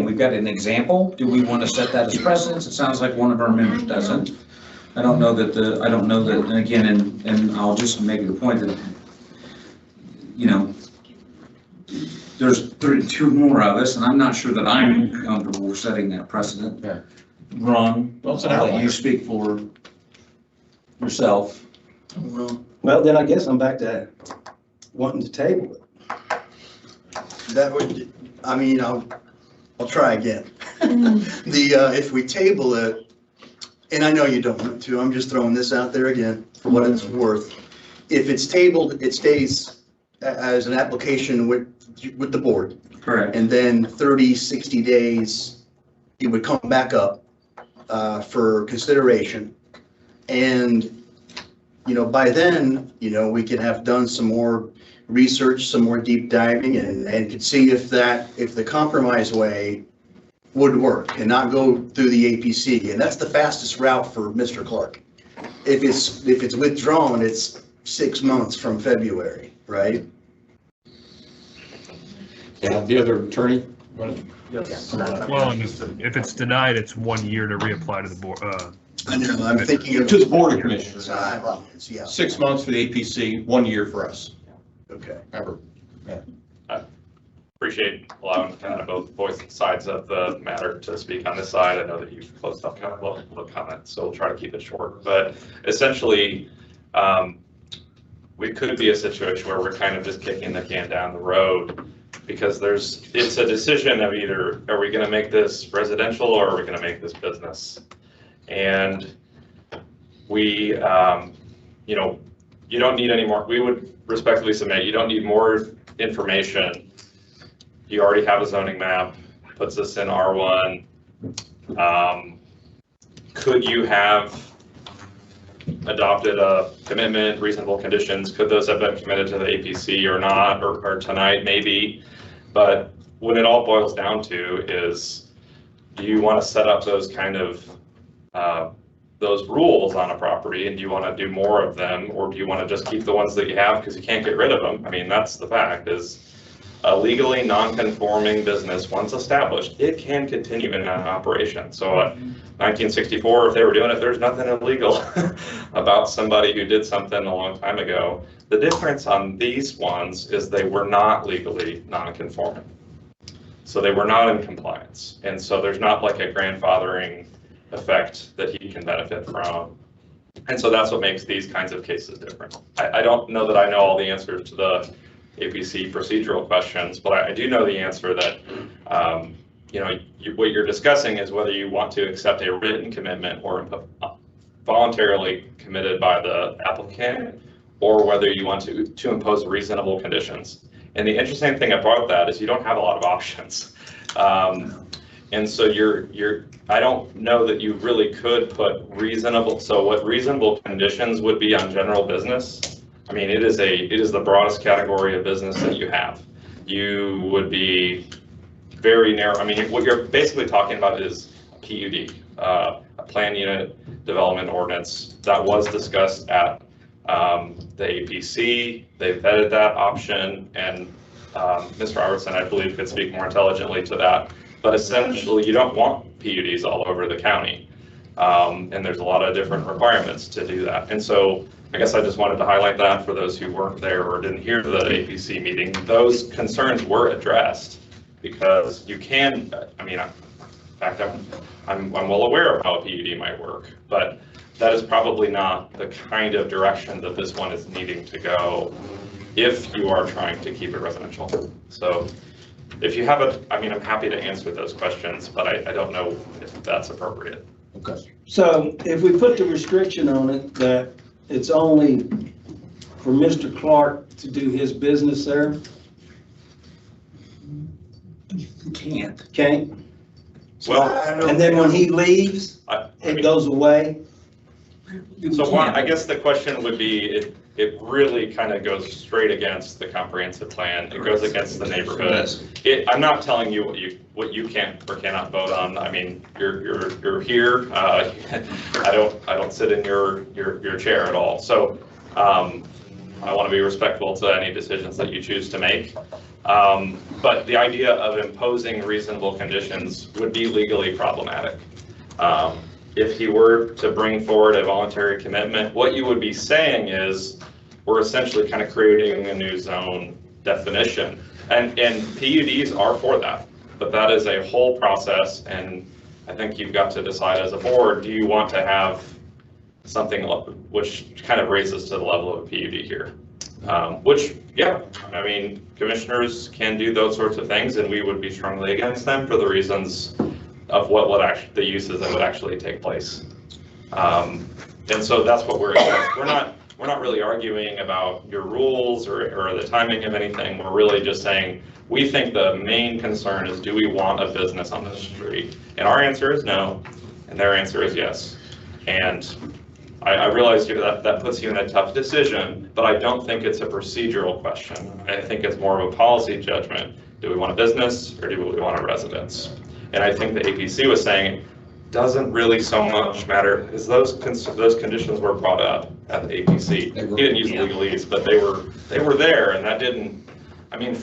we've got an example. Do we want to set that as precedence? It sounds like one of our members doesn't. I don't know that, and again, and I'll just make it a point that, you know, there's two more of us, and I'm not sure that I'm comfortable with setting that precedent. Yeah. Ron, Well, it's an I'll let outlier. you speak for yourself. Well, then I guess I'm back to wanting to table it. That would, I mean, I'll try again. If we table it, and I know you don't want to, I'm just throwing this out there again for what it's worth. If it's tabled, it stays as an application with the board. Correct. And then 30, 60 days, it would come back up for consideration. And, you know, by then, you know, we could have done some more research, some more deep diving, and could see if the compromise way would work and not go through the APC. And that's the fastest route for Mr. Clark. If it's withdrawn, it's 6 months from February, right? Yeah, the other attorney? Well, and if it's denied, it's 1 year to reapply to the board. I know, I'm thinking of. To the Board of Commissioners. Yeah, 6 months for the APC, 1 year for us. okay. Ever. Appreciate allowing kind of both sides of the matter to speak on this side. I know that you've closed up kind of public comment, so we'll try to keep it short. But essentially, we could be a situation where we're kind of just kicking the can down the road because it's a decision of either, are we gonna make this residential or are we gonna make this business? And we, you know, you don't need any more, we would respectfully submit, you don't need more information. You already have a zoning map, puts us in R1. Could you have adopted a commitment, reasonable conditions? Could those have been committed to the APC or not, or tonight maybe? But when it all boils down to is, do you want to set up those kind of, those rules on a property, and do you want to do more of them, or do you want to just keep the ones that you have because you can't get rid of them? I mean, that's the fact, is a legally non-conforming business, once established, it can continue in that operation. So 1964, if they were doing it, there's nothing illegal about somebody who did something a long time ago. The difference on these ones is they were not legally non-conforming. So they were not in compliance. And so there's not like a grandfathering effect that he can benefit from. And so that's what makes these kinds of cases different. I don't know that I know all the answers to the APC procedural questions, but I do know the answer that, you know, what you're discussing is whether you want to accept a written commitment or voluntarily committed by the applicant, or whether you want to impose reasonable conditions. And the interesting thing about that is you don't have a lot of options. And so I don't know that you really could put reasonable, so what reasonable conditions would be on general business. I mean, it is the broadest category of business that you have. You would be very narrow. I mean, what you're basically talking about is a PUD, a plan unit development ordinance that was discussed at the APC. They vetted that option, and Mr. Robertson, I believe, could speak more intelligently to that. But essentially, you don't want PUDs all over the county. And there's a lot of different requirements to do that. And so I guess I just wanted to highlight that for those who weren't there or didn't hear the APC meeting. Those concerns were addressed because you can, I mean, in fact, I'm well aware of how a PUD might work, but that is probably not the kind of direction that this one is needing to go if you are trying to keep it residential. So if you have I mean, I'm happy to answer those questions, but I don't know if that's appropriate. Okay. So if we put the restriction on it that it's only for Mr. Clark to do his business there? Can't. Can't? Well, and then when he leaves, it goes away? So I guess the question would be, it really kind of goes straight against the comprehensive plan. It goes against the neighborhood. I'm not telling you what you can or cannot vote on. I mean, you're here. I don't sit in your chair at all. So I want to be respectful to any decisions that you choose to make. But the idea of imposing reasonable conditions would be legally problematic. If he were to bring forward a voluntary commitment, what you would be saying is we're essentially kind of creating a new zone definition. And PUDs are for that, but that is a whole process. And I think you've got to decide as a board, do you want to have something which kind of raises to the level of a PUD here? Which, yeah, I mean, commissioners can do those sorts of things and we would be strongly against them for the reasons of what would actually, the uses that would actually take place. And so that's what we're not really arguing about your rules or the timing of anything. We're really just saying, we think the main concern is, do we want a business on the street? And our answer is no, and their answer is yes. And I realize that puts you in a tough decision, but I don't think it's a procedural question. I think it's more of a policy judgment. Do we want a business or do we want a residence? And I think the APC was saying it doesn't really so much matter because those conditions were brought up at the APC. He didn't use legalese, but they were there, and that didn't. I mean,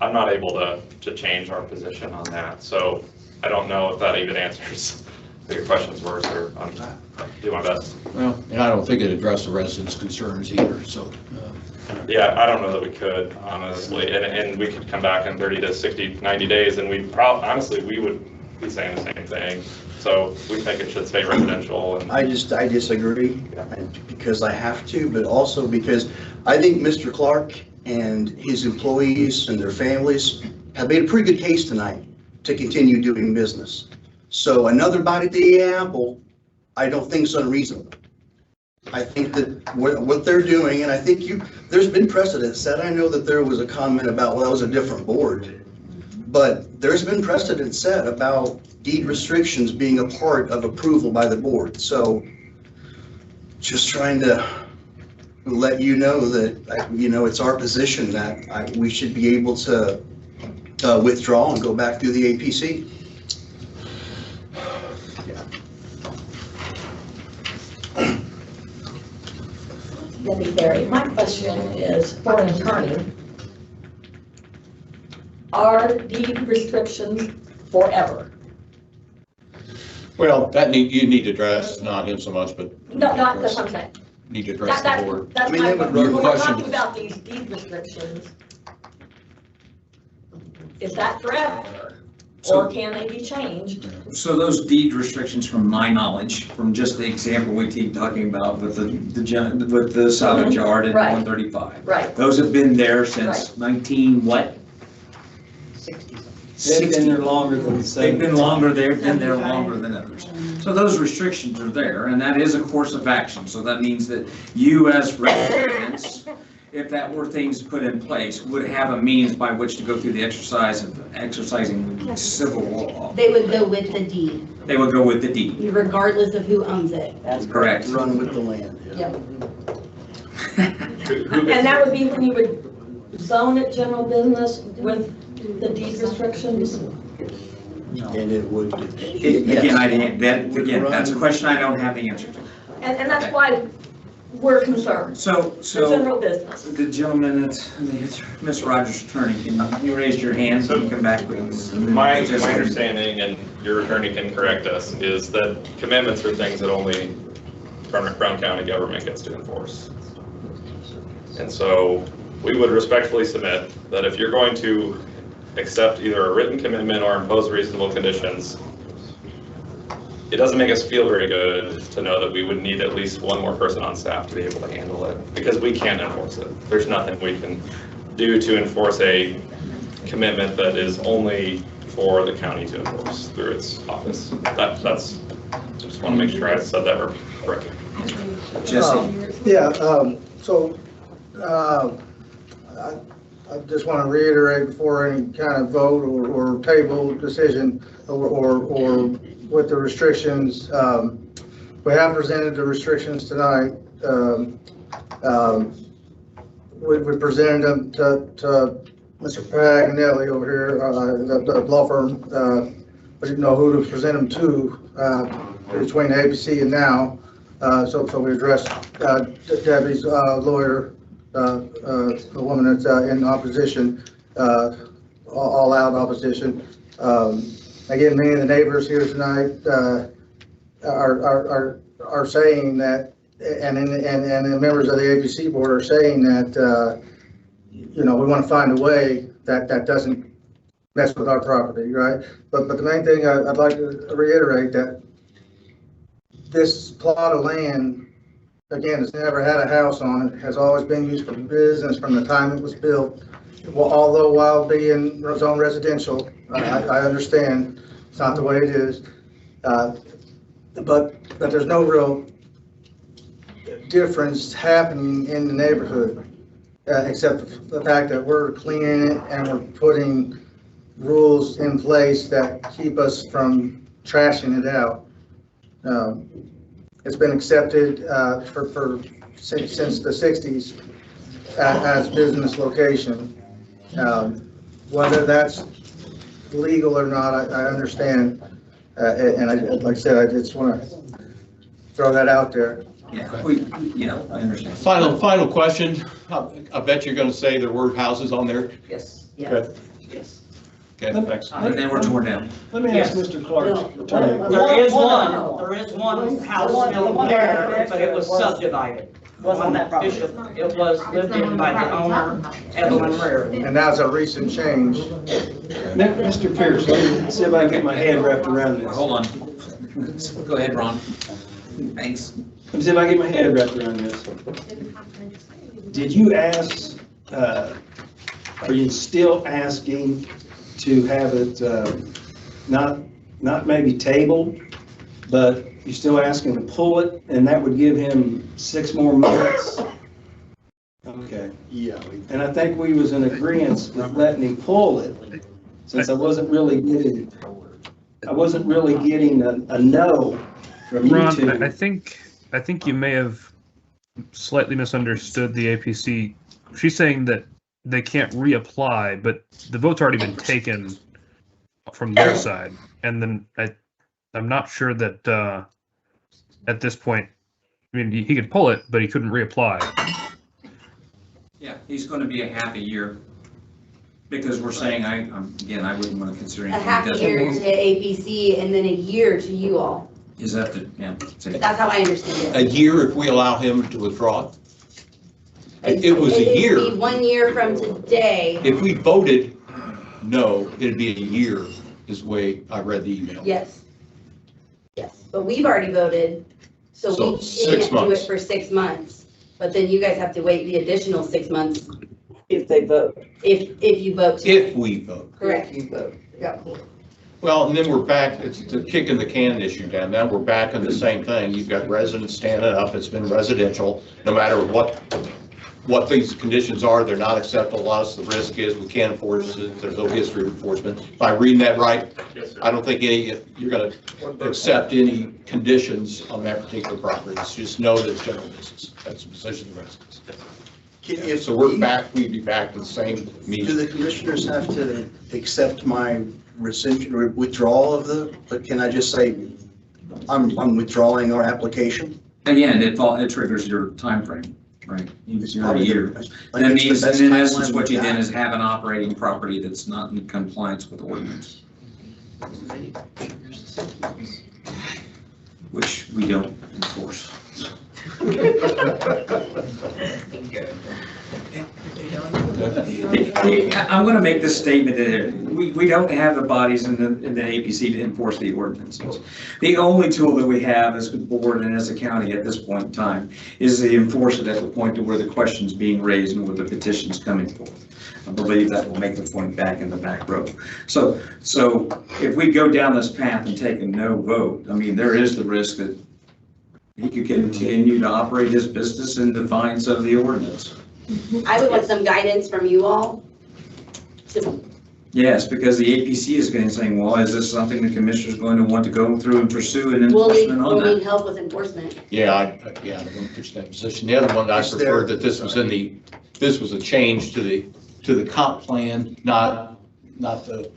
I'm not able to change our position on that. So I don't know if that even answers your questions were. So I'm do my best. Well, and I don't think it addressed the residents' concerns either. So. Yeah, I don't know that we could, honestly, and we could come back in 30 to 60, 90 days, and honestly, we would be saying the same thing. So we think it should stay residential. And I disagree, because I have to, but also because I think Mr. Clark and his employees and their families have made a pretty good case tonight to continue doing business. So another bite at the apple, I don't think is unreasonable. I think that what they're doing, and I think there's been precedent set. I know that there was a comment about, well, that was a different board, but there's been precedent set about deed restrictions being a part of approval by the board. So just trying to let you know that, it's our position that we should be able to withdraw and go back through the APC. Debbie Berry, my question is for an attorney. Are deed restrictions forever? Well, you need to address, not him so much, but. No, not that's what I'm saying. Need to address the board. That's my question. When we're talking about these deed restrictions, is that forever? Or can they be changed? So those deed restrictions, from my knowledge, from just the example we keep talking about with the salvage yard and Right. 135. Right. Those have been there since 19 what? They've been there longer than They've been longer there, been there longer than others. So those restrictions are there, and that is a course of action. So that means that you as residents, if that were things put in place, would have a means by which to go through the exercise of exercising civil law. They would go with the deed, They would go with the deed. regardless of who owns it. That's correct. Run with the land. Yep. And that would be when you would zone it general business with the deed restrictions? And it would. Again, that's a question I don't have the answer to. And that's why we're concerned. So, For general business. the gentleman that's, Ms. Rogers' attorney, can you raise your hand so you can come back, please? My understanding, and your attorney can correct us, is that commitments are things that only Brown County government gets to enforce. And so we would respectfully submit that if you're going to accept either a written commitment or impose reasonable conditions, it doesn't make us feel very good to know that we would need at least one more person on staff to be able to handle it, because we can't enforce it. There's nothing we can do to enforce a commitment that is only for the county to enforce through its office. That's, just want to make sure I said that correctly. I just want to reiterate before any kind of vote or table decision or with the restrictions, we have presented the restrictions tonight. We presented them to Mr. Paganelli over here, the law firm, but didn't know who to present them to between ABC and now. So we addressed Debbie's lawyer, the woman that's in opposition, all out opposition. Again, many of the neighbors here tonight are saying that, and the members of the ABC board are saying that, we want to find a way that doesn't mess with our property, right? But the main thing I'd like to reiterate that this plot of land, again, it's never had a house on it, has always been used for business from the time it was built. Well, although while being zone residential, I understand it's not the way it is, but there's no real difference happening in the neighborhood, except the fact that we're cleaning it and we're putting rules in place that keep us from trashing it out. It's been accepted since the 60s as business location. Whether that's legal or not, I understand. And like I said, I just want to throw that out there. Yeah, I understand. Final question. I bet you're going to say there were houses on there. Yes. Good. Yes. Okay, thanks. And then we're torn down. Let me ask Mr. Clark's attorney. There is one house still there, but it was subdivided. Wasn't that property? It was lived in by the owner, Evelyn Rare. And that's a recent change. Mr. Pierce, let me see if I can get my head wrapped around this. Hold on. Go ahead, Ron. Thanks. Let me see if I can get my head wrapped around this. Did you ask, are you still asking to have it not maybe tabled, but you're still asking to pull it, and that would give him 6 more months? Okay. Yeah. And I think we was in agreement with letting him pull it, since I wasn't really getting a no from you Ron, two. I think you may have slightly misunderstood the APC. She's saying that they can't reapply, but the vote's already been taken from their side. And then I'm not sure that at this point, I mean, he could pull it, but he couldn't reapply. Yeah, he's going to be a half a year, because we're saying, again, I wouldn't want to consider A anything. half a year to APC and then a year to you all. Is that the, yeah. That's how I understand A it. year if we allow him to withdraw? It was a It'd year. be 1 year from today. If we voted no, it'd be a year, is the way I read the email. Yes. Yes, but we've already voted, so So we 6 can't do it months. for 6 months. But then you guys have to wait the additional 6 months If they vote. if you vote. If we vote. Correct. You vote. Yeah. Well, and then we're back, it's the kicking the can issue down. Now we're back on the same thing. You've got residents standing up. It's been residential. No matter what these conditions are, they're not acceptable to us. The risk is we can't enforce it. There's no history of enforcement. If I reading that right, I don't think you're going to accept any conditions on that particular property. It's just know that it's general business. That's the position of the residents. So we'd be back to the same meeting. Do the commissioners have to accept my rescission or withdrawal of but can I just say, I'm withdrawing our application? Again, it triggers your time frame, right? You're a year. Like That it's the means, best in essence, timeline what you we've did got. is have an operating property that's not in compliance with ordinance. Which we don't enforce. I'm gonna make this statement that we don't have the bodies in the APC to enforce the ordinances. The only tool that we have as a board and as a county at this point in time is to enforce it at the point to where the question's being raised and where the petition's coming forth. I believe that will make the point back in the back row. So if we go down this path and take a no vote, I mean, there is the risk that he could continue to operate his business in defiance of the ordinance. I would want some guidance from you all to, Yes, because the APC is going to say, well, is this something the commissioner's going to want to go through and pursue an we'll enforcement on need that? help with enforcement. Yeah, I don't pitch that position. The other one, I preferred that this was this was a change to the comp plan, not the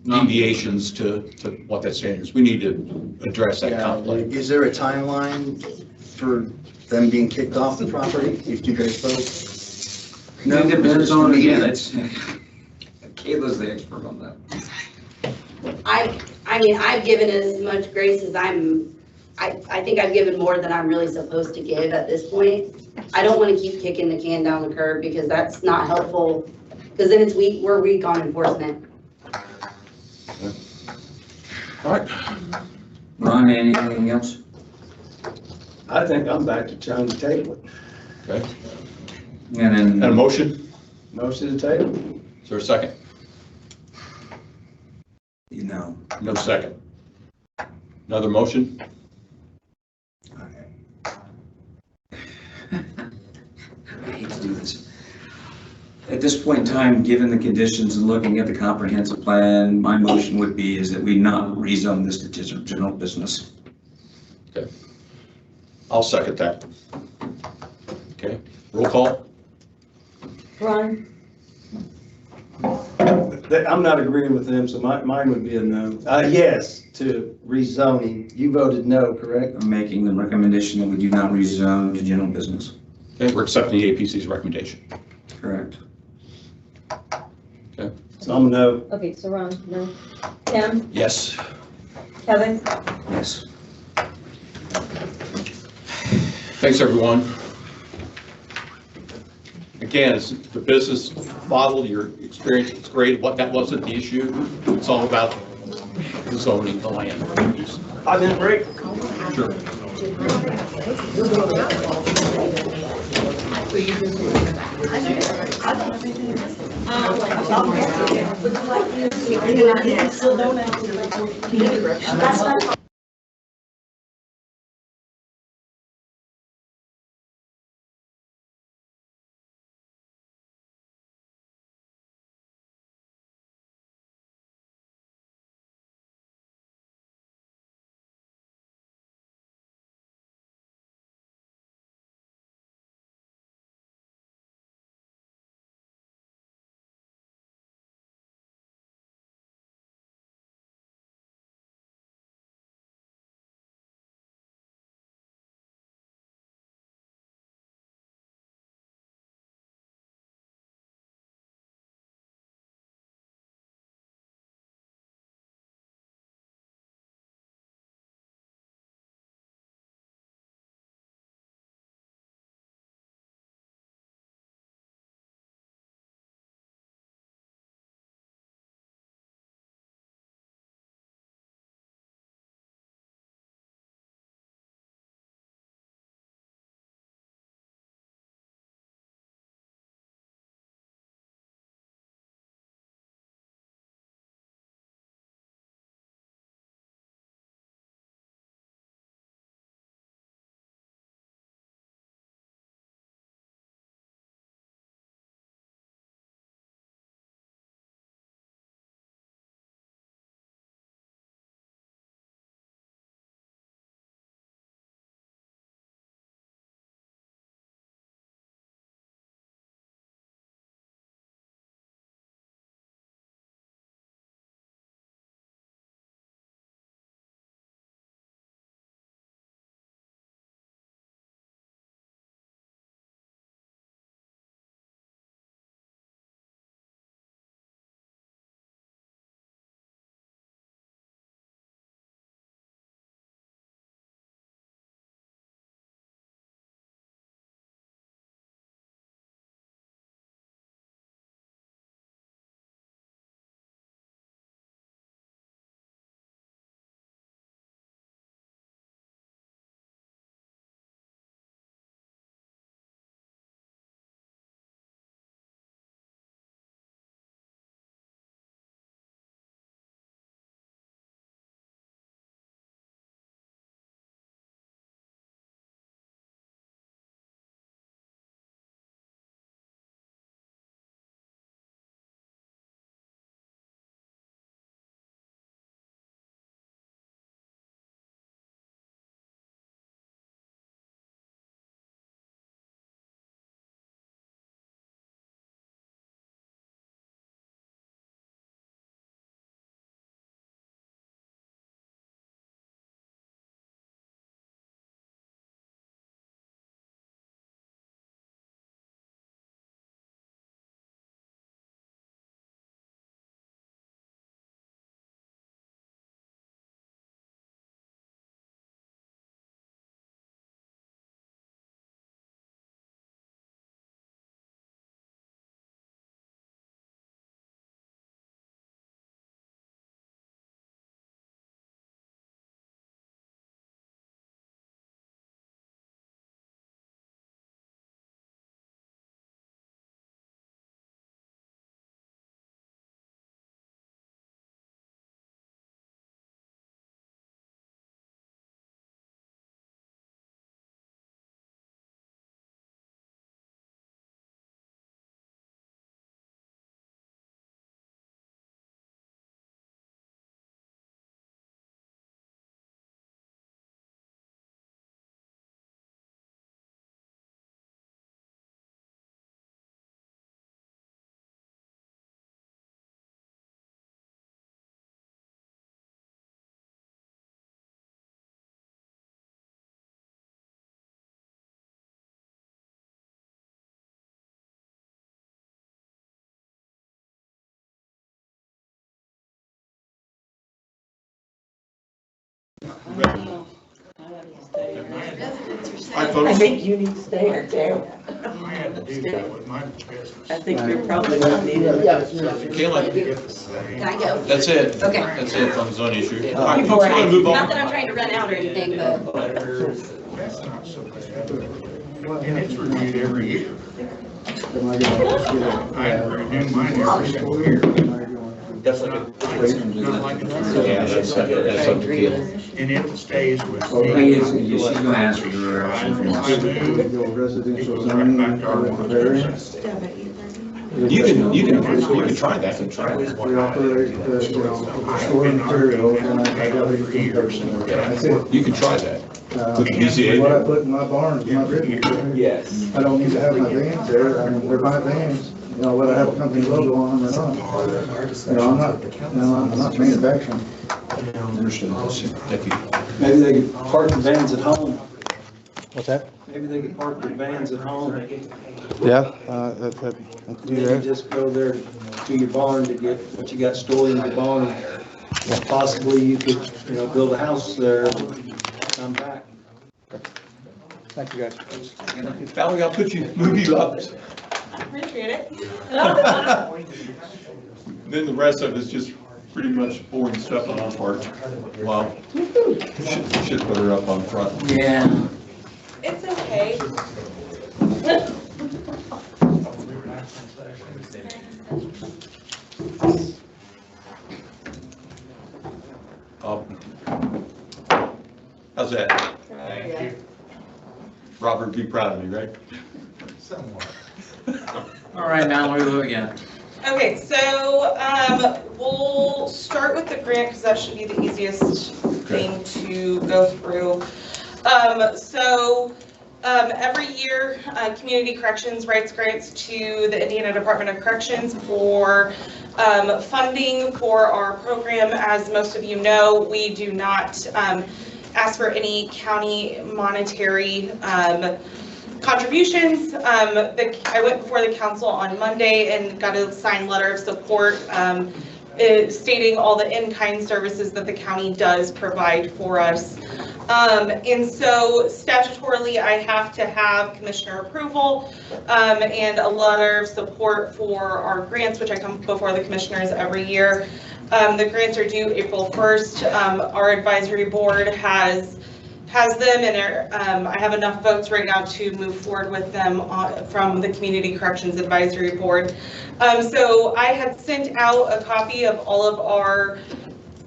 deviations to what that standards. We need to address that comp plan. Is there a timeline for them being kicked off the property if you guys vote? It depends on, again, it's, Kayla's the expert on that. I mean, I've given as much grace as I think I've given more than I'm really supposed to give at this point. I don't want to keep kicking the can down the curb because that's not helpful, because then we're weak on enforcement. All right. Ron, anything else? I think I'm back to trying to table it. Okay. And then. And a motion? Motion to table. Is there a second? No. No second. Another motion? I hate to do this. At this point in time, given the conditions and looking at the comprehensive plan, my motion would be is that we not rezone this to general business. Okay. I'll second that. Okay. Roll call? Ron? I'm not agreeing with them, so mine would be a no. Yes to rezoning. You voted no, correct? I'm making the recommendation that we do not rezone to general business. Okay, we're accepting the APC's recommendation. Correct. So I'm a no. Okay, so Ron, no. Tim? Yes. Kevin? Yes. Thanks, everyone. Again, it's the business model, your experience is great. What that wasn't the issue. It's all about the zoning, the land. 5-minute break. Sure. That's fine. I think you need to stay here too. I had to do that with my business. I think you're probably not needed. Kayla, Can I go? that's it. Okay. That's it on the zone issue. All right, folks, we're gonna move Not on. that I'm trying to run out or anything, but That's not so bad. And it's reviewed every year. I renew mine every single year. That's like Not like it's- Yeah, that's up to Kayla. And it stays with. Okay, she's gonna ask for your Residential zoning. You can try that and try it. We operate, store material, and I got everything personal. That's it. You can try that. With the BZA. What I put in my barn is my business. Yes. I don't need to have my vans there, I mean, they're my vans, you know, whether I have a company logo on them or not. You know, I'm not manufacturing. Understood. Thank you. Maybe they could park the vans at home. What's that? Maybe they could park their vans at home. Yeah, that And then you just go there to your barn to get what you got stored in your barn. Possibly you could, you know, build a house there, and come back. Thank you, guys. Valerie, I'll move you up. Appreciate it. Then the rest of it's just pretty much boring stuff on our part. Wow. Should put her up on front. Yeah. It's okay. How's that? Robert, be proud of me, right? Somewhat. All right, now we go again. Okay, so we'll start with the grant because that should be the easiest thing to go through. Every year, Community Corrections writes grants to the Indiana Department of Corrections for funding for our program. As most of you know, we do not ask for any county monetary contributions. I went before the council on Monday and got a signed letter of support stating all the in-kind services that the county does provide for us. And so statutorily, I have to have commissioner approval and a letter of support for our grants, which I come before the commissioners every year. The grants are due April 1st. Our advisory board has them, and I have enough votes right now to move forward with them from the Community Corrections Advisory Board. So I had sent out a copy of all of our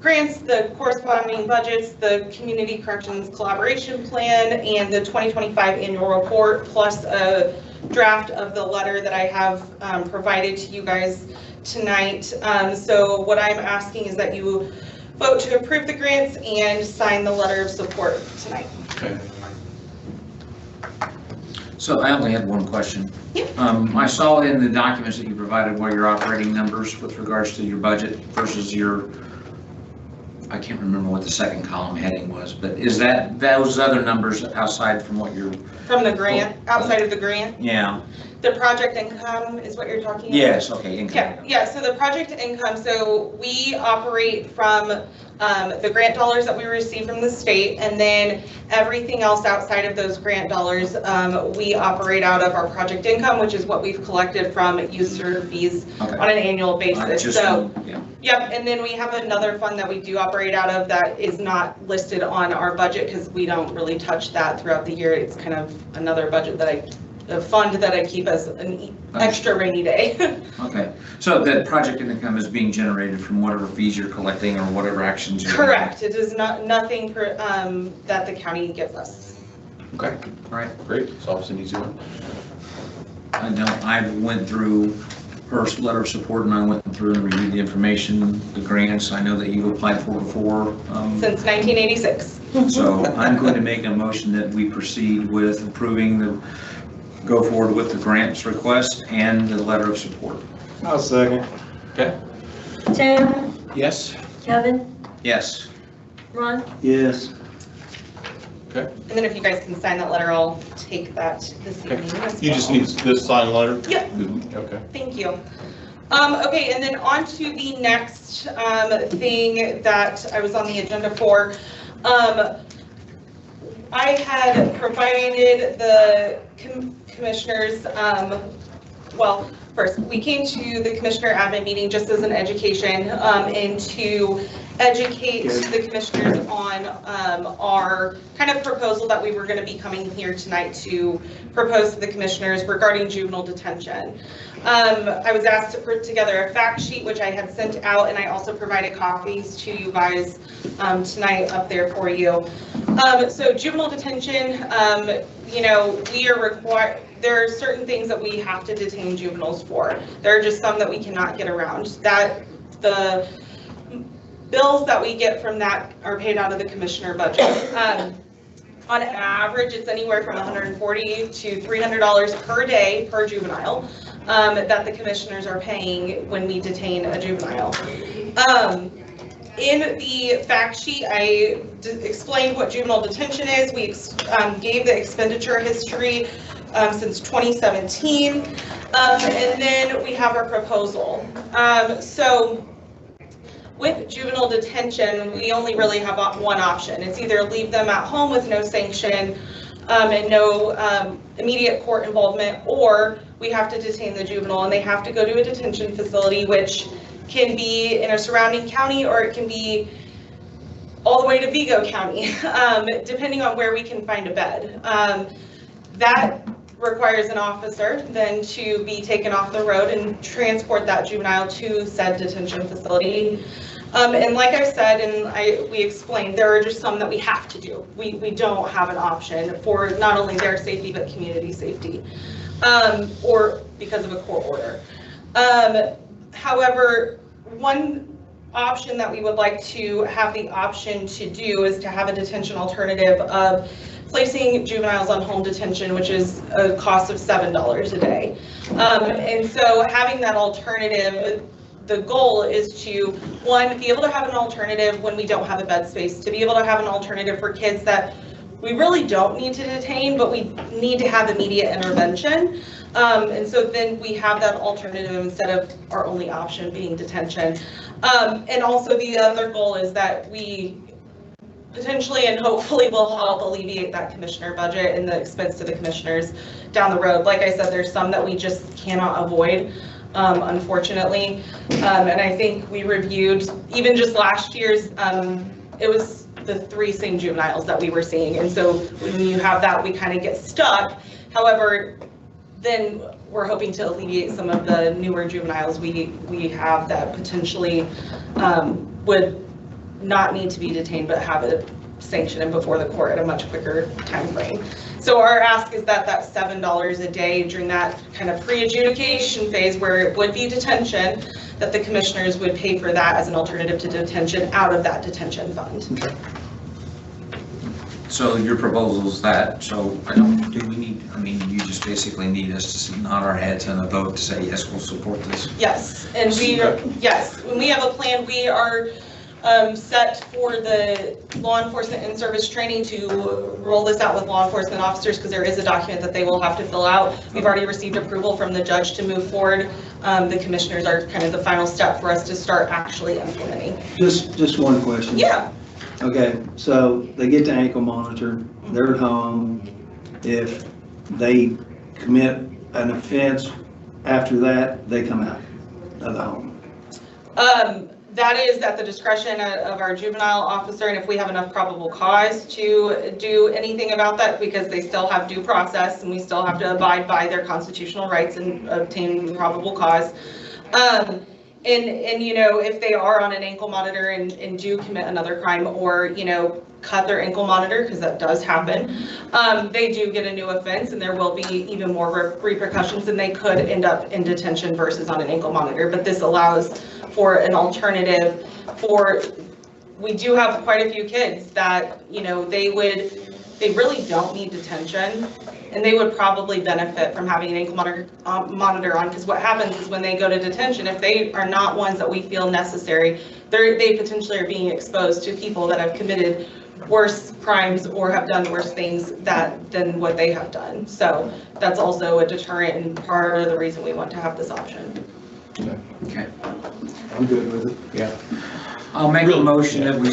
grants, the corresponding budgets, the Community Corrections Collaboration Plan, and the 2025 annual report, plus a draft of the letter that I have provided to you guys tonight. So what I'm asking is that you vote to approve the grants and sign the letter of support tonight. Okay. So I only had one question. I saw in the documents that you provided what your operating numbers with regards to your budget versus your, I can't remember what the second column heading was, but is that those other numbers outside from what you're? From the grant, outside of the grant? Yeah. The project income is what you're talking about? Yes, okay, income. Yeah, so the project income, so we operate from the grant dollars that we receive from the state, and then everything else outside of those grant dollars, we operate out of our project income, which is what we've collected from user fees on an annual basis. So, yep, and then we have another fund that we do operate out of that is not listed on our budget because we don't really touch that throughout the year. It's kind of another budget that a fund that I keep as an extra rainy day. Okay, so that project income is being generated from whatever fees you're collecting or whatever actions you're Correct. It is nothing that the county gives us. Okay, all right, great. Solves an easy one. I know I went through her letter of support and I went through and reviewed the information, the grants. I know that you've applied for before. Since 1986. So I'm going to make a motion that we proceed with approving go forward with the grants request and the letter of support. I'll second. Okay. Tim, Yes. Kevin, Yes. Ron, Yes. Okay. And then if you guys can sign that letter, I'll take that this evening. as You just well. need this signed letter? Yep. Okay. Thank you. Okay, and then on to the next thing that I was on the agenda for. I had provided the commissioners, well, first, we came to the commissioner admin meeting just as an education and to educate the commissioners on our kind of proposal that we were going to be coming here tonight to propose to the commissioners regarding juvenile detention. I was asked to put together a fact sheet, which I had sent out, and I also provided copies to you guys tonight up there for you. So juvenile detention, you know, we are required, there are certain things that we have to detain juveniles for. There are just some that we cannot get around. That the bills that we get from that are paid out of the commissioner budget. On average, it's anywhere from $140 to $300 per day per juvenile that the commissioners are paying when we detain a juvenile. In the fact sheet, I explained what juvenile detention is. We gave the expenditure history since 2017, and then we have our proposal. So with juvenile detention, we only really have one option. It's either leave them at home with no sanction and no immediate court involvement, or we have to detain the juvenile and they have to go to a detention facility, which can be in a surrounding county or it can be all the way to Vigo County, depending on where we can find a bed. That requires an officer then to be taken off the road and transport that juvenile to said detention facility. And like I said, and we explained, there are just some that we have to do. We don't have an option for not only their safety, but community safety, or because of a court order. However, one option that we would like to have the option to do is to have a detention alternative of placing juveniles on home detention, which is a cost of $7 a day. And so having that alternative, the goal is to, one, be able to have an alternative when we don't have a bed space, to be able to have an alternative for kids that we really don't need to detain, but we need to have immediate intervention. And so then we have that alternative instead of our only option being detention. And also the other goal is that we potentially and hopefully will help alleviate that commissioner budget and the expense to the commissioners down the road. Like I said, there's some that we just cannot avoid, unfortunately. And I think we reviewed, even just last year's, it was the 3 same juveniles that we were seeing. And so when you have that, we kind of get stuck. However, then we're hoping to alleviate some of the newer juveniles we have that potentially would not need to be detained, but have it sanctioned before the court at a much quicker time frame. So our ask is that that $7 a day during that kind of pre-adjudication phase where it would be detention, that the commissioners would pay for that as an alternative to detention out of that detention fund. Okay. So your proposal is that, so do we need, I mean, you just basically need us to nod our heads and a vote to say, yes, we'll support this? Yes, and yes, when we have a plan, we are set for the law enforcement in-service training to roll this out with law enforcement officers, because there is a document that they will have to fill out. We've already received approval from the judge to move forward. The commissioners are kind of the final step for us to start actually implementing. Just one question. Yeah. Okay, so they get the ankle monitor, they're at home. If they commit an offense after that, they come out of the home. That is at the discretion of our juvenile officer, and if we have enough probable cause to do anything about that, because they still have due process and we still have to abide by their constitutional rights and obtain probable cause. And you know, if they are on an ankle monitor and do commit another crime, or, you know, cut their ankle monitor, because that does happen, they do get a new offense and there will be even more repercussions, and they could end up in detention versus on an ankle monitor. But this allows for an alternative for, we do have quite a few kids that, you know, they really don't need detention, and they would probably benefit from having an ankle monitor on, because what happens is when they go to detention, if they are not ones that we feel necessary, they potentially are being exposed to people that have committed worse crimes or have done worse things than what they have done. So that's also a deterrent and part of the reason we want to have this option. Okay. I'm good with it. Yeah. I'll make a motion that we,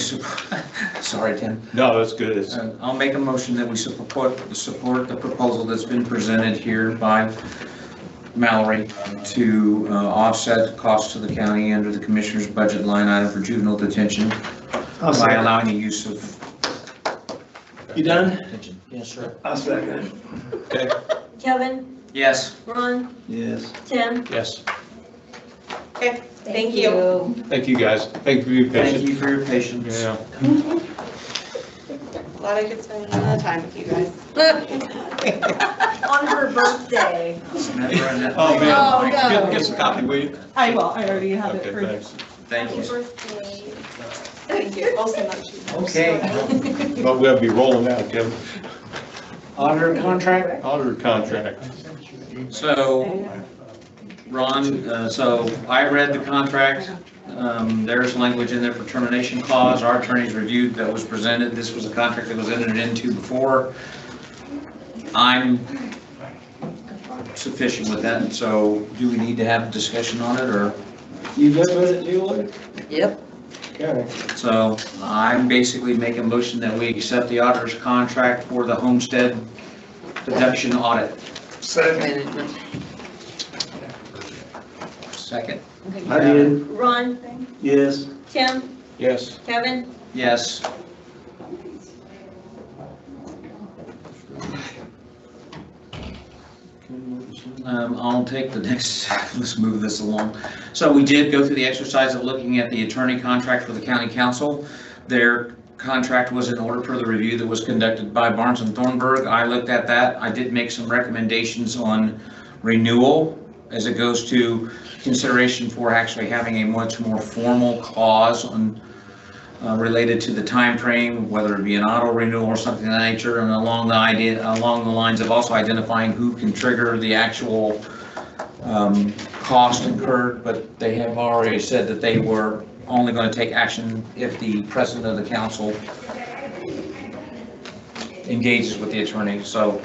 sorry, Tim. No, that's good. I'll make a motion that we support the proposal that's been presented here by Mallory to offset costs to the county under the commissioner's budget line item for juvenile detention by allowing the use of. You done? Yes, sir. I'll second. Okay. Kevin, Yes. Ron, Yes. Tim. Yes. Okay, thank you. Thank you, guys. Thank you for your patience. Thank you for your patience. Yeah. Glad I could spend time with you guys. On her birthday. Oh, man. Oh, no. Get some coffee, will you? I will, I already have it Okay, for. thanks. Thank you. Thank you. I'll send that to you. Okay. But we'll be rolling out, Kevin. Auditor contract? Auditor contract. So, Ron, so I read the contract. There's language in there for termination clause. Our attorneys reviewed that was presented. This was a contract that was entered into before. I'm sufficient with that. So do we need to have a discussion on it, or? You good with it, Julie? Yep. Okay. So I'm basically making a motion that we accept the auditor's contract for the homestead deduction audit. Management. Second. I did. Ron, Yes. Tim, Yes. Kevin, Yes. I'll take the next, let's move this along. So we did go through the exercise of looking at the attorney contract for the county council. Their contract was in order per the review that was conducted by Barnes and Thornburg. I looked at that. I did make some recommendations on renewal as it goes to consideration for actually having a much more formal clause on related to the time frame, whether it be an auto renewal or something of that nature, and along the lines of also identifying who can trigger the actual cost incurred. But they have already said that they were only going to take action if the president of the council engages with the attorney. So,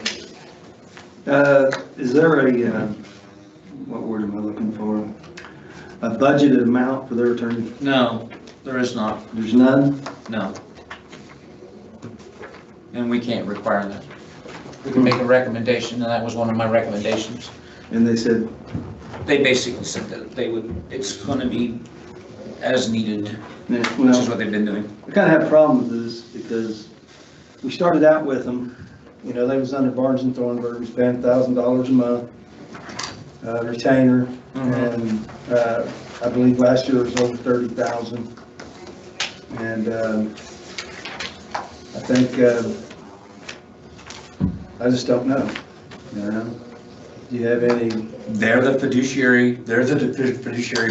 Is there a, what word am I looking for? A budgeted amount for their attorney? no, there is not. There's none? No. And we can't require that. We can make a recommendation, and that was one of my recommendations. And they said? They basically said that they would, it's going to be as needed, which is Well, what they've been doing. I kind of have a problem with this because we started out with them, you know, they was under Barnes and Thornburg, we spent $1,000 a month, retainer, and I believe last year it was over 30,000. And I think, I just don't know, you know? Do you have any? They're the fiduciary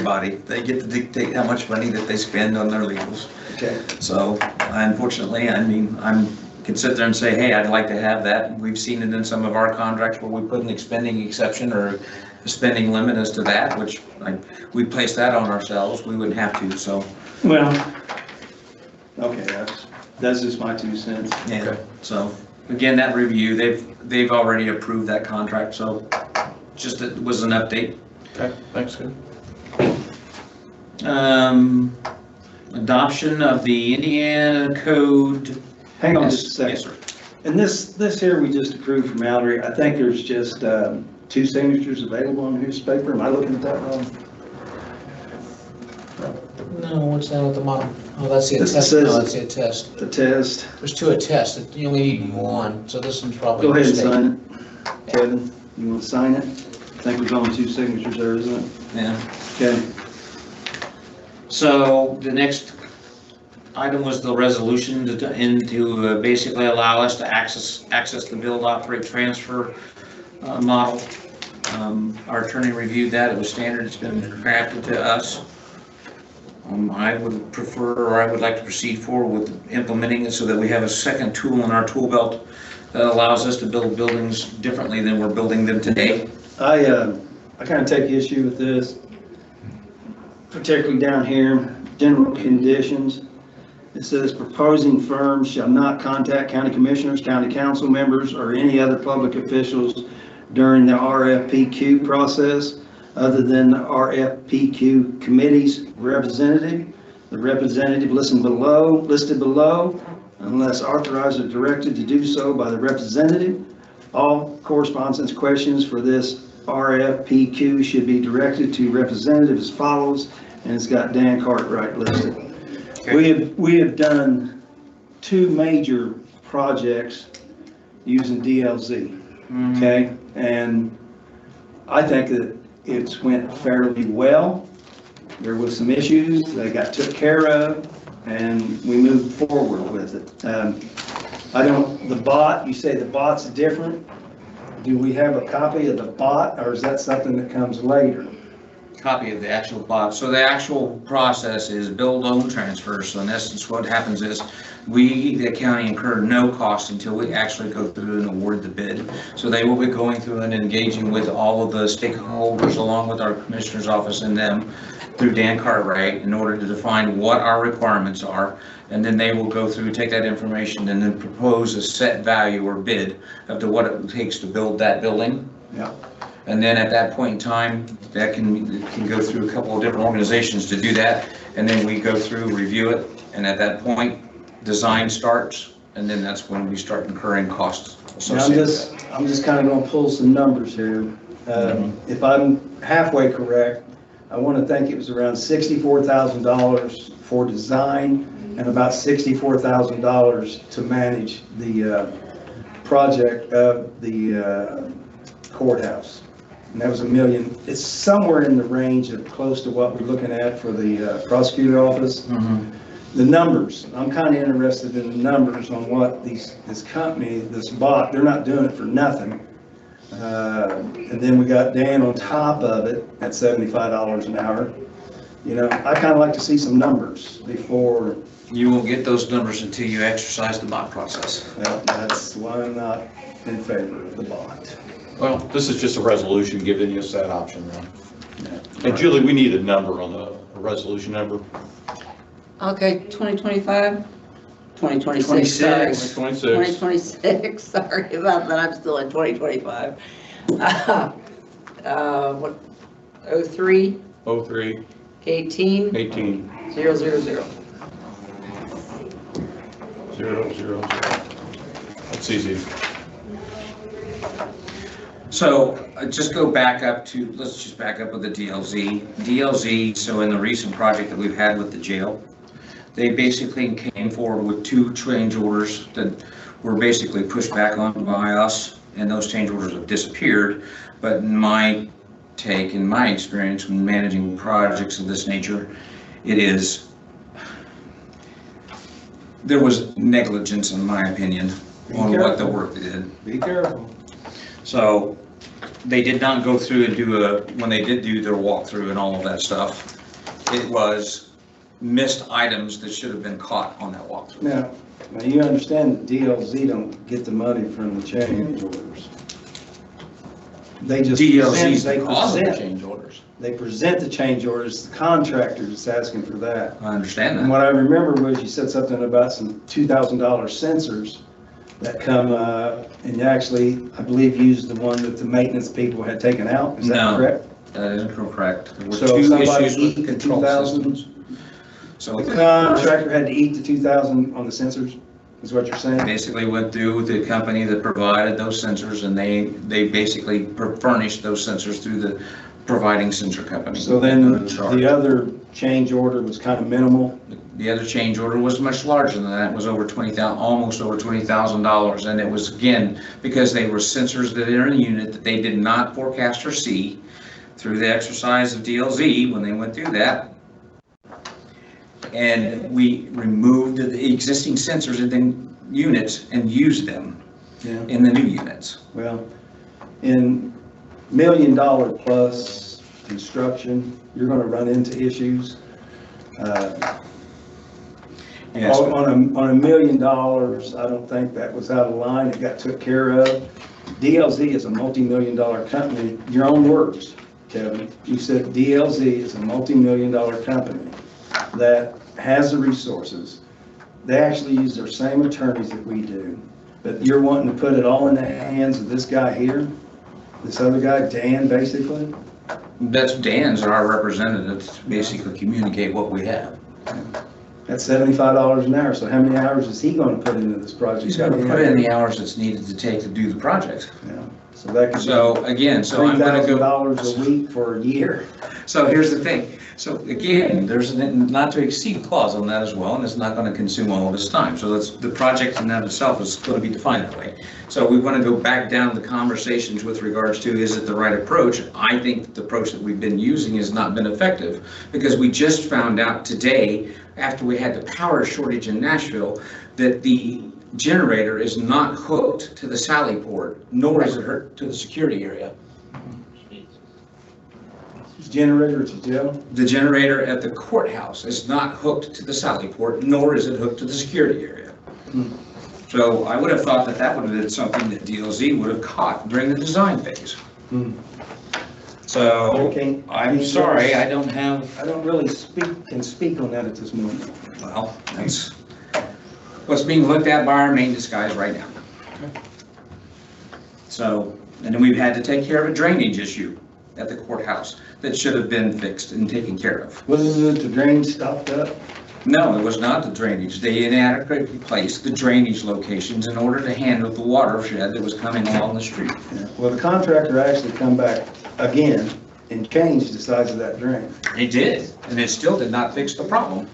body. They get to dictate how much money that they spend on their legals. Okay. So unfortunately, I mean, I can sit there and say, hey, I'd like to have that. We've seen it in some of our contracts where we put an expending exception or a spending limit as to that, which we place that on ourselves. We wouldn't have to, so. Well, okay, that's just my 2 cents. Yeah, Okay. so again, that review, they've already approved that contract, so just it was an update. Okay, thanks, good. Adoption of the Indiana Code. Hang on Yes, just a second. yes, sir. And this here we just approved from Mallory, I think there's just 2 signatures available on his paper. Am I looking at that wrong? No, what's that at the bottom? Oh, that's the This attest, says- no, that's the attest. The test. There's 2 attests, you only need 1, so this one's probably. Go ahead and mistaken. sign it. Kevin, you want to sign it? I think there's only 2 signatures there, isn't it? Yeah. Okay. So the next item was the resolution to basically allow us to access the build, operate, transfer model. Our attorney reviewed that. It was standard. It's been crafted to us. I would prefer, or I would like to proceed forward with implementing it so that we have a second tool in our tool belt that allows us to build buildings differently than we're building them today. I kind of take issue with this, particularly down here, general conditions. It says proposing firms shall not contact county commissioners, county council members, or any other public officials during the RFPQ process other than the RFPQ committee's representative. The representative listed below, unless authorized or directed to do so by the representative. All correspondence questions for this RFPQ should be directed to representative as follows, and it's got Dan Cartwright listed. We have done 2 major projects using DLZ, okay? And I think that it's went fairly well. There was some issues, they got took care of, and we moved forward with it. The bot, you say the bot's different. Do we have a copy of the bot, or is that something that comes later? Copy of the actual bot. So the actual process is build, own, transfer. So in essence, what happens is we, the county, incur no cost until we actually go through and award the bid. So they will be going through and engaging with all of the stakeholders along with our commissioner's office and them through Dan Cartwright in order to define what our requirements are. And then they will go through, take that information and then propose a set value or bid up to what it takes to build that building. Yeah. And then at that point in time, that can go through a couple of different organizations to do that. And then we go through, review it, and at that point, design starts, and then that's when we start incurring costs associated with it. I'm just kind of going to pull some numbers here. If I'm halfway correct, I want to think it was around $64,000 for design and about $64,000 to manage the project of the courthouse. And that was $1 million. It's somewhere in the range of close to what we're looking at for the prosecutor office. The numbers, I'm kind of interested in the numbers on what this company, this bot, they're not doing it for nothing. And then we got Dan on top of it at $75 an hour. You know, I kind of like to see some numbers before. You won't get those numbers until you exercise the bot process. Well, that's why I'm not in favor of the bot. Well, this is just a resolution giving us that option, right? Yeah. And Julie, we need a number on a resolution number. Okay, 2025? 2026, sorry. 2026, sorry about that, I'm still in 2025. What, 03? 03. 18? 18. 000. 000. That's easy. So just go back up to, let's just back up with the DLZ. DLZ, so in the recent project that we've had with the jail, they basically came forward with 2 change orders that were basically pushed back on by us, and those change orders have disappeared. But in my take, in my experience when managing projects of this nature, there was negligence, in my opinion, on what the work they did. Be careful. So they did not go through and when they did do their walkthrough and all of that stuff, it was missed items that should have been caught on that walkthrough. Now you understand that DLZ don't get the money from the change orders. They just DLZ's present, the cause of the change orders. They present the change orders, the contractor is asking for that. I understand that. And what I remember was you said something about some $2,000 sensors that come, and you actually, I believe, used the one that the maintenance people had taken out. Is that correct? That isn't correct. There were So 2 somebody issues eat with the control 2,000? systems. So The contractor had to eat the 2,000 on the sensors, is what you're saying? basically went through with the company that provided those sensors, and they basically furnished those sensors through the providing sensor company. So then the other change order was kind of minimal? The other change order was much larger than that. It was over almost over $20,000. And it was, again, because they were sensors that are in the unit that they did not forecast or see through the exercise of DLZ when they went through that. And we removed the existing sensors in the units and used them in the new units. Well, in $1 million plus construction, you're going to run into issues. Yes. On $1 million, I don't think that was out of line. It got took care of. DLZ is a multi-million-dollar company. Your own words, Kevin. You said DLZ is a multi-million-dollar company that has the resources. They actually use their same attorneys that we do. But you're wanting to put it all in the hands of this guy here? This other guy, Dan, basically? That's Dan's our representative to basically communicate what we have. That's $75 an hour, so how many hours is he gonna put into this project? He's gonna put in the hours that's needed to take to do the project. Yeah. So that could be So again, so I'm gonna go. $3,000 a week for a year. So here's the thing. So again, there's a not to exceed clause on that as well, and it's not going to consume all of his time. So that's, the project in that itself is going to be defined that way. So we want to go back down the conversations with regards to, is it the right approach? I think the approach that we've been using has not been effective, because we just found out today, after we had the power shortage in Nashville, that the generator is not hooked to the Sally port, nor is it hooked to the security area. Generator at the jail? The generator at the courthouse is not hooked to the Sally port, nor is it hooked to the security area. So I would have thought that that would have been something that DLZ would have caught during the design phase. So I'm sorry, I don't really can speak on that at this moment. Well, that's what's being looked at by our maintenance guys right now. So, and then we've had to take care of a drainage issue at the courthouse that should have been fixed and taken care of. Wasn't it the drain stopped up? No, it was not the drainage. They inadequately placed the drainage locations in order to handle the watershed that was coming along the street. Yeah. Well, the contractor actually come back again and changed the size of that drain. They did, and it still did not fix the problem.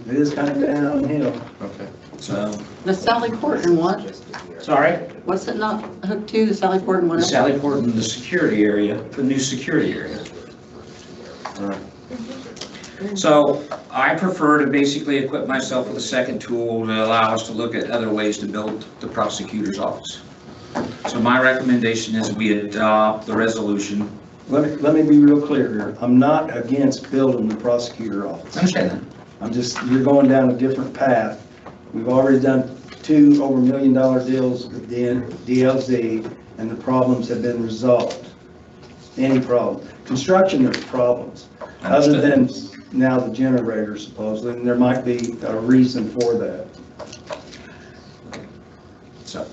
It is kind of downhill. Okay. So. The Sally Port and what? Sorry? What's it not hooked to, the Sally Port and what The else? Sally Port and the security area, the new security area. So I prefer to basically equip myself with a second tool to allow us to look at other ways to build the prosecutor's office. So my recommendation is we adopt the resolution. Let me be real clear here. I'm not against building the prosecutor office. I understand that. I'm just, you're going down a different path. We've already done 2 over $1 million deals with DLZ, and the problems have been resolved. Any problem. Construction, there's problems. Other than now the generator supposedly, and there might be a reason for that. So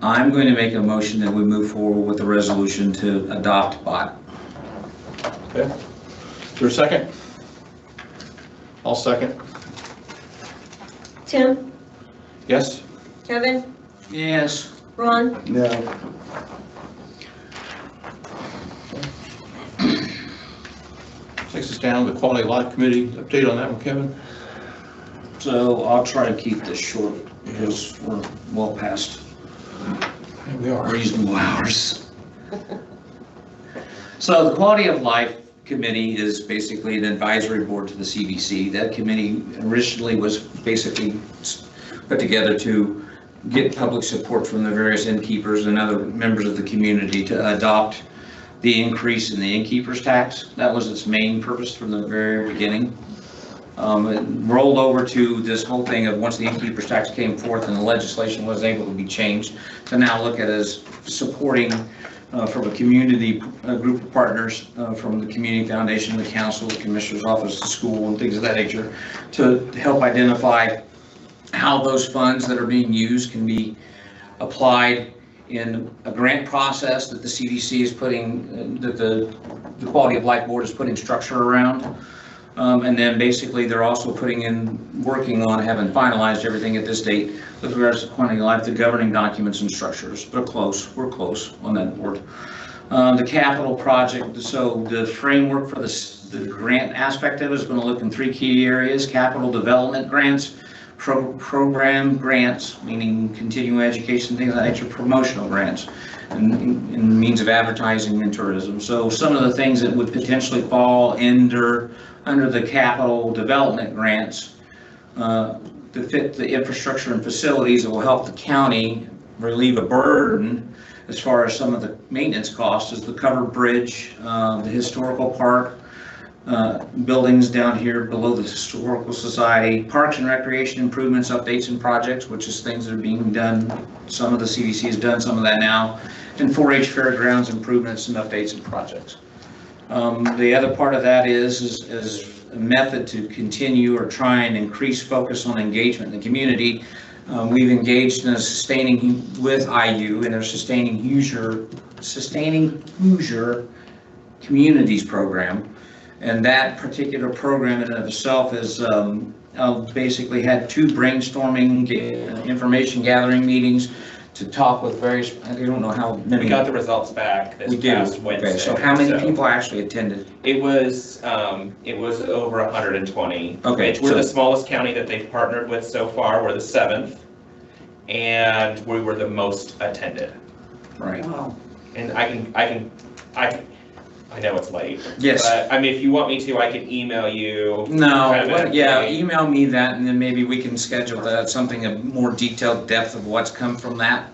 I'm going to make a motion that we move forward with the resolution to adopt BOT. Okay. Is there a second? I'll second. Tim, Yes? Kevin, Yes. Ron, No. Takes us down to the Quality of Life Committee. Update on that one, Kevin? So I'll try to keep this short because we're well past reasonable hours. So the Quality of Life Committee is basically an advisory board to the CDC. That committee originally was basically put together to get public support from the various innkeepers and other members of the community to adopt the increase in the innkeeper's tax. That was its main purpose from the very beginning. It rolled over to this whole thing of once the innkeeper's tax came forth and the legislation was able to be changed, to now look at as supporting from a community group of partners from the community foundation, the council, the commissioner's office, the school, and things of that nature, to help identify how those funds that are being used can be applied in a grant process that the CDC is putting, that the Quality of Life Board is putting structure around. And then basically they're also putting in, working on, having finalized everything at this date with regards to Quality of Life, the governing documents and structures. They're close, we're close on that board. The capital project, so the framework for the grant aspect of it is going to look in 3 key areas: capital development grants, program grants, meaning continuing education, things of that nature, promotional grants, and in means of advertising and tourism. So some of the things that would potentially fall under the capital development grants to fit the infrastructure and facilities that will help the county relieve a burden as far as some of the maintenance costs is the covered bridge, the historical park, buildings down here below the Historical Society, parks and recreation improvements, updates and projects, which is things that are being done. Some of the CDC has done some of that now, and 4-H fairgrounds improvements and updates and projects. The other part of that is a method to continue or try and increase focus on engagement in the community. We've engaged in a sustaining with IU in a sustaining Hoosier communities program. And that particular program in and of itself is basically had 2 brainstorming, information gathering meetings to talk with various, I don't know how many. We got the results back this past Wednesday. Okay, so how many people actually attended? It was over 120. Okay, We're the smallest county that they've partnered with so far. We're the 7th, and we were the most attended. Right. Wow. And I know it's late. Yes. But, I mean, if you want me to, I can email you. No, kind of well, an yeah, update. email me that, and then maybe we can schedule that, something of more detailed depth of what's come from that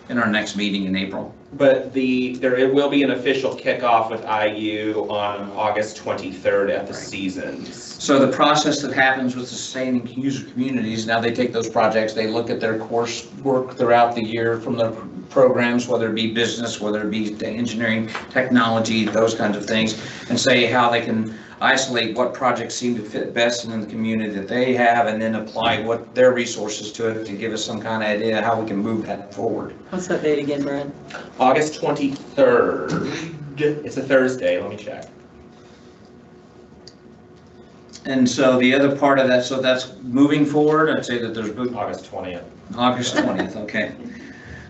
in our next meeting in April. But there will be an official kickoff with IU on August 23rd at the Seasons. So the process that happens with sustaining user communities, now they take those projects, they look at their coursework throughout the year from their programs, whether it be business, whether it be engineering, technology, those kinds of things, and say how they can isolate what projects seem to fit best in the community that they have, and then apply what their resources to it to give us some kind of idea how we can move that forward. What's that date again, Brad? August 23rd. It's a Thursday, let me check. And so the other part of that, so that's moving forward, I'd say that there's August 20th. August 20th, okay.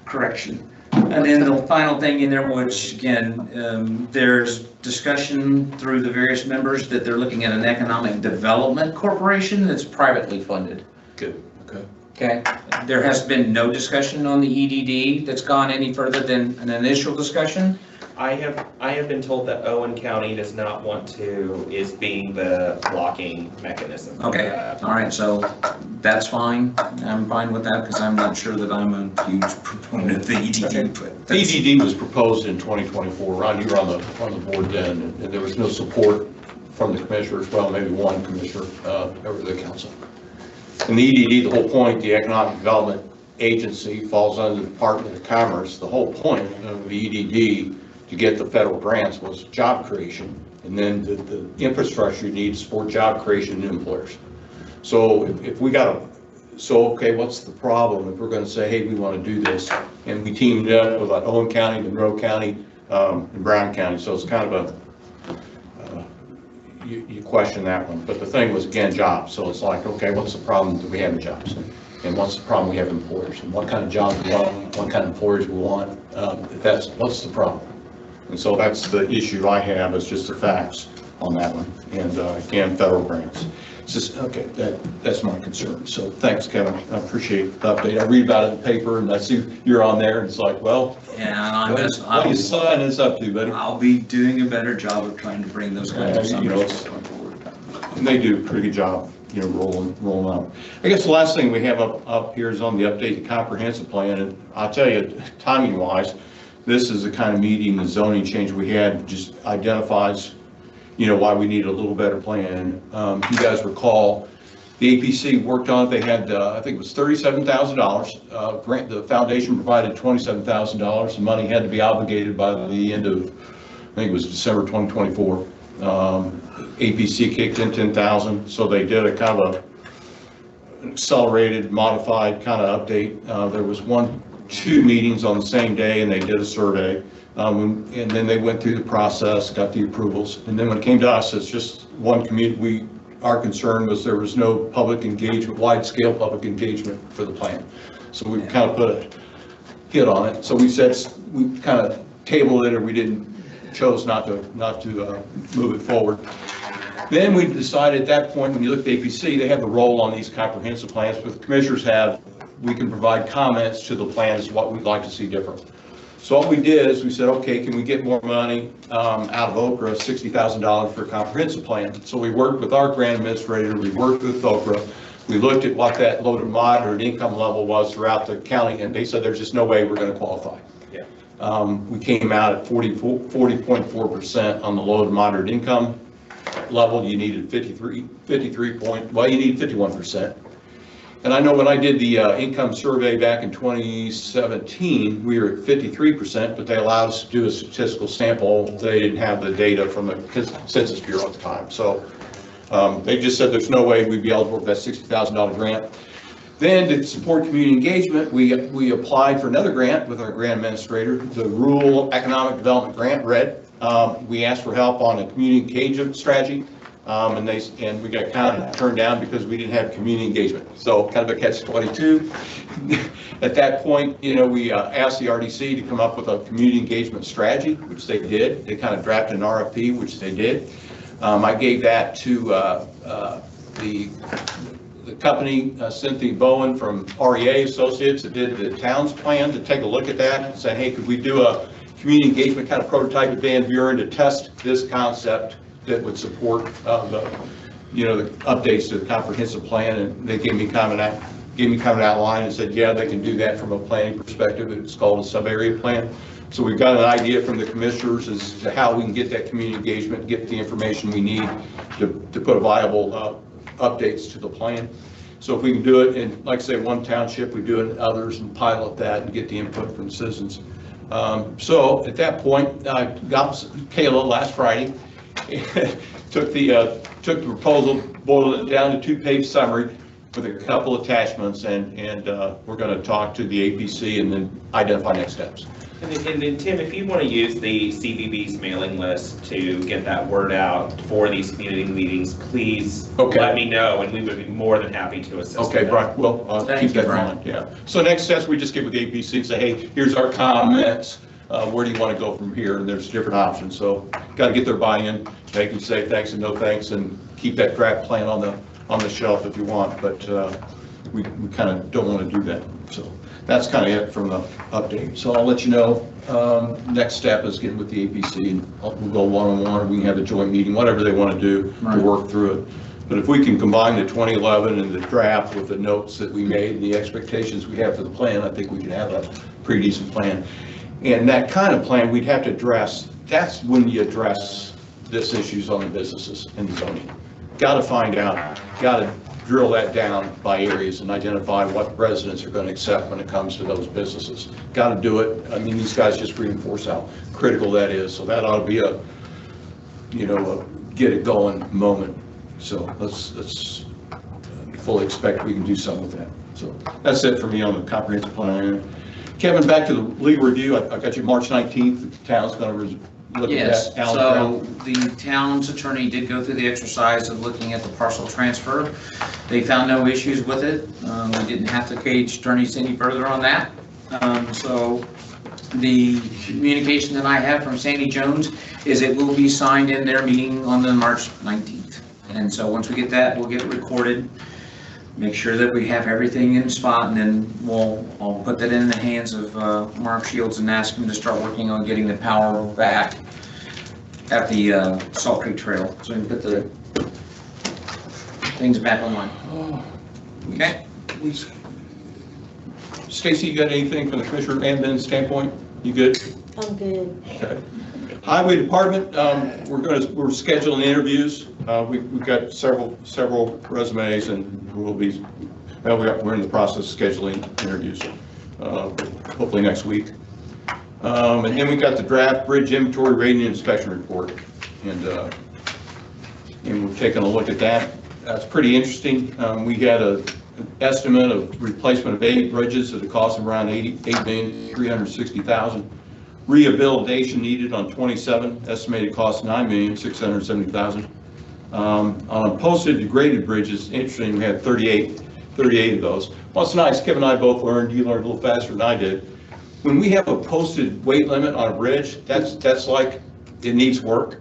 Correction. And then the final thing in there, which again, there's discussion through the various members that they're looking at an economic development corporation that's privately funded. Good, okay. Okay, there has been no discussion on the EDD that's gone any further than an initial discussion. I have been told that Owen County does not want to, is being the blocking mechanism. Okay, all right, so that's fine. I'm fine with that because I'm not sure that I'm a huge proponent of the EDD. But The EDD was proposed in 2024. Ron, you were on the board then, and there was no support from the commissioners, well, maybe one commissioner over the council. And the EDD, the whole point, the Economic Development Agency falls under the Department of Commerce. The whole point of the EDD to get the federal grants was job creation, and then the infrastructure you need to support job creation in employers. So if we got okay, what's the problem if we're going to say, hey, we want to do this, and we teamed up with like Owen County, Monroe County, and Brown County, so it's kind of you question that one. But the thing was, again, jobs. So it's like, okay, what's the problem that we have in jobs? And what's the problem we have in employers? And what kind of jobs we want, what kind of employers we want? What's the problem? And so that's the issue I have, is just the facts on that one. And again, federal grants. It's just, okay, that's my concern. So thanks, Kevin. I appreciate the update. I read about it in the paper and I see you're on there and it's like, well, yeah, what are you signing this up to, buddy? I'll be doing a better job of trying to bring those kinds of numbers forward. And they do a pretty good job, rolling out. I guess the last thing we have up here is on the updated comprehensive plan. And I'll tell you, timing wise, this is the kind of meeting, the zoning change we had just identifies, why we need a little better plan. If you guys recall, the APC worked on it. They had, I think it was $37,000. Grant, the foundation provided $27,000. The money had to be obligated by the end of, I think it was December 2024. APC kicked in $10,000. So they did a kind of accelerated, modified kind of update. There was 2 meetings on the same day, and they did a survey, and then they went through the process, got the approvals, and then when it came to us, it's just one community. Our concern was there was no public engagement, wide-scale public engagement for the plan, so we kind of put a hit on it. So we said we kind of tabled it, or we chose not to move it forward. Then we decided at that point, when you look at APC, they have the role on these comprehensive plans, but the commissioners have. We can provide comments to the plan as what we'd like to see different. So what we did is we said, okay, can we get more money out of Okra, $60,000 for a comprehensive plan? So we worked with our grant administrator, we worked with Okra, we looked at what that low to moderate income level was throughout the county, and they said there's just no way we're going to qualify. Yeah. We came out at 40.4% on the low to moderate income level. You needed you need 51%. And I know when I did the income survey back in 2017, we were at 53%, but they allowed us to do a statistical sample. They didn't have the data from the Census Bureau at the time. So they just said there's no way we'd be eligible for that $60,000 grant. Then to support community engagement, we applied for another grant with our grant administrator, the Rural Economic Development Grant, RED. We asked for help on a community engagement strategy, and we got kind of turned down because we didn't have community engagement. So kind of a catch-22. At that point, we asked the RDC to come up with a community engagement strategy, which they did. They kind of drafted an RFP, which they did. I gave that to the company, Cynthia Bowen from REA Associates, that did the town's plan, to take a look at that and say, hey, could we do a community engagement kind of prototype with Van Buren to test this concept that would support the updates to the comprehensive plan. And they gave me kind of an outline and said, yeah, they can do that from a planning perspective. It's called a sub-area plan. So we've got an idea from the commissioners as to how we can get that community engagement, get the information we need to put a viable updates to the plan. So if we can do it in, like I say, one township, we do it in others and pilot that and get the input from citizens. So at that point, I got Kayla last Friday, took the proposal, boiled it down to 2-page summary with a couple attachments, and we're going to talk to the APC and then identify next steps. And then Tim, if you want to use the CVB's mailing list to get that word out for these community meetings, please let me know, and we would be more than happy to assist. Okay, Brian, well, I'll keep that in mind, yeah. So next steps, we just get with the APC and say, hey, here's our comments. Where do you want to go from here? And there's different options. So got to get their buy-in. They can say thanks and no thanks, and keep that draft plan on the shelf if you want. But we kind of don't want to do that. So that's kind of it from the update. So I'll let you know. Next step is getting with the APC, and we'll go one-on-one, or we can have a joint meeting, whatever they want to do to work through it. But if we can combine the 2011 and the draft with the notes that we made and the expectations we have for the plan, I think we can have a pretty decent plan. And that kind of plan we'd have to address, that's when you address this issues on the businesses and the zoning. Got to find out, got to drill that down by areas and identify what residents are going to accept when it comes to those businesses. Got to do it. I mean, these guys just reinforce how critical that is. So that ought to be a get it going moment. So let's fully expect we can do something with that. So that's it for me on the comprehensive plan. Kevin, back to the legal review. I got you March 19th. The town's going to look at that. So the town's attorney did go through the exercise of looking at the parcel transfer. They found no issues with it. We didn't have to cage attorneys any further on that. So the communication that I have from Sandy Jones is it will be signed in their meeting on the March 19th. And so once we get that, we'll get it recorded, make sure that we have everything in spot, and then I'll put that in the hands of Mark Shields and ask him to start working on getting the power back at the Salt Creek Trail, so we can put the things back online. Okay? Stacy, you got anything from the commissioner admin standpoint? You good? I'm good. Okay. Highway Department, we're scheduling interviews. We've got several resumes, and we're in the process of scheduling interviews, hopefully next week. And then we got the draft bridge inventory rating and inspection report, and we're taking a look at that. That's pretty interesting. We had an estimate of replacement of 8 bridges at a cost of around $88,360,000. Rehabilitation needed on 27, estimated cost $9,670,000. On posted degraded bridges, interesting, we had 38 of those. Well, it's nice, Kevin and I both learned, you learned a little faster than I did. When we have a posted weight limit on a bridge, that's like it needs work.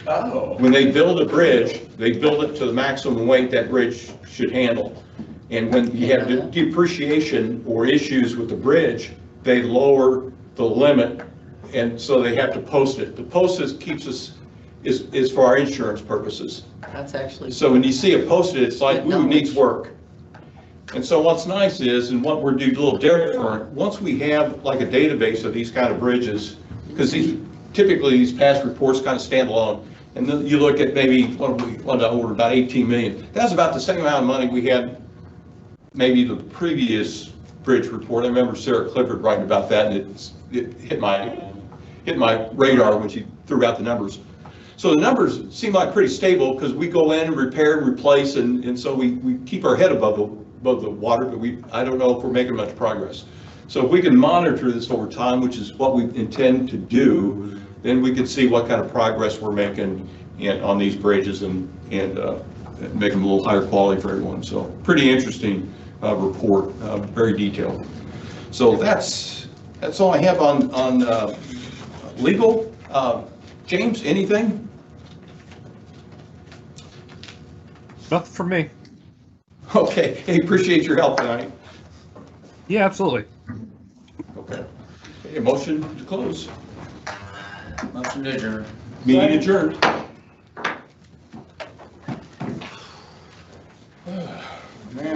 Oh. When they build a bridge, they build it to the maximum weight that bridge should handle. And when you have depreciation or issues with the bridge, they lower the limit, and so they have to post it. The post keeps us, is for our insurance purposes. That's actually. So when you see it posted, it's like, ooh, it needs work. And so what's nice is, and what we're doing a little different, once we have like a database of these kind of bridges, because typically these past reports kind of stand alone, and then you look at maybe, what I ordered, about 18 million. That's about the same amount of money we had maybe the previous bridge report. I remember Sarah Clifford writing about that, and it hit my radar when she threw out the numbers. So the numbers seem like pretty stable because we go in and repair and replace, and so we keep our head above the water, but I don't know if we're making much progress. So if we can monitor this over time, which is what we intend to do, then we could see what kind of progress we're making on these bridges and make them a little higher quality for everyone. So pretty interesting report, very detailed. So that's all I have on legal. James, anything? Nothing from me. Okay, hey, appreciate your help tonight. Yeah, absolutely. Okay. Okay, motion to close. Motion to adjourn. Meeting adjourned. Man.